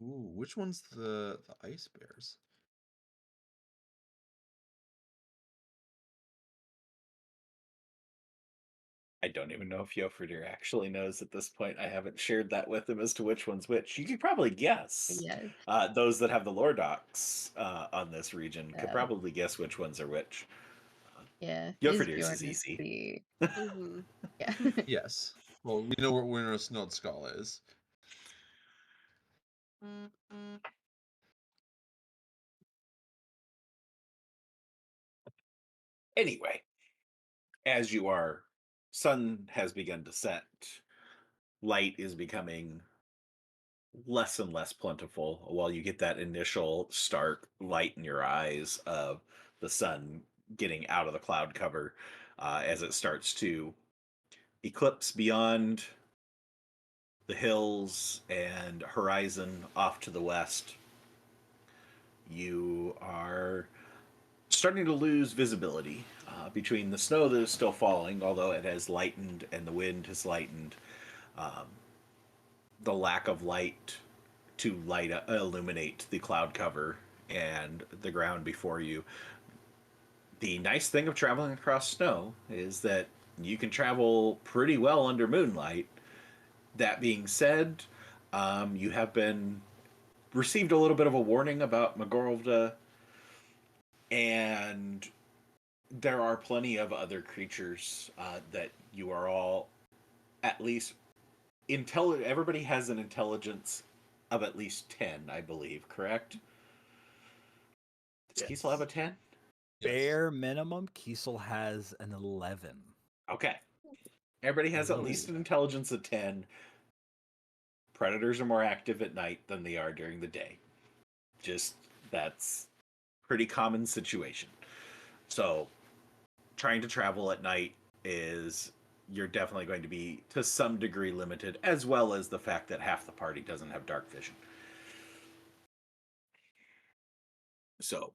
Ooh, which one's the ice bears? I don't even know if Jofridir actually knows at this point. I haven't shared that with him as to which one's which. You could probably guess. Yes. Those that have the lore docs on this region could Yeah. probably guess which ones are which. Yeah. Jofridir's Isbjorn is easy. Mm-hmm. Yeah. Yes. Well, we know where Snodeskal is. Anyway, as you are, sun has begun to set. Light is becoming less and less plentiful while you get that initial stark light in your eyes of the sun getting out of the cloud cover as it starts to eclipse beyond the hills and horizon off to the west. You are starting to lose visibility between the snow that is still falling, although it has lightened and the wind has lightened. Um, the lack of light to illuminate the cloud cover and the ground before you. The nice thing of traveling across snow is that you can travel pretty well under moonlight. That being said, you have been received a little bit of a warning about Magorovda, and there are plenty of other creatures that you are all at least everybody has an intelligence of at least 10, I believe, correct? Does Kiesel have a 10? Bare minimum, Kiesel has an 11. Okay. Everybody has at least Ooh. an intelligence of 10. Predators are more active at night than they are during the day. Just, that's pretty common situation. So, trying to travel at night is, you're definitely going to be to some degree limited, as well as the fact that half the party doesn't have dark vision. So,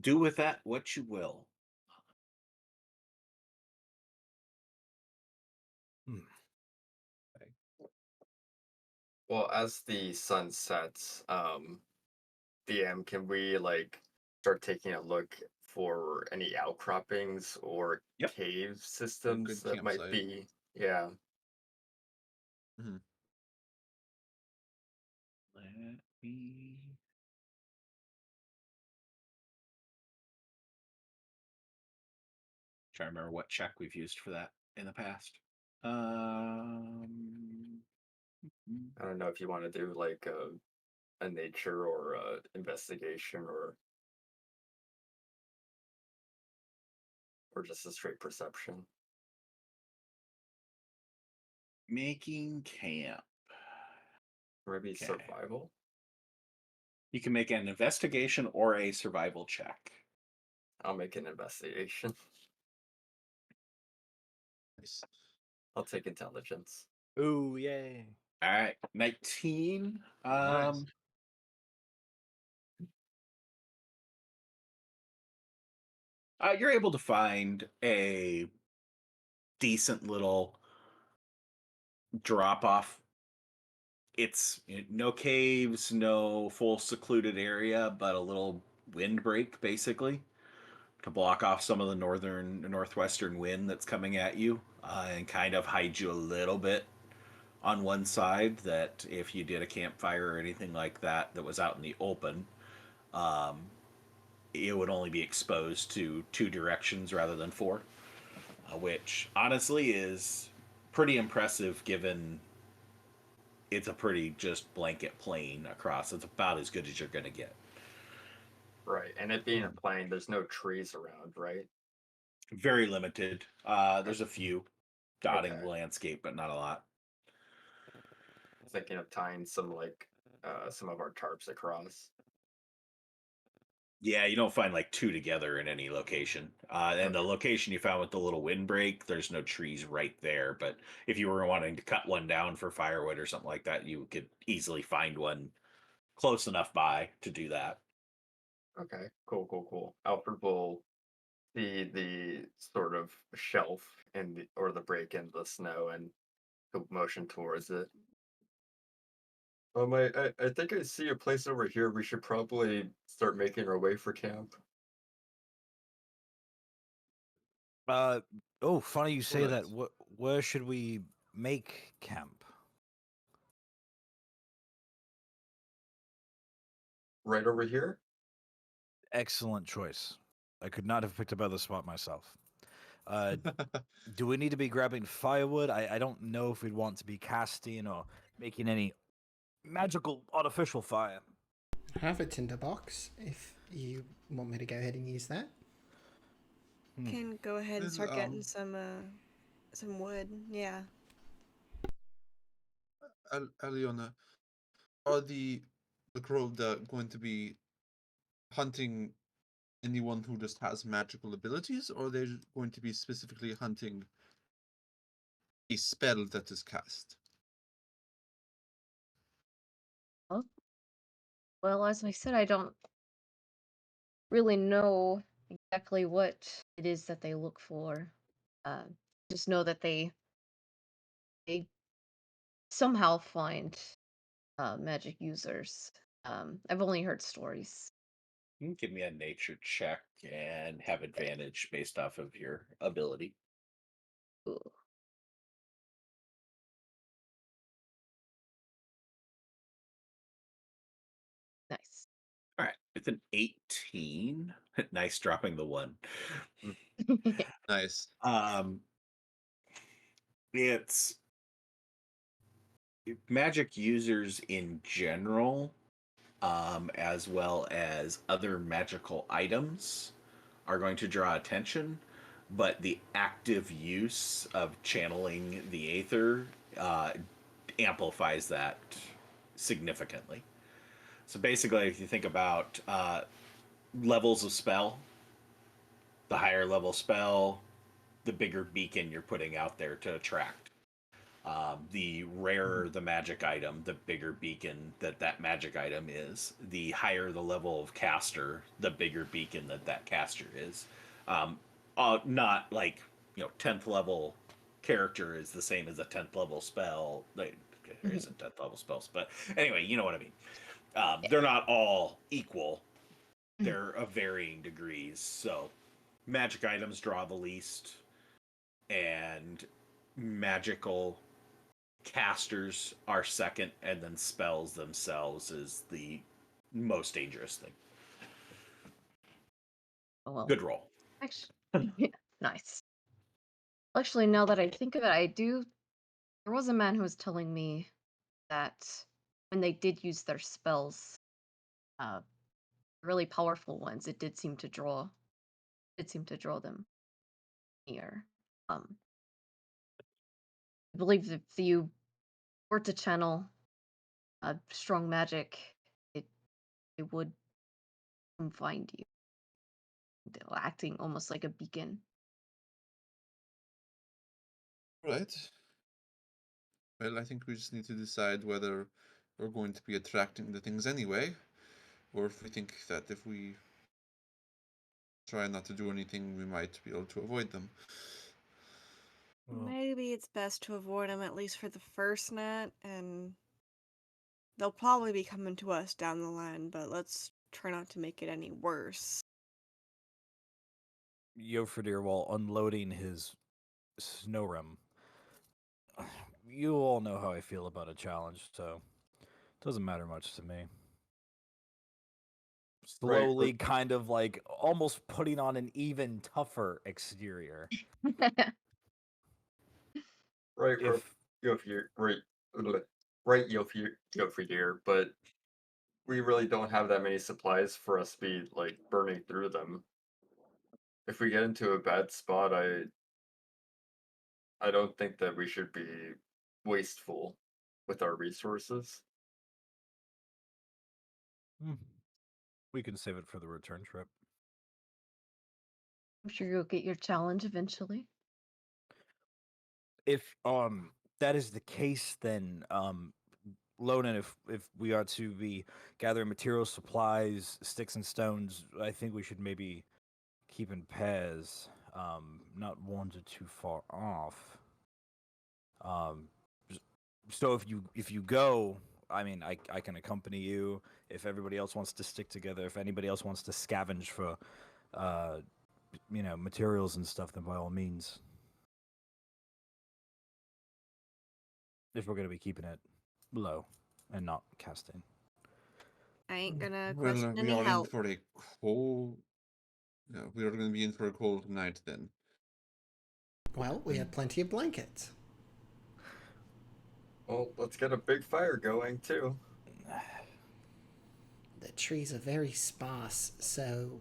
do with that what you will. Well, as the sun sets, DM, can we like start taking a look for any outcroppings or Yep. cave systems good that might campsite. be? Yeah. Mhm. Let me try to remember what check we've used for that in the past. I don't know if you want to do like a nature or a investigation or just a straight perception. Making camp. Or maybe Okay. survival. You can make an investigation or a survival check. I'll make an investigation. Nice. I'll take intelligence. Ooh, yay. All right, 19. Nice. You're able to find a decent little drop off. It's no caves, no full secluded area, but a little windbreak basically to block off some of the northwestern wind that's coming at you and kind of hide you a little bit on one side, that if you did a campfire or anything like that that was out in the open, um, it would only be exposed to two directions rather than four, which honestly is pretty impressive given it's a pretty just blanket plain across. It's about as good as you're going to get. Right. And it being a plain, there's no trees around, right? Very limited. There's a few dotting Okay. the landscape, but not a lot. Thinking of tying some like some of our tarps across. Yeah, you don't find like two together in any location. And the Okay. location you found with the little windbreak, there's no trees right there. But if you were wanting to cut one down for firewood or something like that, you could easily find one close enough by to do that. Okay. Cool. Alfred will see the sort of shelf in the or the break in the snow and he'll motion towards it. I think I see a place over here. We should probably start making our way for camp. Funny you say that. Alright. Where should we make camp? Right over here? Excellent choice. I could not have picked a better spot myself. Do we need to be grabbing firewood? I don't know if we'd want to be casting or making any magical artificial fire. I have a tinderbox if you want me to go ahead and use that. Can go ahead and Is, start getting some wood. Yeah. Alyona, are the Crowd going to be hunting anyone who just has magical abilities, or are they going to be specifically hunting a spell that is cast? Well, as I said, I don't really know exactly what it is that they look for. Just know that they somehow find magic users. I've only heard stories. You can give me a nature check and have advantage based off of your ability. Ooh. Nice. All right, it's an 18. Nice dropping the one. Nice. It's magic users in general, as well as other magical items, are going to draw attention, but the active use of channeling the Aether amplifies that significantly. So basically, if you think about levels of spell, the higher level spell, the bigger beacon you're putting out there to attract. The rarer the magic item, the bigger beacon that magic item is. The higher the level of caster, the bigger beacon that caster is. Not like 10th level character is the same as a 10th level spell. There isn't 10th level spells, but anyway, you know what I mean. They're not all equal. They're of varying degrees. So magic items draw the least, and magical casters are second, and then spells themselves is the most dangerous thing. Oh, well. Good roll. Actually, yeah, nice. Actually, now that I think of it, there was a man who was telling me that when they did use their spells, really powerful ones, it did seem to draw them near. I believe if you were to channel strong magic, it would come find you, acting almost like a beacon. Right. Well, I think we just need to decide whether we're going to be attracting the things anyway, or if we think that if we try not to do anything, we might be able to avoid them. Well, Maybe it's best to avoid them, at least for the first net, and they'll probably be coming to us down the line, but let's try not to make it any worse. Yofredir, while unloading his snow rim, you all know how I feel about a challenge, so it doesn't matter much to me. Slowly, kind of like almost putting on an even tougher exterior. Right, If Yofir, but we really don't have that many supplies for us to be like burning through them. If we get into a bad spot, I don't think that we should be wasteful with our resources. we can save it for the return trip. I'm sure you'll get your challenge eventually. If that is the case, then Lonan, if we are to be gathering materials, supplies, sticks and stones, I think we should maybe keep in pairs, not wander too far off. So if you go, I mean, I can accompany you. If everybody else wants to stick together, if anybody else wants to scavenge for, materials and stuff, then by all means. If we're gonna be keeping it low and not casting. I ain't gonna Well, question we any are in help. for a cold. Yeah, we are going to be in for a cold night then. Well, we have plenty of blankets. Well, let's get a big fire going too. The trees are very sparse, so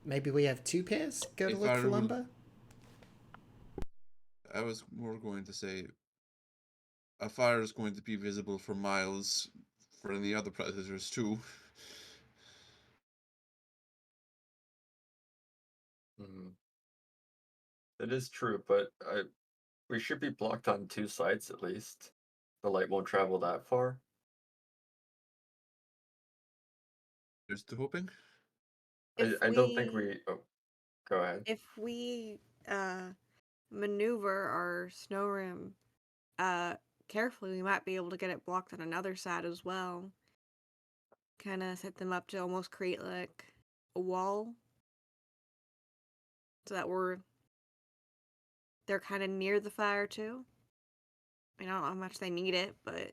Maybe we have 2 pairs go to If look I for remember- lumber? I was more going to say a fire is going to be visible for miles for any other predators too. It is true, but we should be blocked on 2 sides at least. The light won't travel that far. Here's to hoping. I don't think we. Oh, go ahead. If we maneuver our snow rim carefully, we might be able to get it blocked on another side as well. Kind of set them up to almost create like a wall, so that they're kind of near the fire too. I don't know how much they need it, but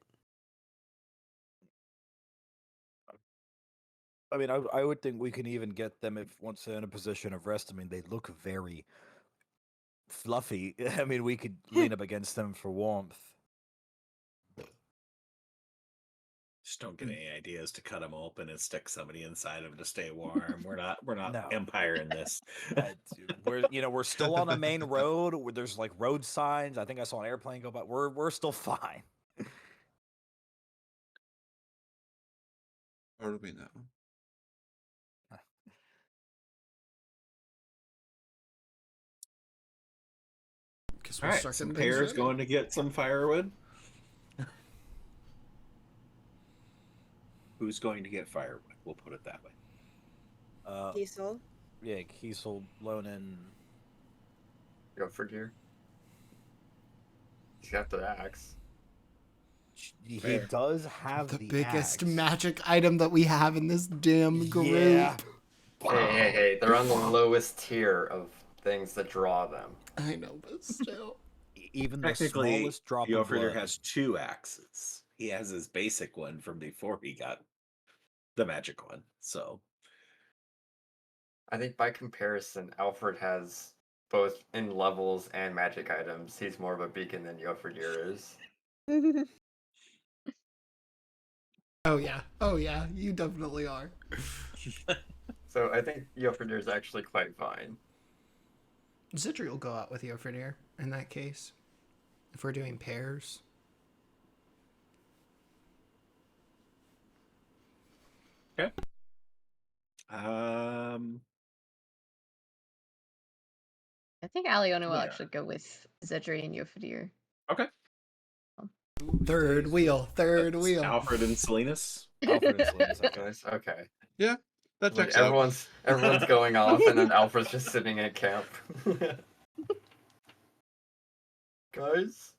I mean, I would think we can even get them if once they're in a position of rest. I mean, they look very fluffy. I mean, we could lean up against them for warmth. Just don't get any ideas to cut them open and stick somebody inside them to stay warm. We're not No. Empire in this. We're still on a main road where there's like road signs. I think I saw an airplane go by. We're still fine. Or do we know? Guess All we'll right, start some getting things pairs ready. going to get some firewood. Who's going to get firewood? We'll put it that way. Kiesel. Yeah, Kiesel, Lonan. Go for deer. He's got the axe. He Fair. does have The the biggest axe. magic item that we have in this damn group. Yeah. Hey, they're on the lowest tier of things that draw them. I know, but still. Even the Technically, smallest drop of Jofrider blood. has 2 axes. He has his basic one from before he got the magic one. So I think by comparison, Alfred has both in levels and magic items. He's more of a beacon than Jofridir is. Oh yeah, you definitely are. So I think Jofridir is actually quite fine. Zidri will go out with Jofridir in that case. If we're doing pairs. okay. I think Alyona will Yeah. actually go with Zedri and Yofadir. Okay. Third wheel. That's Alfred and Salinas. Alfred and Salinas, okay. Nice. Okay. Yeah, that Like checks out. everyone's going off, and then Alfred's just sitting at camp. Guys.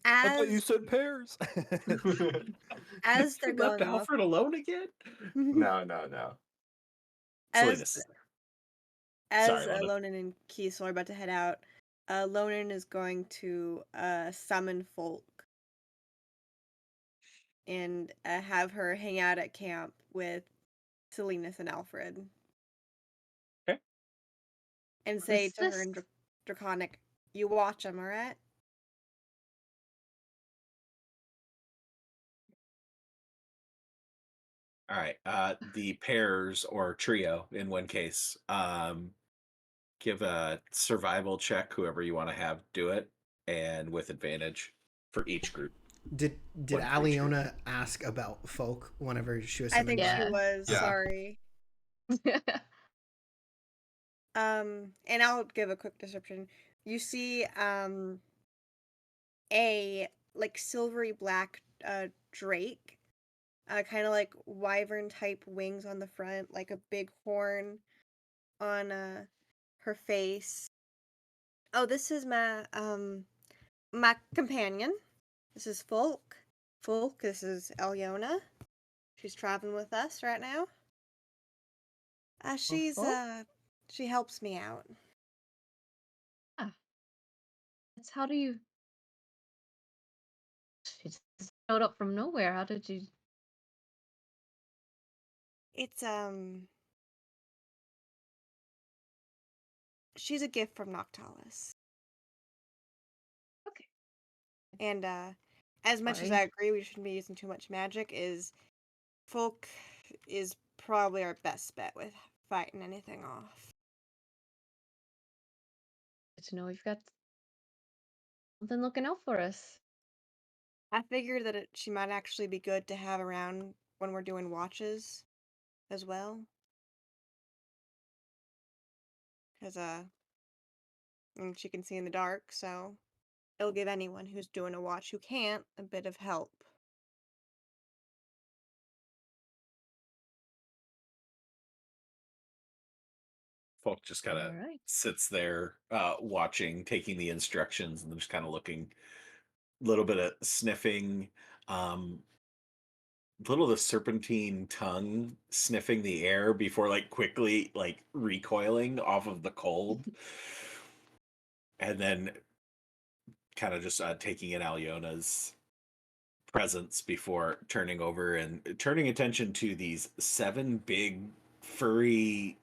I thought you As said pairs. as they're You left going off, Alfred alone again? No. Salinas is there. as Sorry, London. Lonan and Kiesel are about to head out, Lonan is going to summon Folk and have her hang out at camp with Salinas and Alfred. Okay. And say Is to her in this- Draconic, "You watch them, alright?" All right. The pairs or trio in one case. Give a survival check, whoever you want to have do it, and with advantage for each group. Did One for each Alyona ask about folk whenever she was I summoning? think Yeah. she was. Yeah. Sorry. And I'll give a quick description. You see, a like silvery black drake, kind of like wyvern type wings on the front, like a big horn on her face. Oh, this is my companion. This is Folk. Folk. This is Alyona. She's traveling with us right now. She helps me out. That's how do you? She just showed up from nowhere. How did you? It's she's a gift from Noctalis. Okay. And as much as I agree we shouldn't be using too much magic, is Folk is probably our best bet with fighting anything off. Good to know we've got something looking out for us. I figured that she might actually be good to have around when we're doing watches as well. Because, and she can see in the dark, so it'll give anyone who's doing a watch who can't a bit of help. Folk just kind of All right. sits there watching, taking the instructions, and just kind of looking, a little bit of sniffing, little of the serpentine tongue sniffing the air before like quickly like recoiling off of the cold, and then kind of just taking in Alyona's presence before turning over and turning attention to these 7 big furry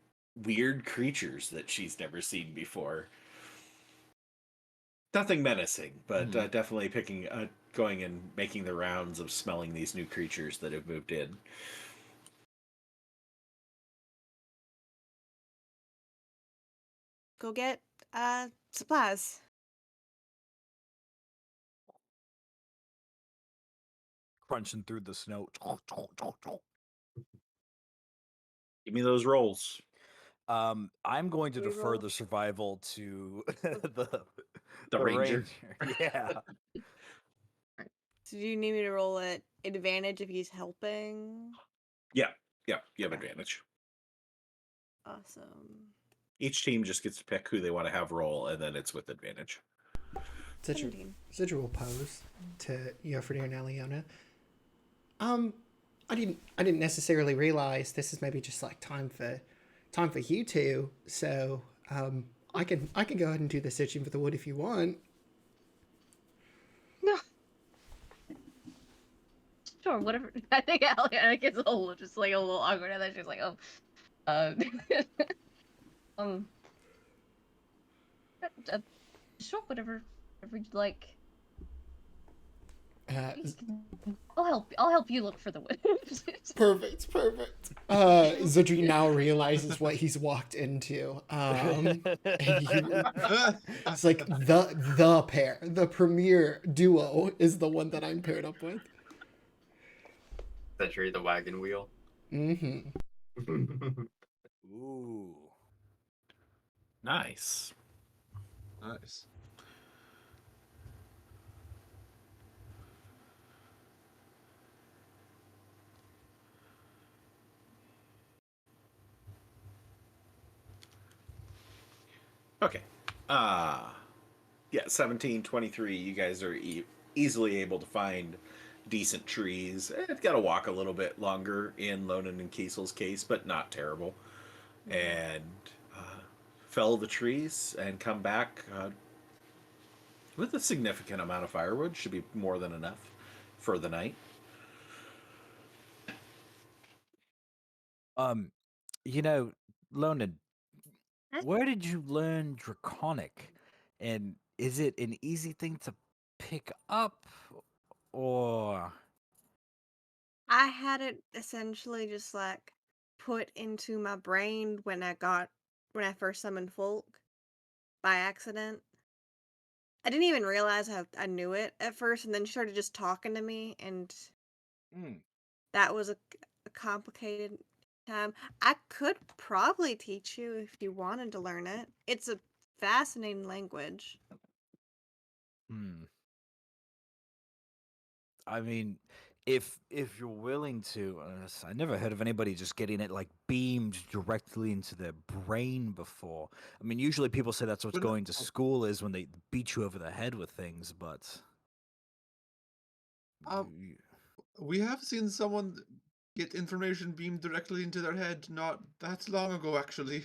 weird creatures that she's never seen before. Nothing menacing, but definitely picking going and making the rounds of smelling these new creatures that have moved in. Go get supplies. Crunching through the snow. Give me those rolls. I'm going to defer Reroll. the survival to the ranger. Yeah. So do you need me to roll at advantage if he's helping? Yeah, you have Okay. advantage. Awesome. Each team just gets to pick who they want to have roll, and then it's with advantage. Such a 17. pose to Yofrida and Alyona. I didn't necessarily realize this is maybe just like time for you two. So I can go ahead and do the searching for the wood if you want. No. Sure, whatever. I think Alyona gets a little awkward, and then she's like, "Oh, sure, whatever you'd like." I'll help you look for the wood. Perfect. Zodri now realizes what he's walked into. And it's like the pair, the premier duo is the one that I'm paired up with. Century the wagon wheel. Mm-hmm. Ooh. Nice. Nice. Okay. Yeah, 17, 23, you guys are easily able to find decent trees. It's got to walk a little bit longer in Lonan and Kiesel's case, but not terrible. And fell the trees and come back with a significant amount of firewood. Should be more than enough for the night. Lonan, where did you learn Draconic? And is it an easy thing to pick up, or? I had it essentially just like put into my brain when I first summoned Folk by accident. I didn't even realize how I knew it at first, and then she started just talking to me, and that was a complicated time. I could probably teach you if you wanted to learn it. It's a fascinating language. I mean, if you're willing to, I never heard of anybody just getting it like beamed directly into their brain before. I mean, usually people say that's what's But no- going to school is when they beat you over the head with things, but We have seen someone get information beamed directly into their head not that long ago, actually.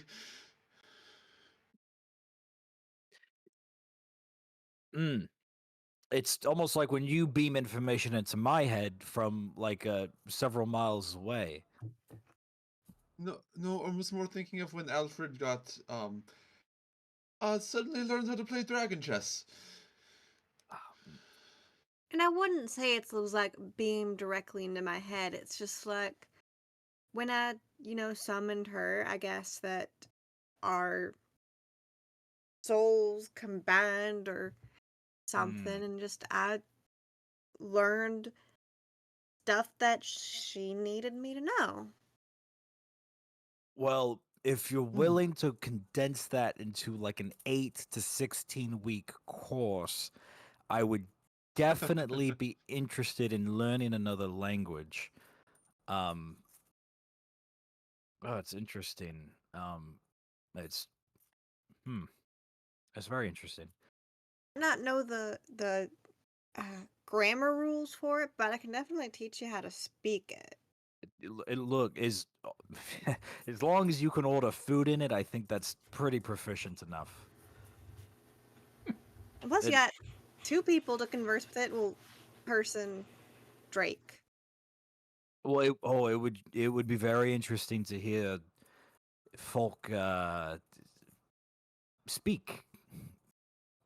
It's almost like when you beam information into my head from like several miles away. No, I was more thinking of when Alfred got suddenly learned how to play dragon chess. And I wouldn't say it was like beamed directly into my head. It's just like when I summoned her, I guess that our souls combined or something, and just I learned stuff that she needed me to know. Well, if you're willing to condense that into like an 8 to 16 week course, I would definitely be interested in learning another language. Oh, it's interesting. It's it's very interesting. Not know the grammar rules for it, but I can definitely teach you how to speak it. Look, is as long as you can order food in it, I think that's pretty proficient enough. And plus, you It- got 2 people to converse with it. Well, person Drake. Well, it would be very interesting to hear folk speak,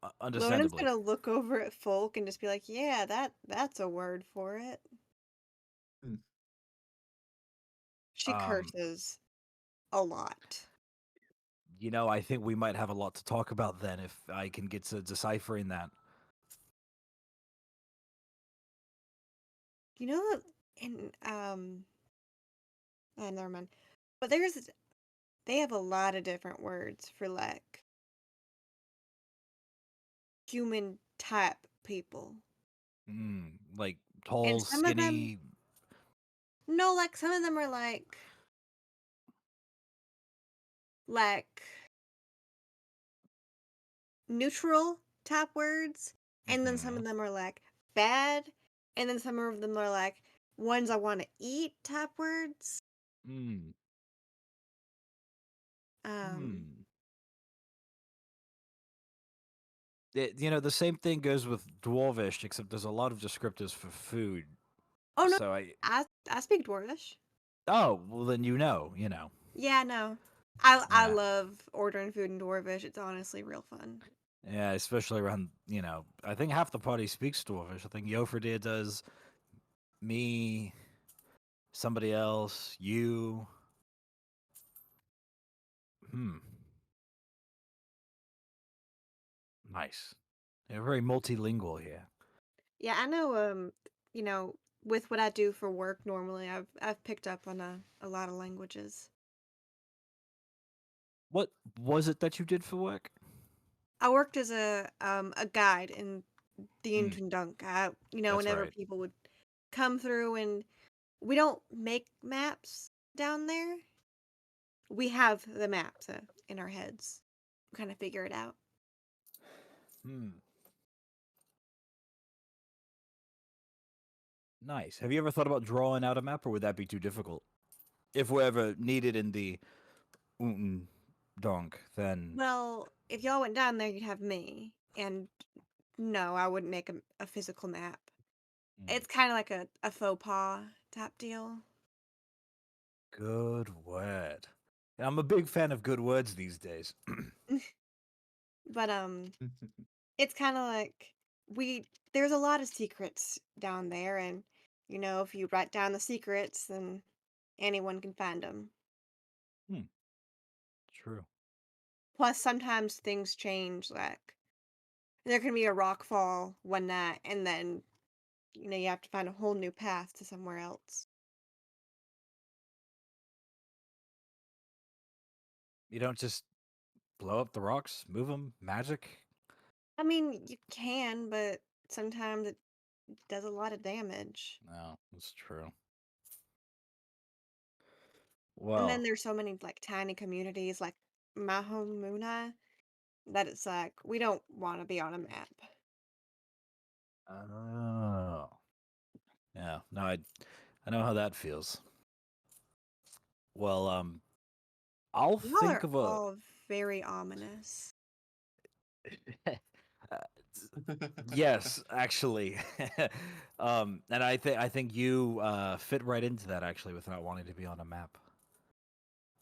Lona's understandably. gonna look over at Folk and just be like, "Yeah, that's a word for it." Hmm. She curses a lot. I think we might have a lot to talk about then if I can get to deciphering that. You know that in never mind. But they have a lot of different words for like human type people. Like tall, And some of them, skinny. no, like some of them are like neutral type words, and then some of them are like bad, and then some of them are like ones I want to eat type words. Mm, Um, the same thing goes with dwarvish, except there's a lot of descriptors for food. oh no, So I speak Dwarvish. oh, well then you know. Yeah, no. I Yeah. love ordering food in Dwarvish. It's honestly real fun. Yeah, especially around, I think half the party speaks dwarvish. I think Yoferdir does, me, somebody else, you. Hmm. Nice. They're very multilingual here. Yeah, I know. You know, with what I do for work normally, I've picked up on a lot of languages. What was it that you did for work? I worked as a guide in the Mm, Intendunk. that's Whenever right. people would come through, and we don't make maps down there. We have the maps in our heads. We kind of figure it out. Hmm. Nice. Have you ever thought about drawing out a map, or would that be too difficult? If we're ever needed in the Unten Donk, then. Well, if y'all went down there, you'd have me. And no, I wouldn't make a physical map. Mm, It's kind of like a faux pas type deal. good word. I'm a big fan of good words these days. But it's kind of like there's a lot of secrets down there, and if you write down the secrets, then anyone can find them. Hmm. True. Plus, sometimes things change. Like there can be a rock fall one night, and then you have to find a whole new path to somewhere else. You don't just blow up the rocks, move them, magic. I mean, you can, but sometimes it does a lot of damage. No, that's true. And then Well, there's so many like tiny communities like my home Muna that it's like we don't want to be on a map. oh, yeah. No, I know how that feels. Well, I'll Y'all think are of a. all very ominous. Uh, yes, actually, and I think you fit right into that actually, without wanting to be on a map.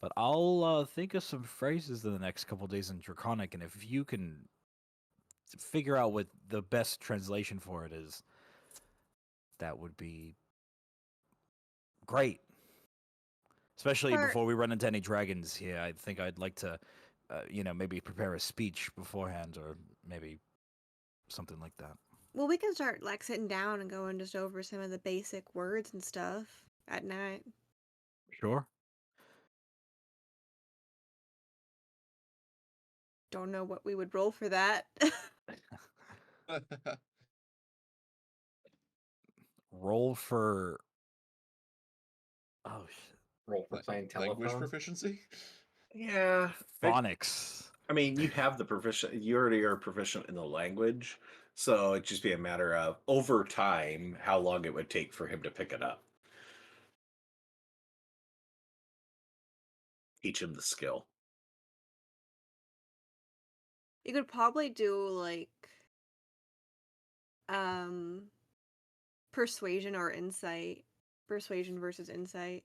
But I'll think of some phrases in the next couple days in Draconic, and if you can figure out what the best translation for it is, that would be great. Especially Or- before we run into any dragons here, I think I'd like to, maybe prepare a speech beforehand, or maybe something like that. Well, we can start like sitting down and going just over some of the basic words and stuff at night. Sure. Don't know what we would roll for that. Roll for. Oh shit. Roll for playing Language telephone. proficiency. Yeah. Phonics. I mean, you have the proficient. You already are proficient in the language, so it'd just be a matter of over time how long it would take for him to pick it up. Teach him the skill. You could probably do like persuasion or insight. Persuasion versus insight.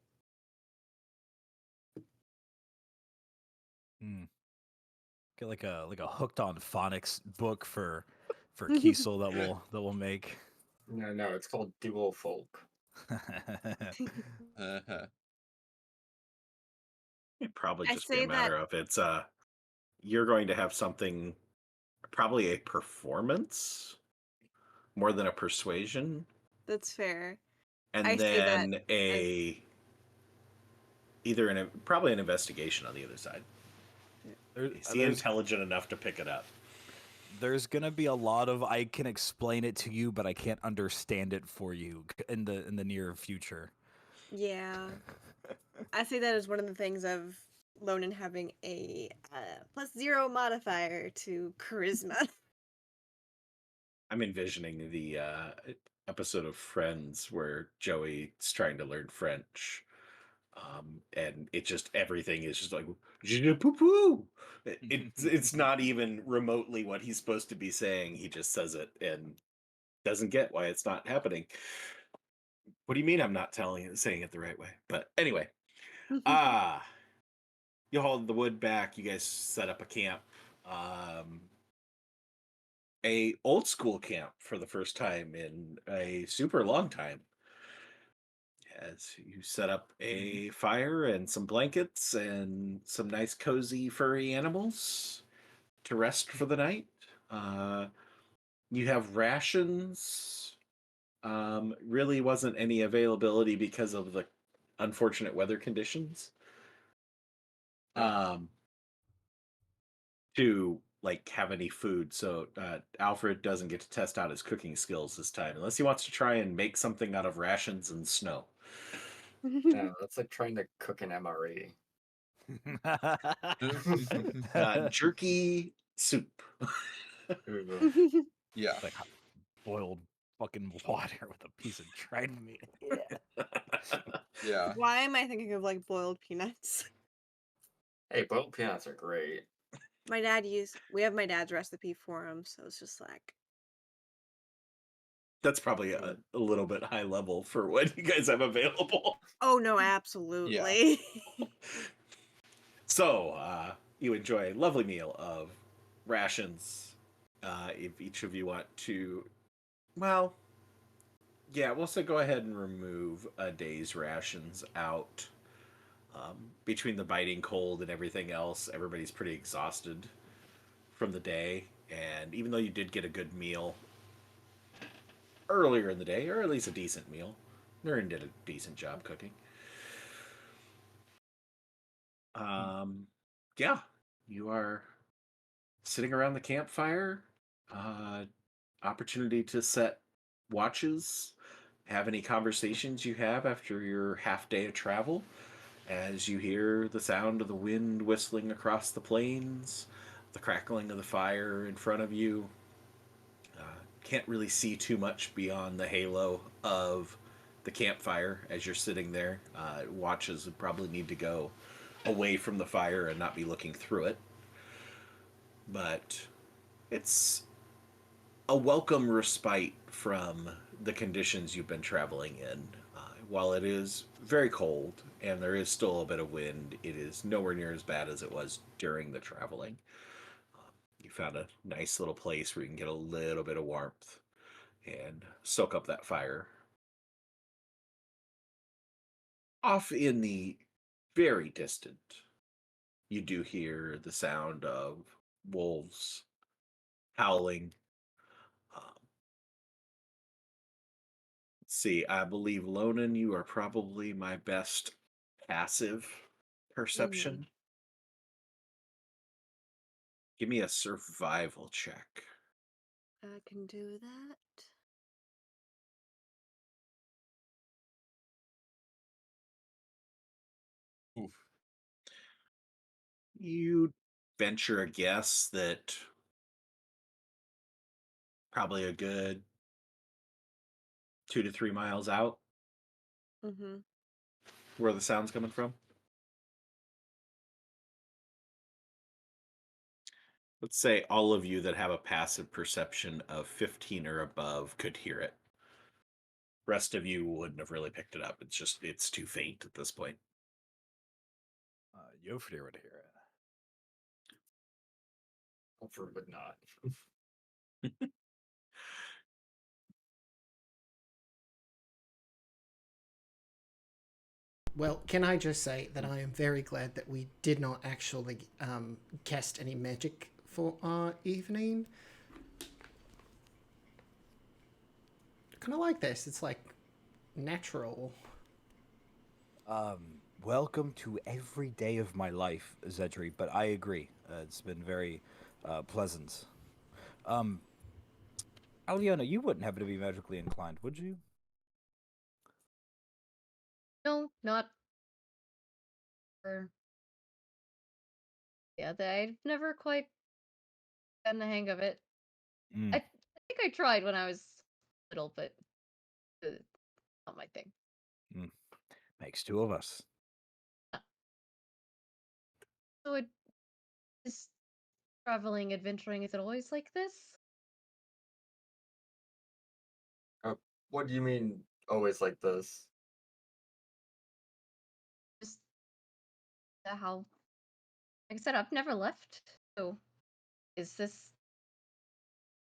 Get like a hooked on phonics book for Kiesel that will make. No, it's called dual folk. It'd probably I just be a say that matter of you're going to have something, probably a performance more than a persuasion, that's fair. and I say that then probably an investigation on the other side. Is he intelligent enough to pick it up? There's gonna be a lot of I can explain it to you, but I can't understand it for you in the near future. Yeah. I say that as one of the things of Lonan having a +0 modifier to charisma. I'm envisioning the episode of Friends where Joey's trying to learn French. And it just everything is just like poo. It's not even remotely what he's supposed to be saying. He just says it and doesn't get why it's not happening. What do you mean I'm not saying it the right way? But anyway, you hauled the wood back. You guys set up a camp, a old school camp for the first time in a super long time. As you set up a fire and some blankets and some nice cozy furry animals to rest for the night. You have rations. Really wasn't any availability because of the unfortunate weather conditions. To like have any food, so Alfred doesn't get to test out his cooking skills this time unless he wants to try and make something out of rations and snow. No, that's like trying to cook an MRE. Jerky soup. Ooh. Yeah. Like boiled fucking water with a piece of dried meat. Yeah. Yeah. Why am I thinking of like boiled peanuts? Hey, boiled peanuts are great. We have my dad's recipe for them, so it's just like That's probably a little bit high level for what you guys have available. oh no, absolutely. So you enjoy a lovely meal of rations. If each of you want to, well, yeah, we'll say go ahead and remove a day's rations out. Between the biting cold and everything else, everybody's pretty exhausted from the day. And even though you did get a good meal earlier in the day, or at least a decent meal, Nurin did a decent job cooking. Yeah, you are sitting around the campfire. Opportunity to set watches, have any conversations you have after your half day of travel, as you hear the sound of the wind whistling across the plains, the crackling of the fire in front of you. Can't really see too much beyond the halo of the campfire as you're sitting there. Watches would probably need to go away from the fire and not be looking through it. But it's a welcome respite from the conditions you've been traveling in. While it is very cold and there is still a bit of wind, it is nowhere near as bad as it was during the traveling. You found a nice little place where you can get a little bit of warmth and soak up that fire. Off in the very distant, you do hear the sound of wolves howling. Let's see, I believe Lonan, you are probably my best passive perception. Give me a survival check. I can do that. Oof. You venture a guess that probably a good 2 to 3 miles out Mm-hmm. where the sound's coming from. Let's say all of you that have a passive perception of 15 or above could hear it. Rest of you wouldn't have really picked it up. It's too faint at this point. Yofrir would hear it. Alfred would not. Well, can I just say that I am very glad that we did not actually cast any magic for our evening. Kind of like this. It's like natural. Welcome to every day of my life, Zedri, but I agree. It's been very pleasant. Alyona, you wouldn't happen to be magically inclined, would you? No, not for. Yeah, I've never quite gotten the hang of it. Mm. I think I tried when I was little, but not my thing. Makes two of us. So is traveling, adventuring, is it always like this? What do you mean always like this? Just how, like I said, I've never left. So is this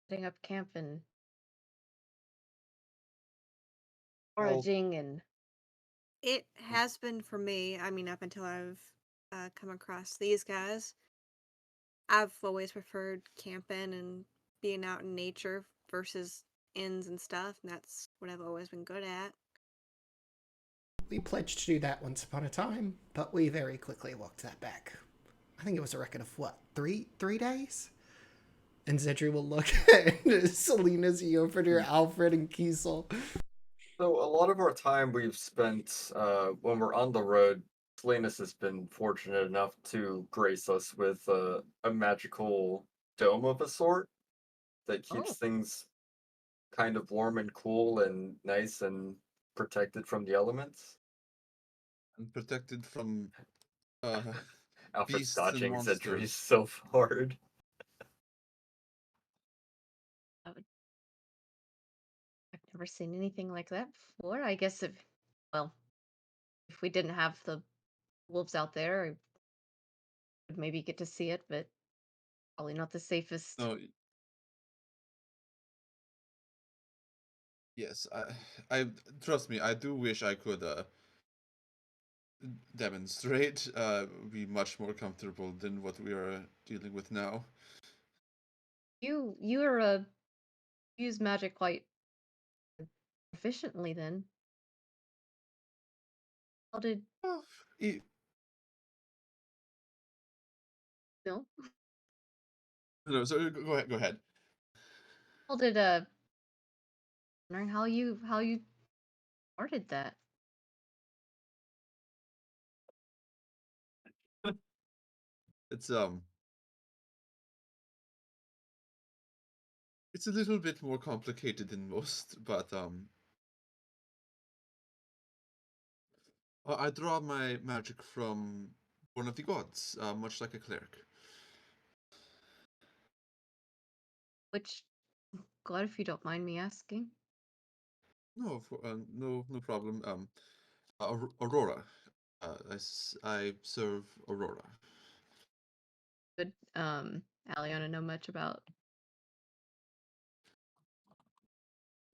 setting up camp and Well, foraging and It has been for me. I mean, up until I've come across these guys. I've always preferred camping and being out in nature versus inns and stuff, and that's what I've always been good at. We pledged to do that once upon a time, but we very quickly walked that back. I think it was a record of what, three days? And Zedri will look at Selena's, Yofrider, Alfred, and Kiesel. so a lot of our time we've spent when we're on the road. Salinas has been fortunate enough to grace us with a magical dome of a sort that keeps oh, things kind of warm and cool and nice and protected from the elements. And protected from Alfred's beasts and dodging Zedri monsters. so hard. I would, I've never seen anything like that before. I guess well, if we didn't have the wolves out there, I would maybe get to see it, but probably not the safest. No, yes, I trust me. I do wish I could demonstrate. Be much more comfortable than what we are dealing with now. You are use magic quite efficiently then. How did Oh, e- no? no, so go ahead. Go ahead. How did wondering how you started that? It's it's a little bit more complicated than most, but I draw my magic from one of the gods, much like a cleric. Which God, if you don't mind me asking. No, no problem. Aurora. I serve Aurora. Would Alyona know much about?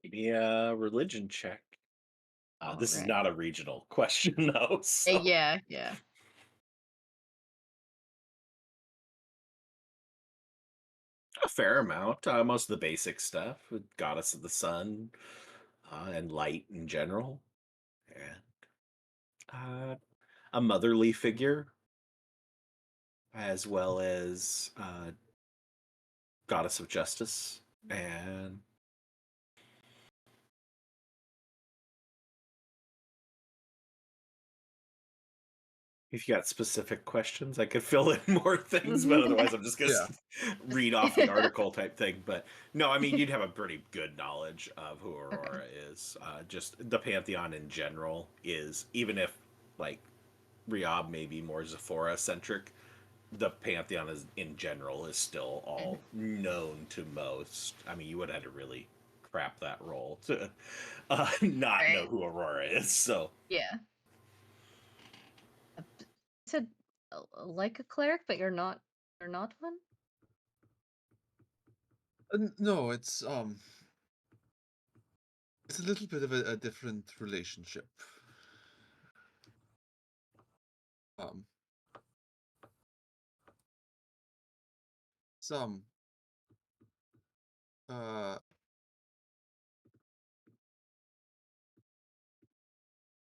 Give me a religion check. This is Alright. not a regional question, though. So. Yeah, yeah. A fair amount. Most of the basic stuff, with goddess of the sun, and light in general, and a motherly figure, as well as goddess of justice, and if you got specific questions, I could fill in more things, but otherwise, I'm just gonna read off the article type thing. But no, I mean, you'd have a pretty good knowledge of who Aurora is. Just the pantheon in general is, even if like Riob may be more Zephora centric, the pantheon is in general is still all known to most. I mean, you would have to really crap that role to not know Right. who Aurora is. So Yeah. You said like a cleric, but you're not. You're not one. No, it's a little bit of a different relationship. Um, some uh,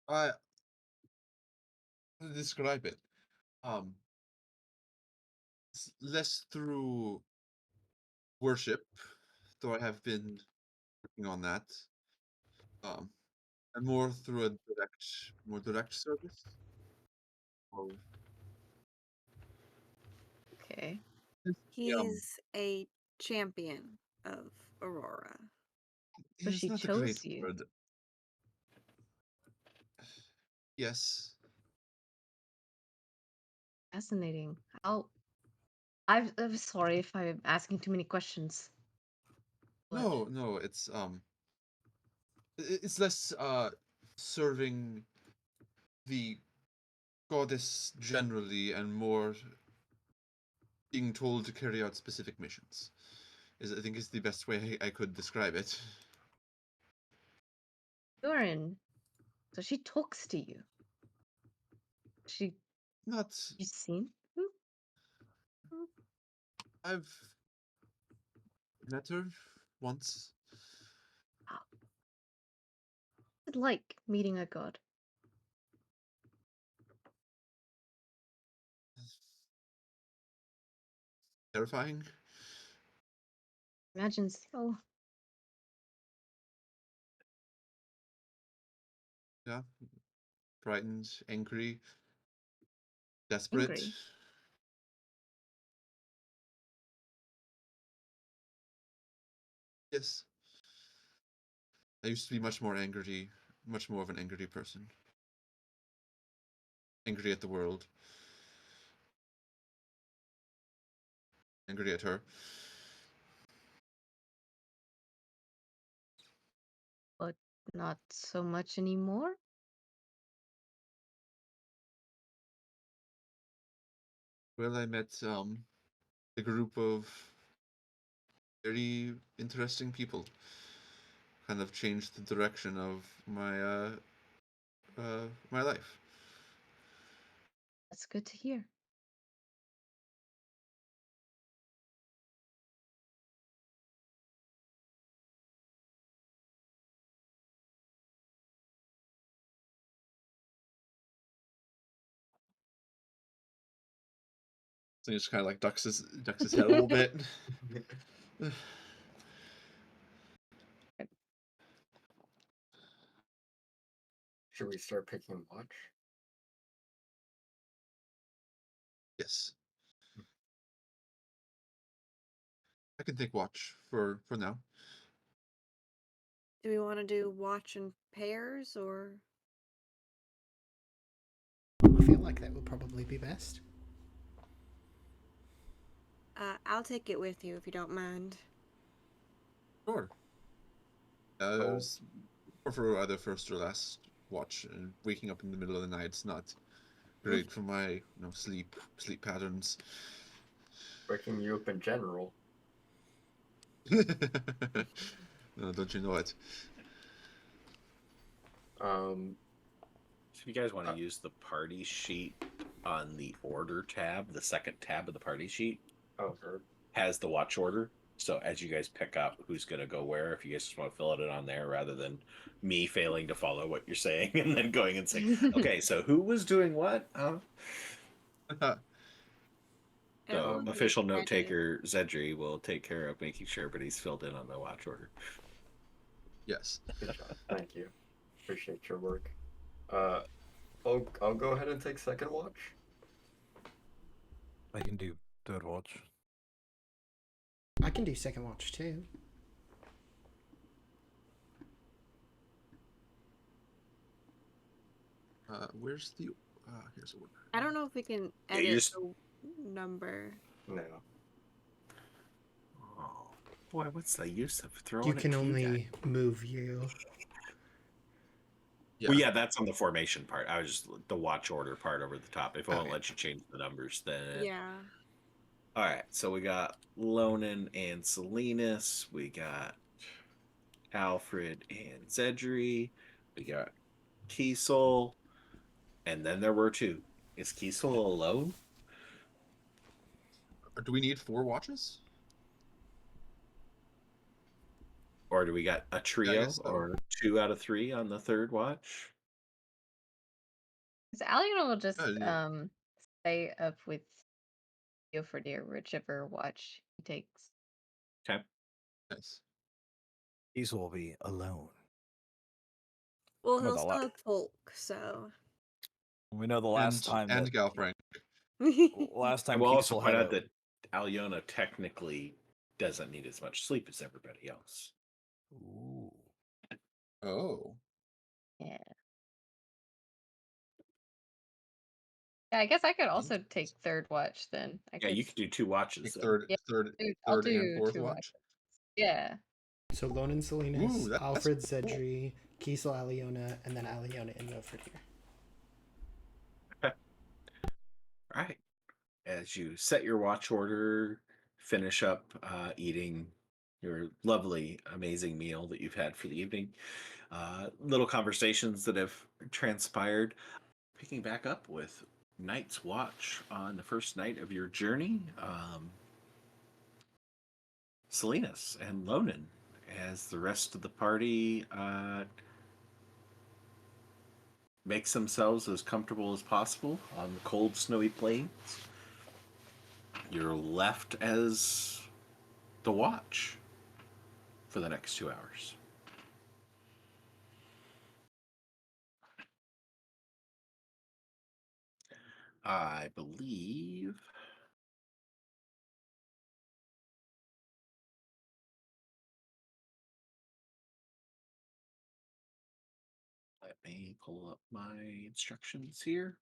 I describe it. It's less through worship, though I have been working on that. And more through a more direct service. Or Okay. He's a champion of Aurora. So is she not a great chose you. word. Yes. Fascinating. I'm sorry if I'm asking too many questions. But No, it's less serving the goddess generally and more being told to carry out specific missions. I think is the best way I could describe it. Durin, so she talks to you. She Not you seen? Who? I've met her once. What's it like meeting a god? Terrifying. Imagine so. Yeah. Frightened, angry, desperate. Angry. Yes. I used to be much more of an angry person. Angry at the world. Angry at her. But not so much anymore. Well, I met a group of very interesting people. Kind of changed the direction of my life. That's good to hear. So he just kind of like ducks his head a little bit. Should we start picking watch? Yes, I can take watch for now. Do we want to do watch in pairs or? I feel like that would probably be best. I'll take it with you if you don't mind. Sure. It was more for either first or last watch, and waking up in the middle of the night is not great for my sleep patterns. Waking you up in general. No, don't you know it? if you guys want to use the party sheet on the order tab, the second tab of the party sheet Oh, her. has the watch order. So as you guys pick up who's going to go where, if you guys just want to fill it in on there rather than me failing to follow what you're saying and then going and saying, okay, so who was doing what? And it So will be official note ready. taker Zedri will take care of making sure everybody's filled in on the watch order. Yes. Good job. Thank you. Appreciate your work. I'll go ahead and take second watch. I can do third watch. I can do second watch too. Where's the? Here's a order. I don't know if we can Yeah, edit you just- the number. No. Oh, boy, what's the use of throwing You it can to only guys? move you. Well, yeah, that's on the formation part. I was just the watch order part over the top. If it won't Okay. let you change the numbers, then Yeah. All right, so we got Lonan and Salinas. We got Alfred and Zedri. We got Kiesel. And then there were two. Is Kiesel alone? Or do we need 4 watches? Or do we got a trio guess so. or 2 out of 3 on the third watch? So Alyona will just Yeah. stay up with you for dear whichever watch he takes. Okay. Nice. These will be alone. Well, No, he'll the still la- have Polk, so. We know the last time and that Galfrank. last I time will also Kiesel point had out that Alyona technically doesn't need as much sleep as everybody else. Ooh. Oh. Yeah. Yeah, I guess I could also take third watch then. Yeah, you could do 2 watches. Take Then. third, Yeah, third, I'll third, and do fourth 2 watch. watches. Yeah. So Lonan Salinas, Ooh, that's Alfred cool. Zedri, Kiesel Alyona, and then Alyona and Nofridir. All right. As you set your watch order, finish up eating your lovely, amazing meal that you've had for the evening, little conversations that have transpired. Picking back up with Night's Watch on the first night of your journey, Salinas and Lonan, as the rest of the party makes themselves as comfortable as possible on the cold, snowy plains. You're left as the watch for the next 2 hours. I believe let me pull up my instructions here.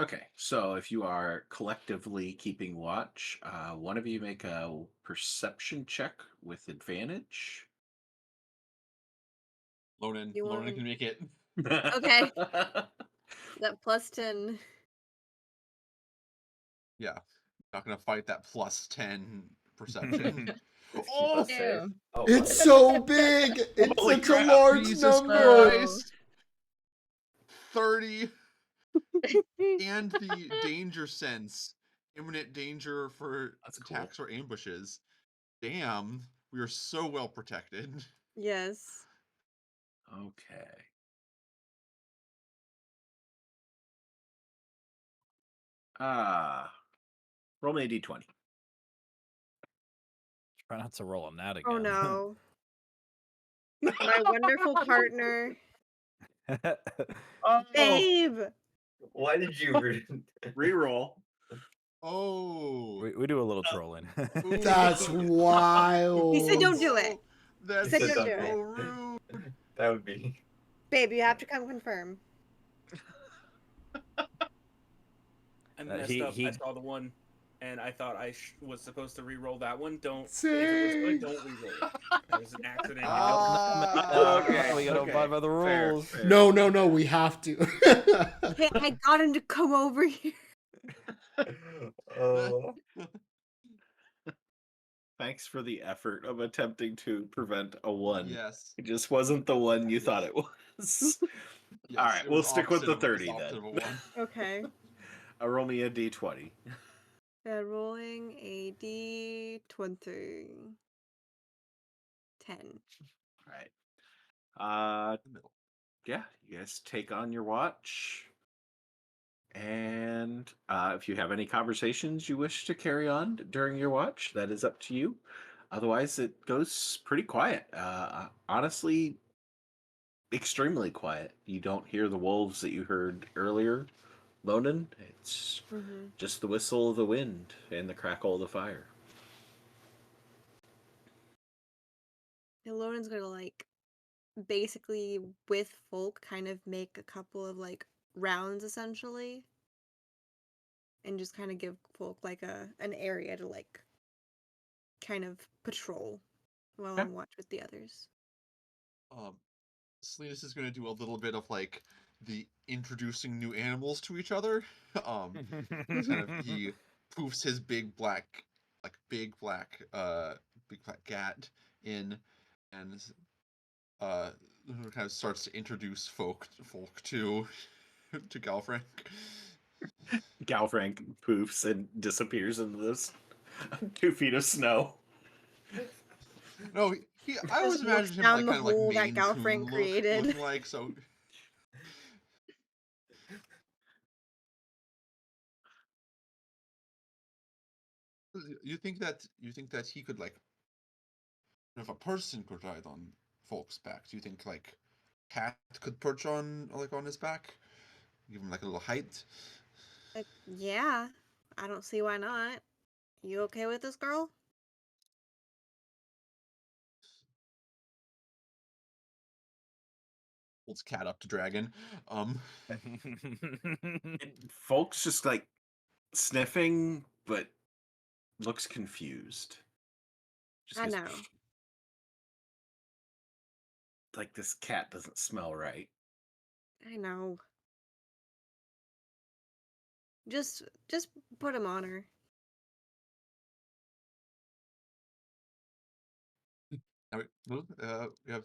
Okay, so if you are collectively keeping watch, one of you make a perception check with advantage. Lonan You want- can make it. Okay. That plus 10. Yeah. Not gonna fight that plus 10 perception. Oh, Ew. oh, It's what? so big! It's Holy such crap, a large Jesus number! Christ. 30 and the danger sense. Imminent danger for That's cool. attacks or ambushes. Damn, we are so well protected. Yes. Okay. Roll me a d20. Try not to roll a nat again. Oh no. My wonderful partner. Oh, Babe! Why did you? reroll. Oh. we do a little trolling. Ooh. That's wild. He said don't do it. That's Said don't so do it. rude. That would be. Babe, you have to come confirm. I messed he- up. he- I saw the one, and I thought I was supposed to re-roll that one. Don't. If it was Sing. good, don't re-roll it. It was an accident. Okay, we gotta okay. abide by the Fair, rules. fair. No, we have to. Hey, I got him to come over here. Oh. Thanks for the effort of attempting to prevent a 1. Yes. It just wasn't the one you Yes. thought it was. Yes, All right, it we'll was stick with the opposite of- 30 opposite then. of a 1. Okay. Roll me a d20. Rolling a d20. 10. All right. The middle. Yeah, you guys take on your watch. And if you have any conversations you wish to carry on during your watch, that is up to you. Otherwise, it goes pretty quiet. Honestly, extremely quiet. You don't hear the wolves that you heard earlier, Lonan. It's Mm-hmm. just the whistle of the wind and the crackle of the fire. Lauren's gonna like basically with Folk kind of make a couple of like rounds essentially. And just kind of give Folk like an area to like kind of patrol while Okay. on watch with the others. Salinas is going to do a little bit of like the introducing new animals to each other. Kind of he poofs his big black cat in, and kind of starts to introduce folk to Galfrank. Galfrank poofs and disappears into this 2 feet of snow. No, I always Just looks imagined him down like the kind of like hole that Maine Galfrank Coon created. looking like so. You think that he could like, if a person could ride on Folk's back, do you think like Cat could perch on his back, give him like a little height? Yeah, I don't see why not. You okay with this, girl? Holds Cat up to Dragon. Folks just like sniffing, but looks confused. Just I goes, know. like this cat doesn't smell right. I know. Just put him on her. Now, we have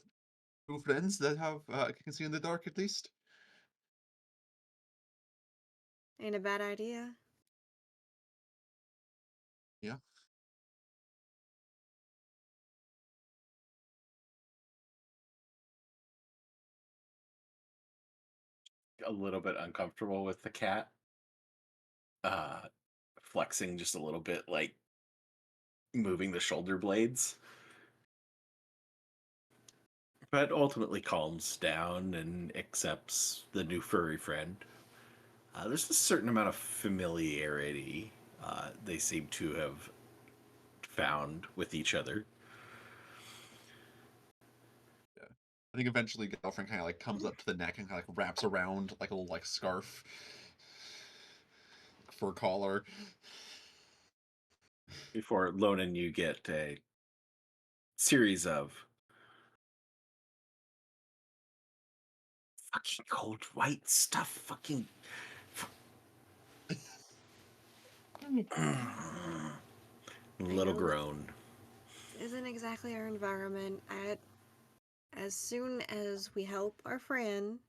2 friends that have can see in the dark at least. Ain't a bad idea. Yeah. A little bit uncomfortable with the cat. Flexing just a little bit, like moving the shoulder blades. But ultimately calms down and accepts the new furry friend. There's a certain amount of familiarity they seem to have found with each other. I think eventually Galfrank kind of like comes up to the neck and kind of like wraps around like a little like scarf, fur collar. Before Lonan, you get a series of fucking cold white stuff. Fucking. Little know this groan. isn't exactly our environment. As soon as we help our friend,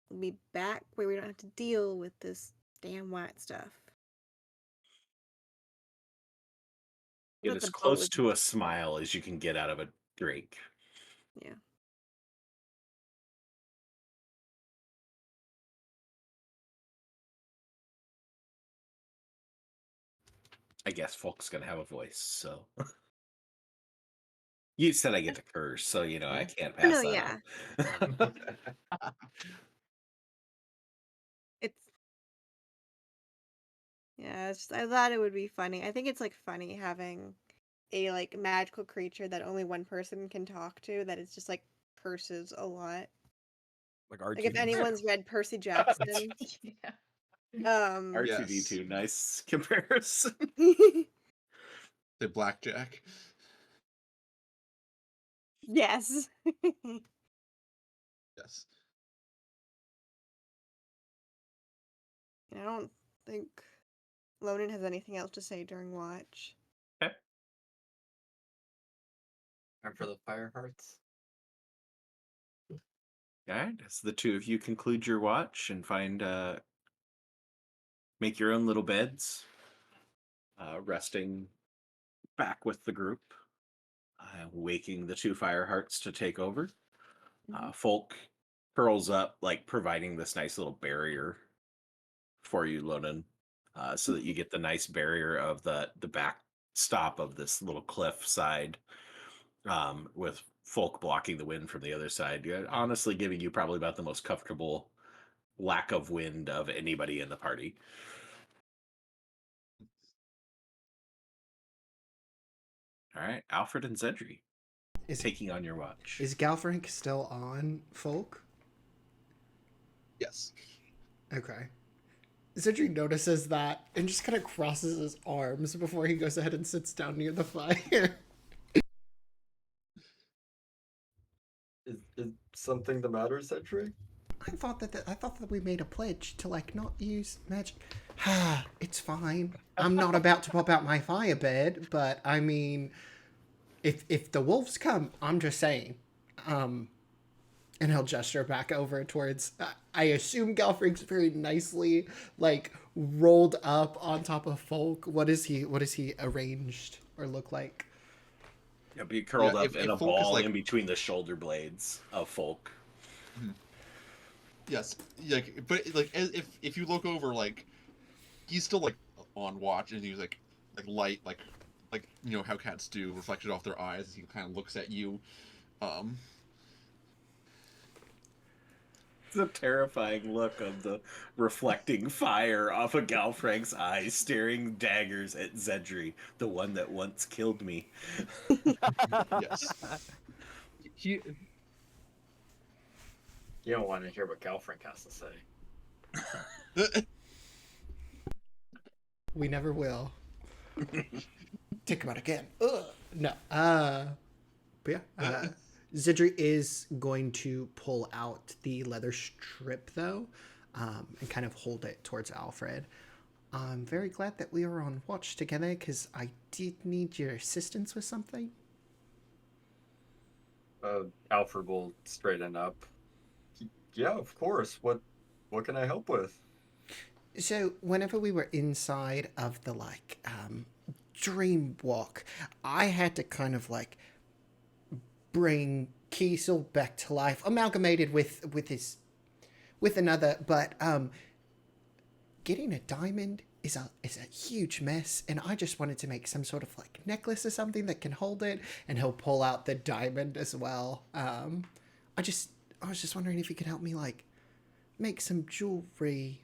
we'll be back where we don't have to deal with this damn white stuff. Get But as the boat close was to a smile as you can get out of a drake. yeah. I guess folks gonna have a voice, so. You said I get to curse, so I can't Oh, no, pass that yeah. up. It's I thought it would be funny. I think it's like funny having a like magical creature that only one person can talk to that is just like curses a lot. Like Like if R2D2. anyone's read Percy Jackson, Yeah. R2D2, nice comparison. The blackjack. yes. Yes. I don't think Lonan has anything else to say during watch. Okay. Time for the fire hearts. All right, as the two of you conclude your watch and make your own little beds, resting back with the group, waking the two fire hearts to take over. Folk curls up, like providing this nice little barrier for you, Lonan, so that you get the nice barrier of the back stop of this little cliff side, with Folk blocking the wind from the other side. Honestly, giving you probably about the most comfortable lack of wind of anybody in the party. All right, Alfred and Zedri taking on your watch. Is Galfrank still on, Folk? Yes. Okay. Zedri notices that and just kind of crosses his arms before he goes ahead and sits down near the fire. Is something the matter, Cedric? I thought that we made a pledge to like not use magic. It's fine. I'm not about to pop out my firebed, but I mean, if the wolves come, I'm just saying. And he'll gesture back over towards. I assume Galfrink's very nicely like rolled up on top of Folk. What is he arranged or look like? Yeah, be curled up if in a Folk is, ball like- in between the shoulder blades of Folk. Yes, like, but like if you look over, like, he's still like on watch, and he's like light, like you know how cats do, reflected off their eyes as he kind of looks at you. It's a terrifying look of the reflecting fire off of Galfrank's eyes, staring daggers at Zedri, the one that once killed me. Yes. You don't want to hear what Galfrank has to say. We never will. Take him out again. Ugh. No. But yeah. Zidri is going to pull out the leather strip, though, and kind of hold it towards Alfred. I'm very glad that we were on watch together, because I did need your assistance with something. Alfred will straighten up. Yeah, of course. What can I help with? So, whenever we were inside of the, like, dream walk, I had to kind of, like, bring Kiesel back to life, amalgamated with another, but getting a diamond is a huge mess, and I just wanted to make some sort of like necklace or something that can hold it, and he'll pull out the diamond as well. I was just wondering if you could help me like make some jewelry.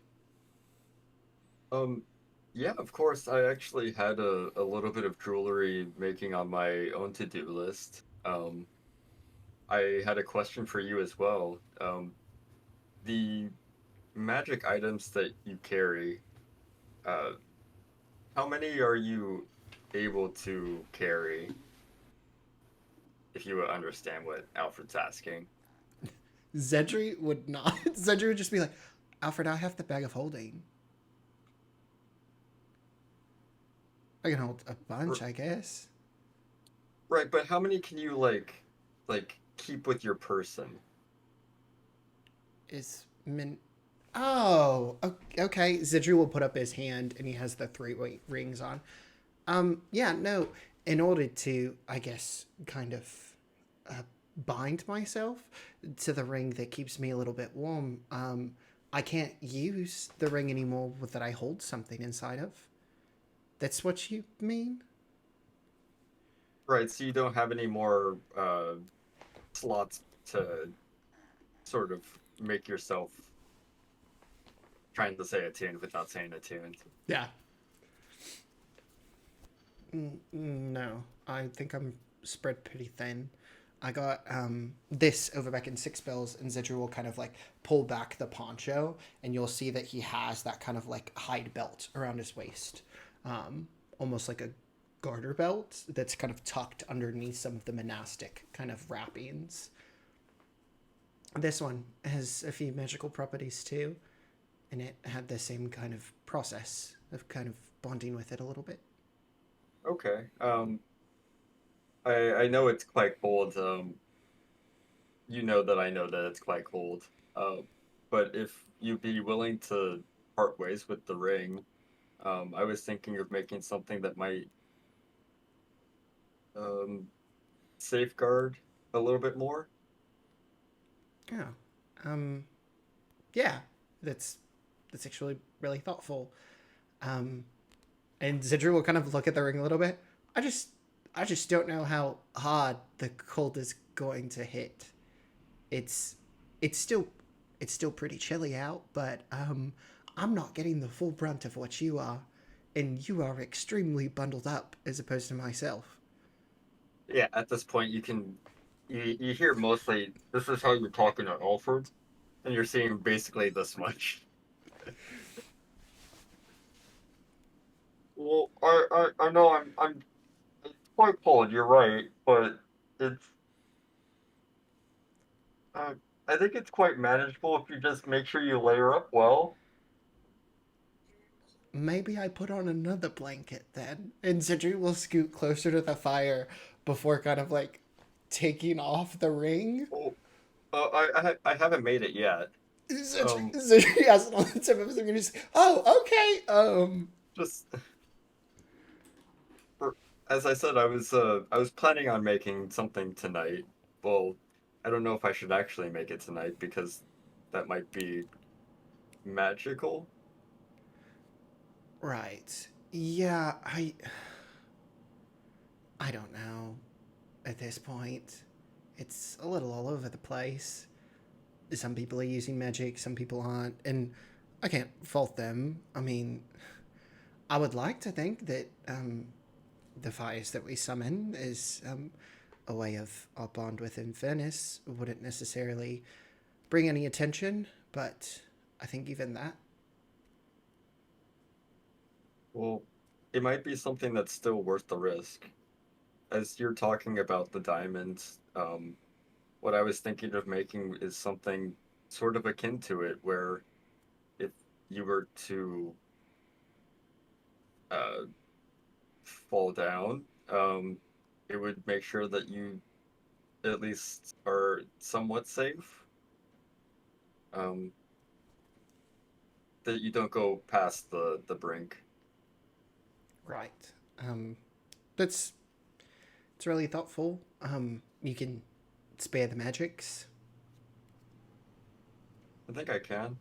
Yeah, of course. I actually had a little bit of jewelry making on my own to-do list. I had a question for you as well. The magic items that you carry, how many are you able to carry? If you would understand what Alfred's asking. Zedri would not. Zedri would just be like, Alfred, I have the bag of holding. I can hold a bunch, I guess. Right, but how many can you like keep with your person? Oh, okay. Zidri will put up his hand, and he has the 3 rings on. Yeah, no. In order to, I guess, kind of bind myself to the ring that keeps me a little bit warm, I can't use the ring anymore that I hold something inside of. That's what you mean? Right, so you don't have any more slots to sort of make yourself trying to say attuned without saying attuned. Yeah. No, I think I'm spread pretty thin. I got this over back in 6 spells, and Zidri will kind of like pull back the poncho, and you'll see that he has that kind of like hide belt around his waist, almost like a garter belt that's kind of tucked underneath some of the monastic kind of wrappings. This one has a few magical properties too, and it had the same kind of process of kind of bonding with it a little bit. Okay. I know it's quite cold. You know that I know that it's quite cold. But if you'd be willing to part ways with the ring, I was thinking of making something that might safeguard a little bit more. Yeah. Yeah. That's actually really thoughtful. And Zidru will kind of look at the ring a little bit. I just don't know how hard the cold is going to hit. It's it's still pretty chilly out, but I'm not getting the full brunt of what you are, and you are extremely bundled up as opposed to myself. Yeah, at this point you hear mostly this is how you're talking to Alfred, and you're seeing basically this much. Well, I know I'm quite cold. You're right, but it's uh, I think it's quite manageable if you just make sure you layer up well. Maybe I put on another blanket then. And Zidru will scoot closer to the fire before kind of like taking off the ring. Oh, I haven't made it yet. Zidru has it on the tip of his finger. Oh, okay. Just for, as I said, I was planning on making something tonight. Well, I don't know if I should actually make it tonight because that might be magical. Right. Yeah, I don't know at this point. It's a little all over the place. Some people are using magic, some people aren't, and I can't fault them. I mean, I would like to think that the fires that we summon is a way of our bond with Infernus wouldn't necessarily bring any attention, but I think even that. Well, it might be something that's still worth the risk. As you're talking about the diamonds, what I was thinking of making is something sort of akin to it, where if you were to uh, fall down, it would make sure that you at least are somewhat safe. Um, that you don't go past the brink. Right. That's it's really thoughtful. You can spare the magics. I think I can.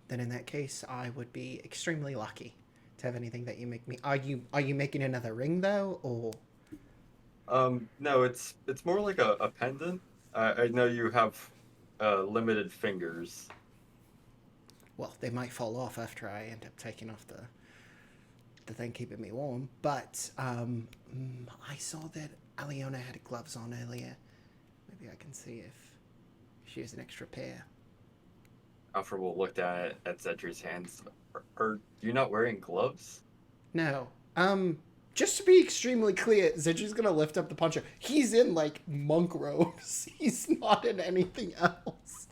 Then in that case, I would be extremely lucky to have anything that you make me. Are you making another ring though, or No, it's more like a pendant. I know you have limited fingers. well, they might fall off after I end up taking off the thing keeping me warm. But I saw that Alyona had gloves on earlier. Maybe I can see if she has an extra pair. Alfred will look down at Zedri's hands. Are you not wearing gloves? No. Just to be extremely clear, Zidru's gonna lift up the puncher. He's in like monk robes. He's not in anything else.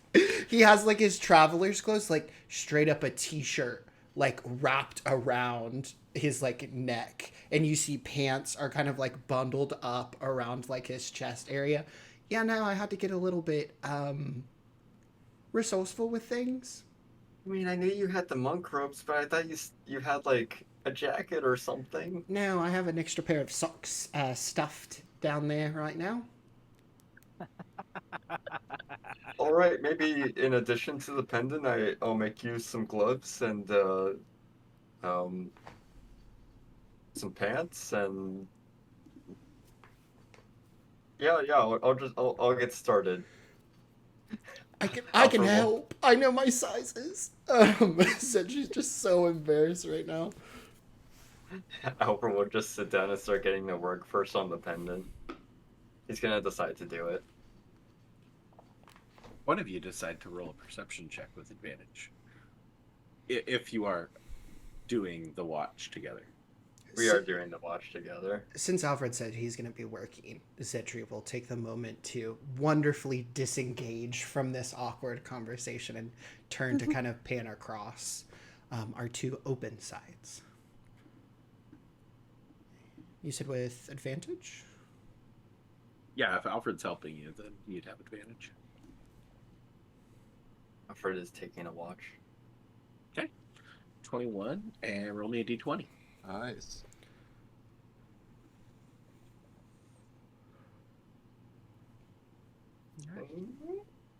He has like his traveler's clothes, like straight up a t-shirt, like wrapped around his like neck, and you see pants are kind of like bundled up around like his chest area. Yeah, no, I had to get a little bit resourceful with things. I mean, I knew you had the monk robes, but I thought you had like a jacket or something. No, I have an extra pair of socks stuffed down there right now. All right, maybe in addition to the pendant, I'll make you some gloves and um some pants and yeah. I'll get started. I can Alfred will help. I know my sizes. Said she's just so embarrassed right now. Alfred will just sit down and start getting to work first on the pendant. He's gonna decide to do it. One of you decide to roll a perception check with advantage. If you are doing the watch together. We are doing the watch together. Since Alfred said he's going to be working, Zetri will take the moment to wonderfully disengage from this awkward conversation and turn to kind of pan across our two open sides. You said with advantage? Yeah, if Alfred's helping you, then you'd have advantage. Alfred is taking a watch. Okay. 21 and roll me a d20. Nice.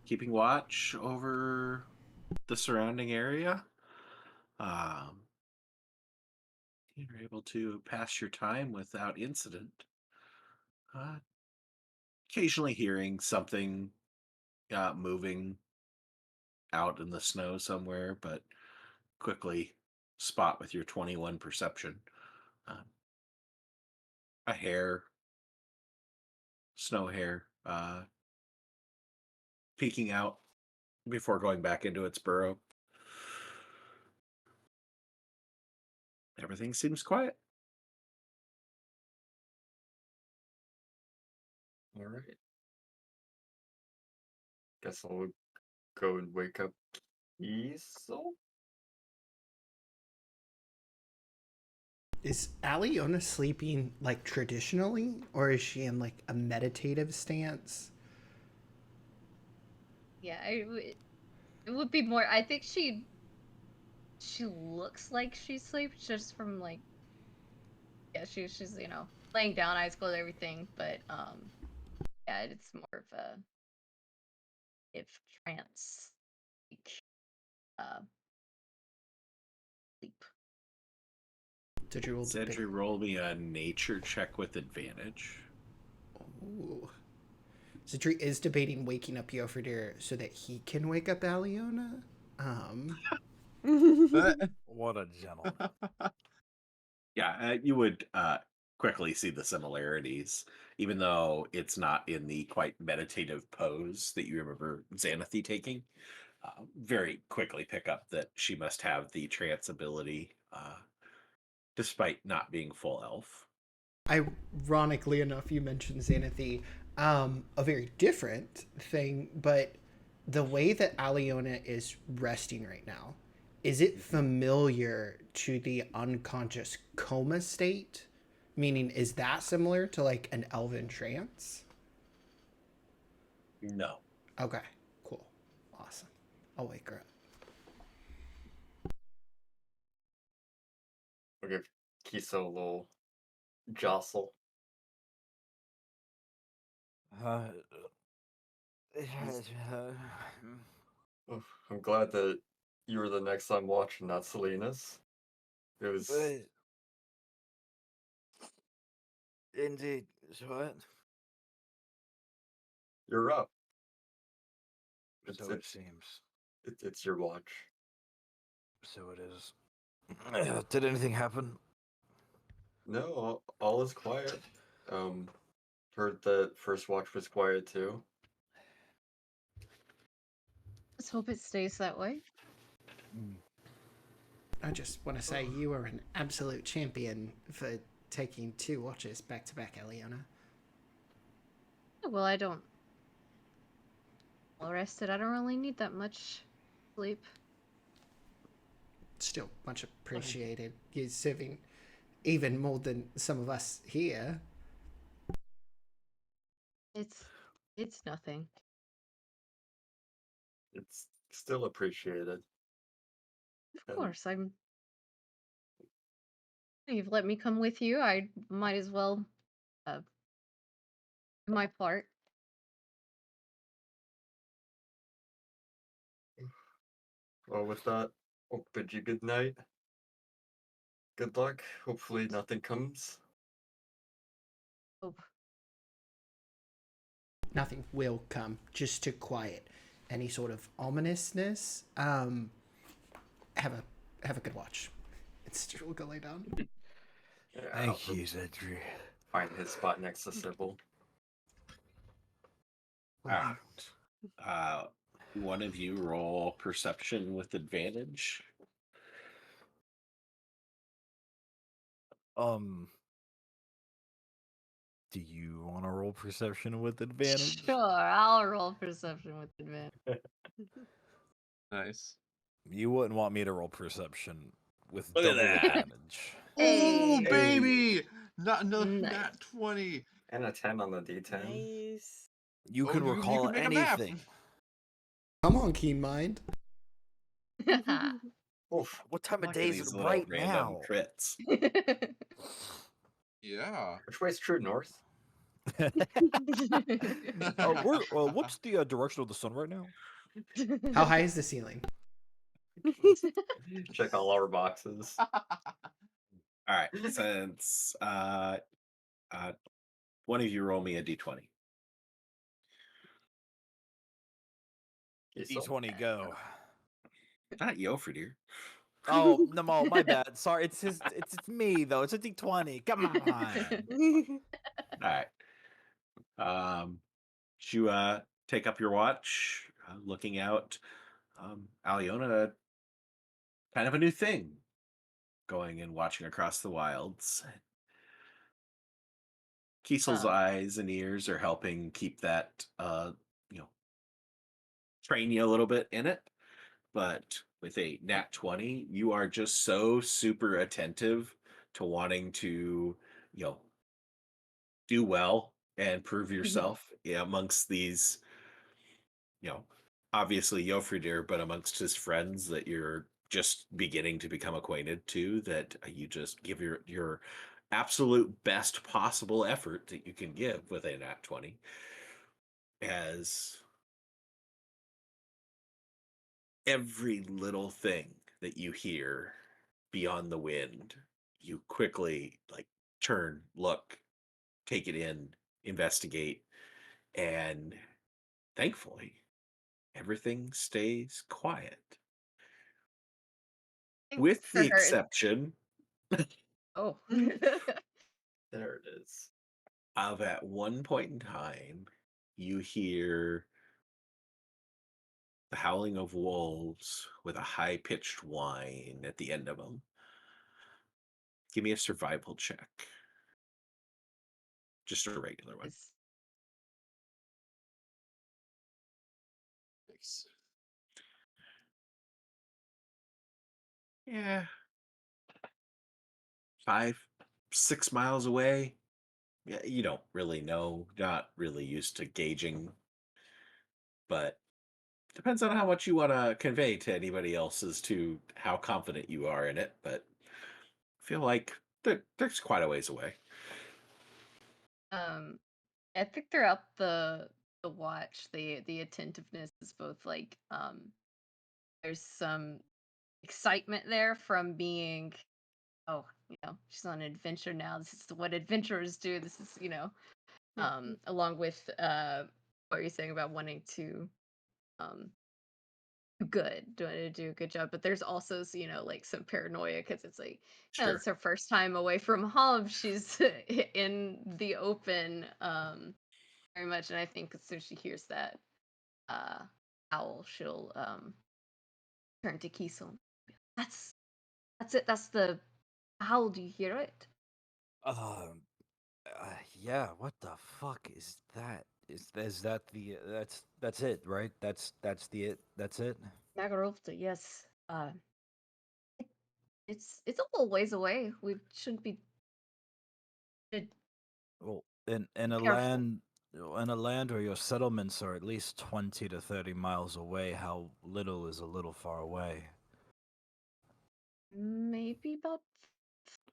Keeping watch over the surrounding area. You're able to pass your time without incident. Occasionally hearing something moving out in the snow somewhere, but quickly spot with your 21 perception. A hare, snow hare, peeking out before going back into its burrow. Everything seems quiet. All right. Guess I'll go and wake up Easel. Is Alyona sleeping like traditionally, or is she in like a meditative stance? Yeah, it would be more. I think she looks like she sleeps just from like. Yeah, she's laying down, eyes closed, everything. But yeah, it's more of a if trance, like, sleep. Did you roll Cedric, roll me a nature check with advantage. Ooh. Cedric is debating waking up Yoferdir so that he can wake up Alyona. What a gentleman. Yeah, you would quickly see the similarities, even though it's not in the quite meditative pose that you remember Xanathy taking. Very quickly pick up that she must have the trance ability, despite not being full elf. Ironically enough, you mentioned Xanathy. A very different thing, but the way that Alyona is resting right now, is it familiar to the unconscious coma state? Meaning, is that similar to like an elven trance? No. Okay, cool. Awesome. I'll wake her up. I'll give Kiso a little jostle. Oh, I'm glad that you were the next on watch and not Selena's. It was. Indeed. What? You're up. So it seems. It's your watch. So it is. Did anything happen? No, all is quiet. Heard that first watch was quiet too. Let's hope it stays that way. I just want to say you are an absolute champion for taking 2 watches back to back, Alyona. Well, I don't. Well rested. I don't really need that much sleep. Still much appreciated. You're serving even more than some of us here. It's nothing. It's still appreciated. Of course, You've let me come with you. I might as well do my part. Well, with that, I'll bid you good night. Good luck. Hopefully nothing comes. Hope. Nothing will come, just to quiet any sort of ominousness. Have a good watch. It's will go lay down. Yeah, Thank you, Cedric. find his spot next to Cybil. One of you roll perception with advantage. Do you want to roll perception with advantage? Sure, I'll roll perception with advantage. Nice. You wouldn't want me to roll perception with Look at double that. advantage. Oh, Hey. baby! Not no Nice. nat 20. And a 10 on the D10. Nice. You Oh, can you recall can make a map. anything. Come on, keen mind. Oof. What time of Look at day is these it little right random now? crits. Yeah. Which way's true north? What's the direction of the sun right now? How high is the ceiling? Check all our boxes. All right, since one of you roll me a d20. D20 go. Not Yofridir. Oh, no, my bad. Sorry, it's me though. It's a D20. Come on. All right. You take up your watch, looking out. Alyona, kind of a new thing, going and watching across the wilds. Kiesel's eyes and ears are helping keep that, train you a little bit in it. But with a nat 20, you are just so super attentive to wanting to, you know, do well and prove yourself amongst these, you know, obviously Yofridir, but amongst his friends that you're just beginning to become acquainted to, that you just give your absolute best possible effort that you can give with a nat 20 as every little thing that you hear beyond the wind, you quickly like turn, look, take it in, investigate, and thankfully everything stays quiet. With the exception Oh. There it is. of at one point in time, you hear the howling of wolves with a high pitched whine at the end of them. Give me a survival check. Just a regular one. Thanks. Yeah. 5, 6 miles away. Yeah, you don't really know. Not really used to gauging, but depends on how much you want to convey to anybody else as to how confident you are in it. But I feel like there's quite a ways away. I think throughout the watch, the attentiveness is both like there's some excitement there from being, oh, she's on an adventure now. This is what adventurers do. This is, along with what you're saying about wanting to do a good job. But there's also, like some paranoia because it's like, Sure. it's her first time away from home. She's in the open, very much. And I think as soon as she hears that owl, she'll turn to Kiesel. That's it. That's the owl. Do you hear it? Yeah. What the fuck is that? Is that the that's it, right? That's the it. That's it. Nagarovta, yes. It's a little ways away. We shouldn't be Well, in a careful. land where your settlements are at least 20 to 30 miles away, how little is a little far away? Maybe about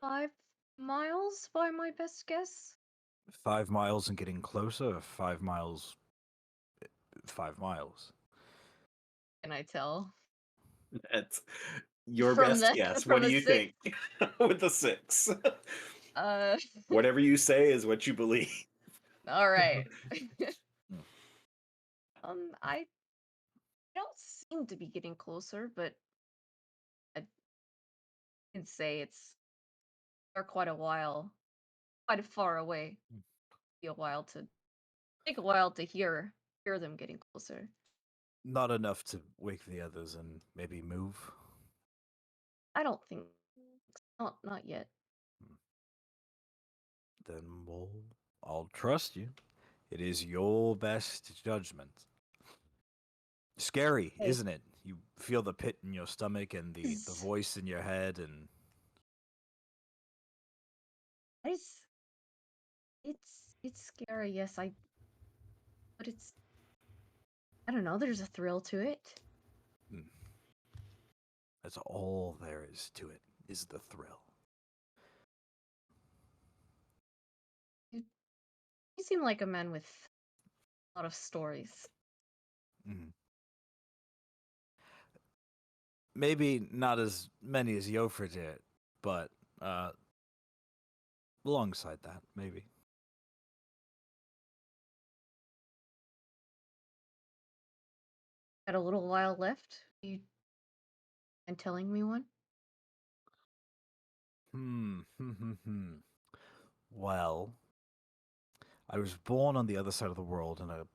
5 miles by my best guess. 5 miles and getting closer, or 5 miles, 5 miles. Can I tell? That's your From best the guess. What from do a you six. think with the 6? Uh, Whatever you say is what you believe. all right. I don't seem to be getting closer, but I can say it's for quite a while, quite far away. Take a while to hear them getting closer. Not enough to wake the others and maybe move. I don't think not yet. Then I'll trust you. It is your best judgment. Scary, Hey. isn't it? You feel the pit in your stomach and the voice in your head, and It's scary, yes, but I don't know, there's a thrill to it. That's all there is to it, is the thrill. You seem like a man with a lot of stories. Mhm. Maybe not as many as Yofra did, but alongside that, maybe. Got a little while left. You mind telling me one? Well, I was born on the other side of the world in a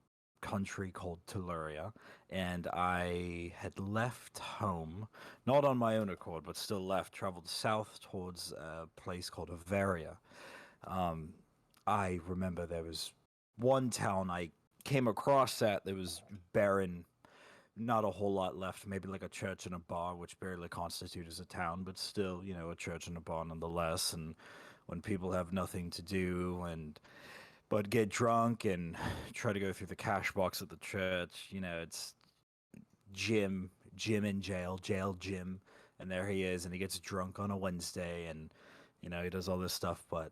country called Tuluria, and I had left home, not on my own accord, but still left, traveled south towards a place called Averia. Um, I remember there was one town I came across that there was barren, not a whole lot left, maybe like a church and a bar, which barely constitute as a town, but still, a church and a bar nonetheless. And when people have nothing to do but get drunk and try to go through the cash box at the church, it's Jim in jail, Jim, and there he is, and he gets drunk on a Wednesday, and he does all this stuff, but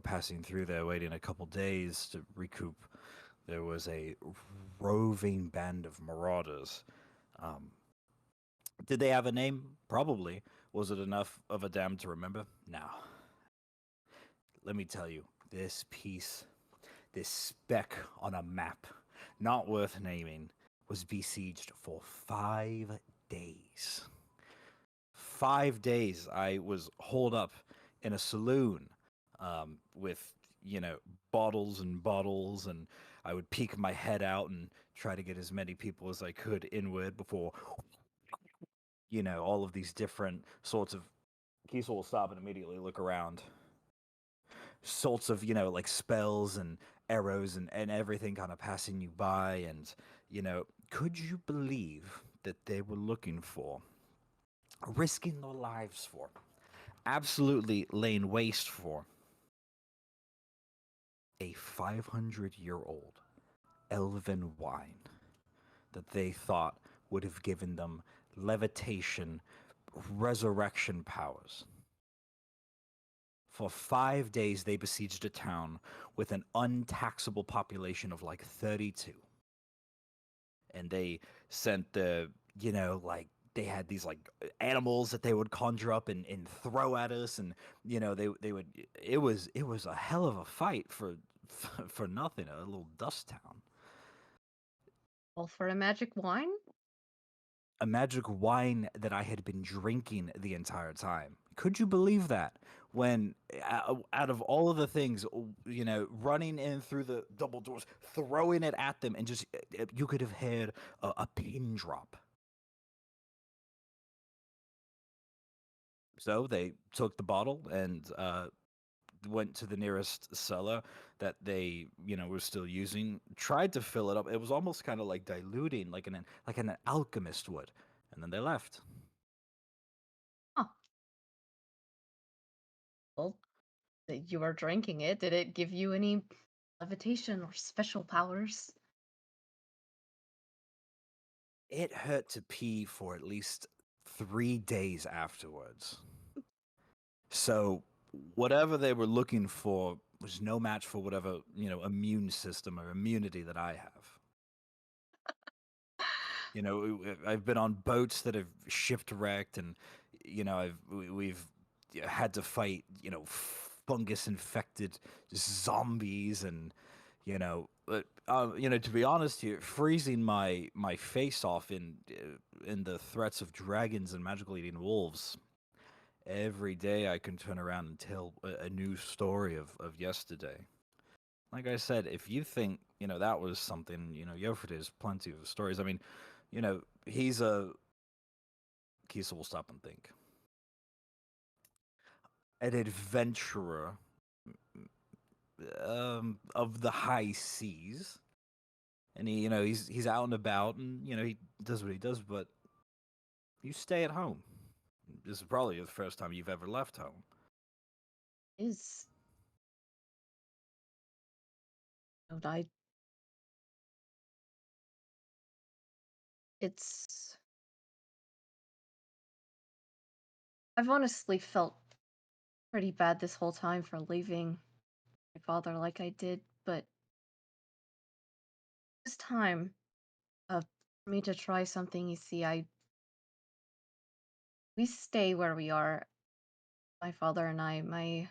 passing through there, waiting a couple days to recoup, there was a roving band of marauders. Um, did they have a name? Probably. Was it enough of a dam to remember? No. Let me tell you, this speck on a map, not worth naming, was besieged for 5 days. 5 days I was holed up in a saloon with, bottles and bottles, and I would peek my head out and try to get as many people as I could inward before, all of these different sorts of. Kiesel will stop and immediately look around. Sorts of, like spells and arrows and everything kind of passing you by. And, could you believe that they were looking for, risking their lives for, absolutely laying waste for a 500-year-old elven wine that they thought would have given them levitation, resurrection powers? For 5 days, they besieged a town with an untaxable population of like 32. And they sent like, they had these like animals that they would conjure up and throw at us. And, they would, it was a hell of a fight for nothing, a little dust town. All for a magic wine? A magic wine that I had been drinking the entire time. Could you believe that? When out of all of the things, running in through the double doors, throwing it at them, and just you could have had a pin drop. So they took the bottle and went to the nearest cellar that they were still using, tried to fill it up. It was almost kind of like diluting, like an alchemist would, and then they left. Huh. Well, you are drinking it. Did it give you any levitation or special powers? It hurt to pee for at least 3 days afterwards. So whatever they were looking for was no match for whatever, immune system or immunity that I have. I've been on boats that have shipwrecked, and we've had to fight, fungus infected zombies, and to be honest here, freezing my face off in the threats of dragons and magical eating wolves. Every day I can turn around and tell a new story of yesterday. Like I said, if you think, that was something, Yofred has plenty of stories. I mean, he's a. Kiesel will stop and think. An adventurer of the high seas. And he's out and about, and, he does what he does, but you stay at home. This is probably the first time you've ever left home. Is I it's I've honestly felt pretty bad this whole time for leaving my father like I did, but it's time for me to try something. You see, we stay where we are. My father and I. My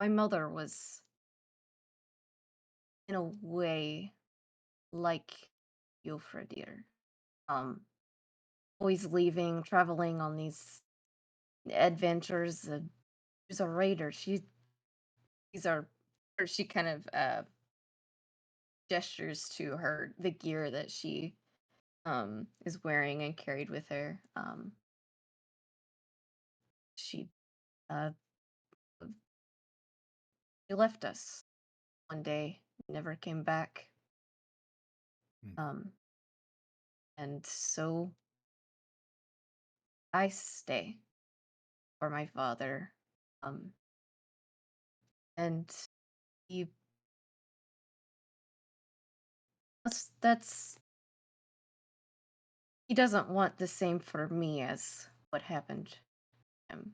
mother was in a way like Yofradir. Um, always leaving, traveling on these adventures. She's a raider. These are, or she kind of gestures to the gear that she is wearing and carried with her. She uh she left us one day, never came back. Hmm. Um, and so I stay for my father. Um, and he that's he doesn't want the same for me as what happened to him.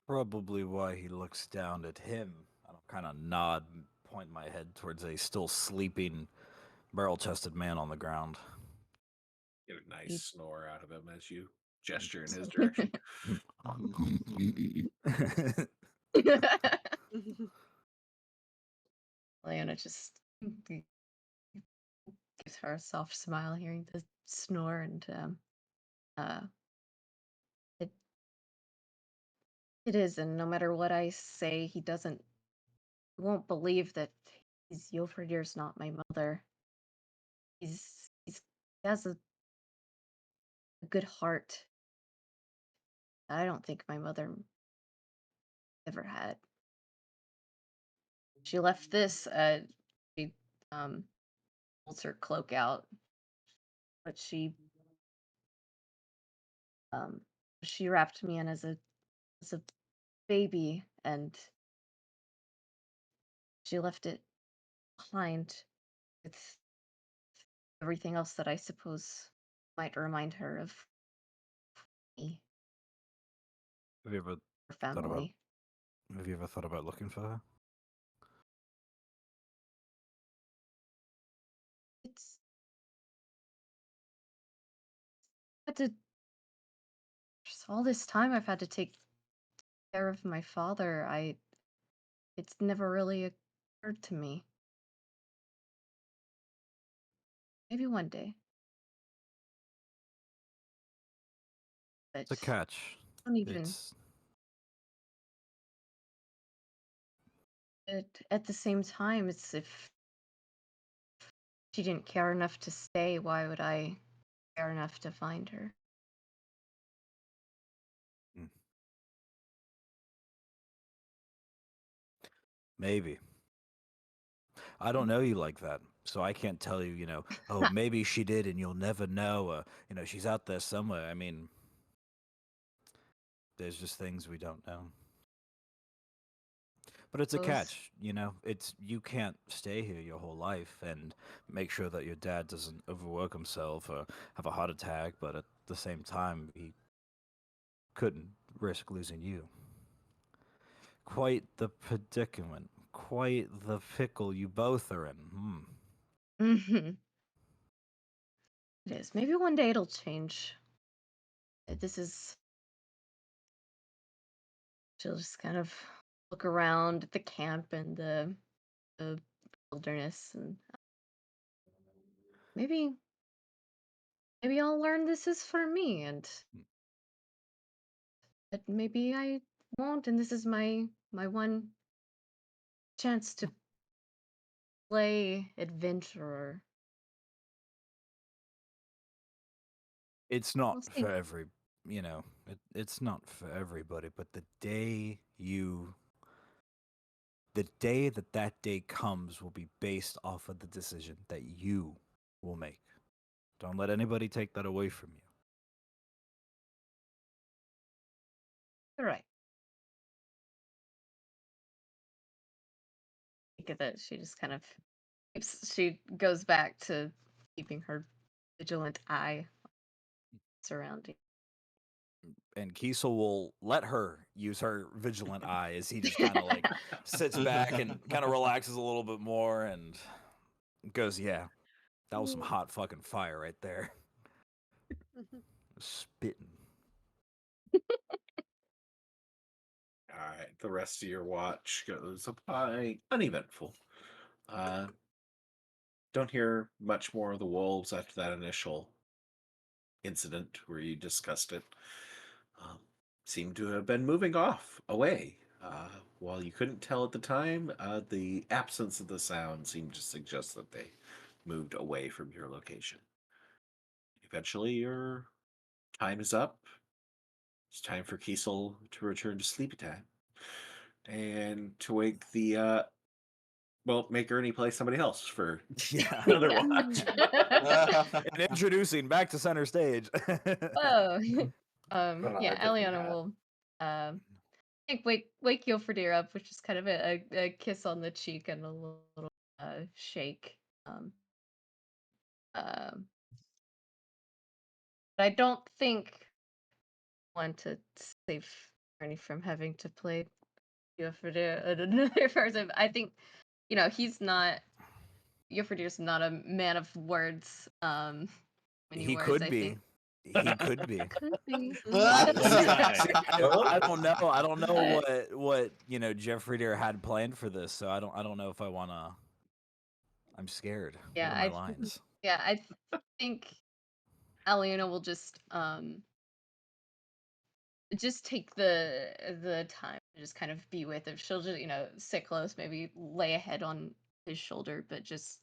Probably why he looks down at him. I'll kind of nod and point my head towards a still sleeping, barrel-chested man on the ground. Get a nice He- snore out of him as you gesture in his direction. Alyona just gives her a soft smile hearing the snore, and uh it it is, and no matter what I say, he won't believe that he's Yofradir's not my mother. He has a good heart that I don't think my mother ever had. She left this. She um pulls her cloak out, but um she wrapped me in as a baby, and she left it behind with everything else that I suppose might remind her of me, Have you ever her thought about? family. Have you ever thought about looking for her? It's had to just all this time I've had to take care of my father. It's never really occurred to me. Maybe one day, It's a but catch. I don't even. It's But at the same time, it's if she didn't care enough to stay, why would I care enough to find her? mm, maybe. I don't know you like that, so I can't tell you. Oh, maybe she did, and you'll never know. She's out there somewhere. I mean, there's just things we don't know. But it's a Suppose. catch. It's you can't stay here your whole life and make sure that your dad doesn't overwork himself or have a heart attack, but at the same time, he couldn't risk losing you. Quite the predicament. Quite the pickle you both are in. Hmm. It is. Maybe one day it'll change. This is. She'll just kind of look around at the camp and the wilderness, and maybe I'll learn this is for me, and but maybe I won't, and this is my one chance to play adventurer. It's We'll not for see. it's not for everybody, but the day that day comes will be based off of the decision that you will make. Don't let anybody take that away from you. All right. Think of it. She just kind of she goes back to keeping her vigilant eye surrounding. And Kiesel will let her use her vigilant eye as he just kind of like sits back and kind of relaxes a little bit more and goes, "Yeah, that was some hot fucking fire right there. Spitting." All right, the rest of your watch goes by uneventful. Don't hear much more of the wolves after that initial incident where you discussed it. Seem to have been moving off away. While you couldn't tell at the time, the absence of the sound seemed to suggest that they moved away from your location. Eventually, your time is up. It's time for Kiesel to return to sleepy time and to wake the make Ernie play somebody else for Yeah. another Yeah. watch. And introducing back to center stage. Oh. on a Yeah, different Alyona path. will wake Yofredir up, which is kind of a kiss on the cheek and a little shake. Um, but I don't think I want to save Ernie from having to play Yofredir another person. I think, he's not Yofredir's not a man of words. Many He words, could I be. think. He could be. Could be. One time. I don't know. I don't know what Jeff Reader had planned for this, so I don't know if I want to. I'm scared. Yeah, What are my lines? Yeah, I think Alyona will just take the time to just kind of be with him. She'll just, sit close, maybe lay a head on his shoulder, but just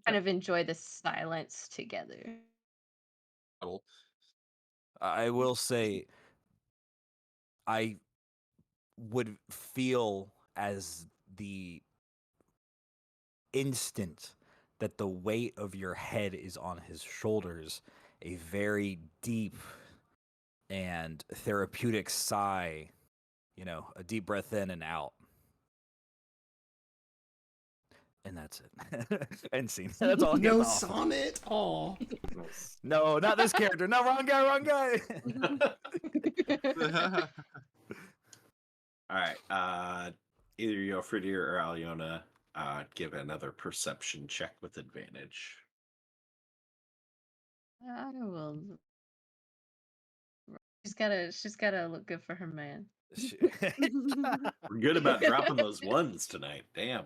kind of enjoy the silence together. I will say, I would feel as the instant that the weight of your head is on his shoulders, a very deep and therapeutic sigh, a deep breath in and out. And that's it. End scene. That's all. No That's all. sonnet. Oh, Nice. No, not this character. No, wrong guy. Wrong guy. All right. Either Yofridir or Alyona give another perception check with advantage. I will. She's gotta look good for her man. We're good about dropping those ones tonight. Damn.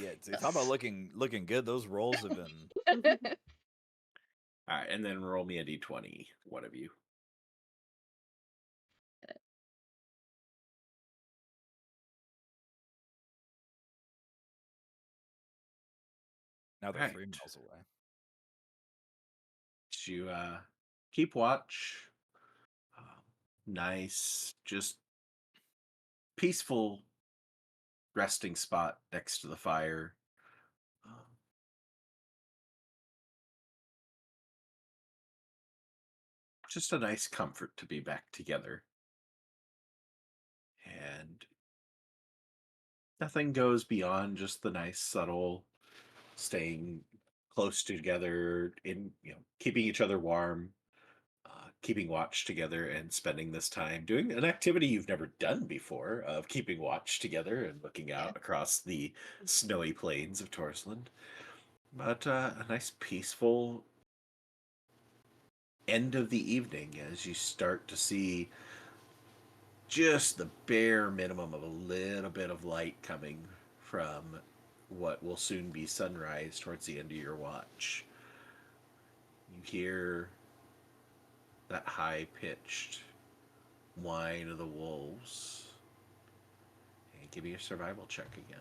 Yeah, talk about looking good. Those rolls have been. All right, and then roll me a d20, one of you. Now they're Right. 3 miles away. You keep watch. Nice, just peaceful resting spot next to the fire. Just a nice comfort to be back together. And nothing goes beyond just the nice, subtle staying close together in, keeping each other warm, keeping watch together and spending this time doing an activity you've never done before of keeping watch together and looking out across the snowy plains of Torsland. But a nice peaceful end of the evening as you start to see just the bare minimum of a little bit of light coming from what will soon be sunrise towards the end of your watch. You hear that high-pitched whine of the wolves. And give me a survival check again.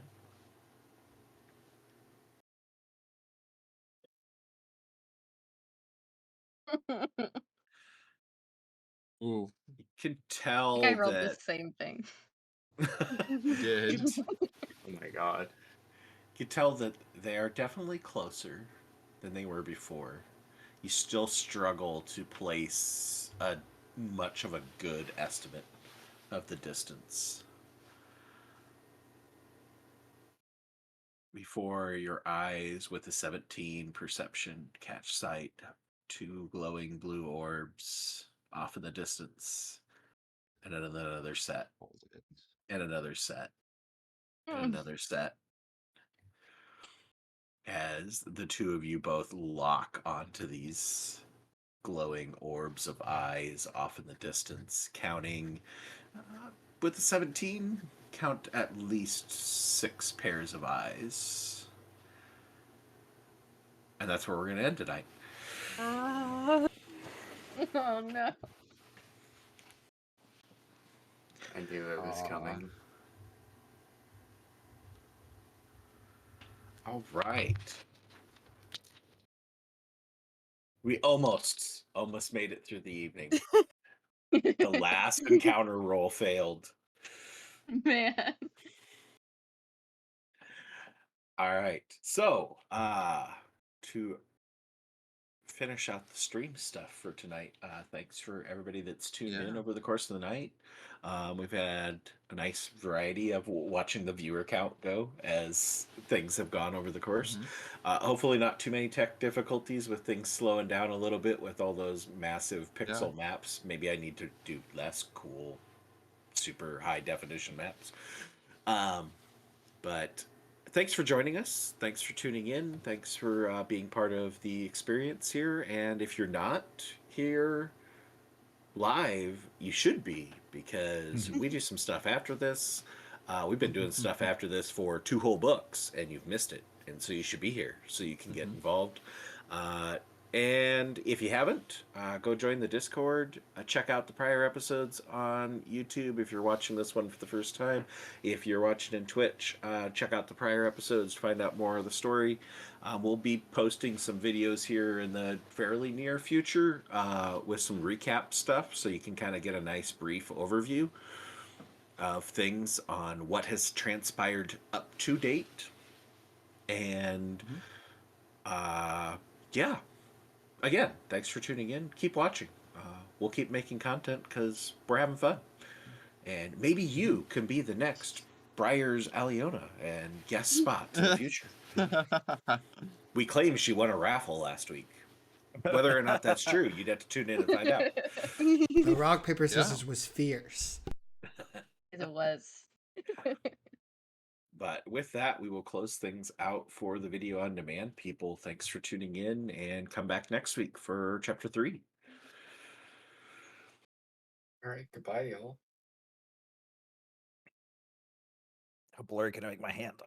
Ooh, You can I tell think I rolled the that same thing. did. Oh my god. you can tell that they are definitely closer than they were before. You still struggle to place much of a good estimate of the distance. Before your eyes with a 17 perception catch sight 2 glowing blue orbs off in the distance, and then another set, Hold it. and another set, and Mm. another set. As the two of you both lock onto these glowing orbs of eyes off in the distance, counting with the 17, count at least 6 pairs of eyes. And that's where we're going to end tonight. Ah. Oh no. I knew it was Aw. coming. All right. We almost made it through the evening. The last encounter roll failed. Man. All right. So, to finish out the stream stuff for tonight, thanks for everybody that's tuned in Yeah. over the course of the night. We've had a nice variety of watching the viewer count go as things have gone over the course. Hopefully not too many tech difficulties with things slowing down a little bit with all those massive pixel maps. Maybe I need to do less cool, super high definition maps. But thanks for joining us. Thanks for tuning in. Thanks for being part of the experience here. And if you're not here live, you should be, because we do some stuff after this. We've been doing stuff after this for 2 whole books, and you've missed it. And so you should be here so you can get involved. And if you haven't, go join the Discord. Check out the prior episodes on YouTube if you're watching this one for the first time. If you're watching in Twitch, check out the prior episodes to find out more of the story. We'll be posting some videos here in the fairly near future with some recap stuff, so you can kind of get a nice brief overview of things on what has transpired up to date. And yeah. Again, thanks for tuning in. Keep watching. We'll keep making content because we're having fun. And maybe you can be the next Briar's Alyona and guest spot in the future. We claimed she won a raffle last week. Whether or not that's true, you'd have to tune in and find out. The rock, paper, scissors Yeah. was fierce. It was. But with that, we will close things out for the video on demand. People, thanks for tuning in, and come back next week for chapter 3. All right, goodbye, y'all. How blurry can I make my hand?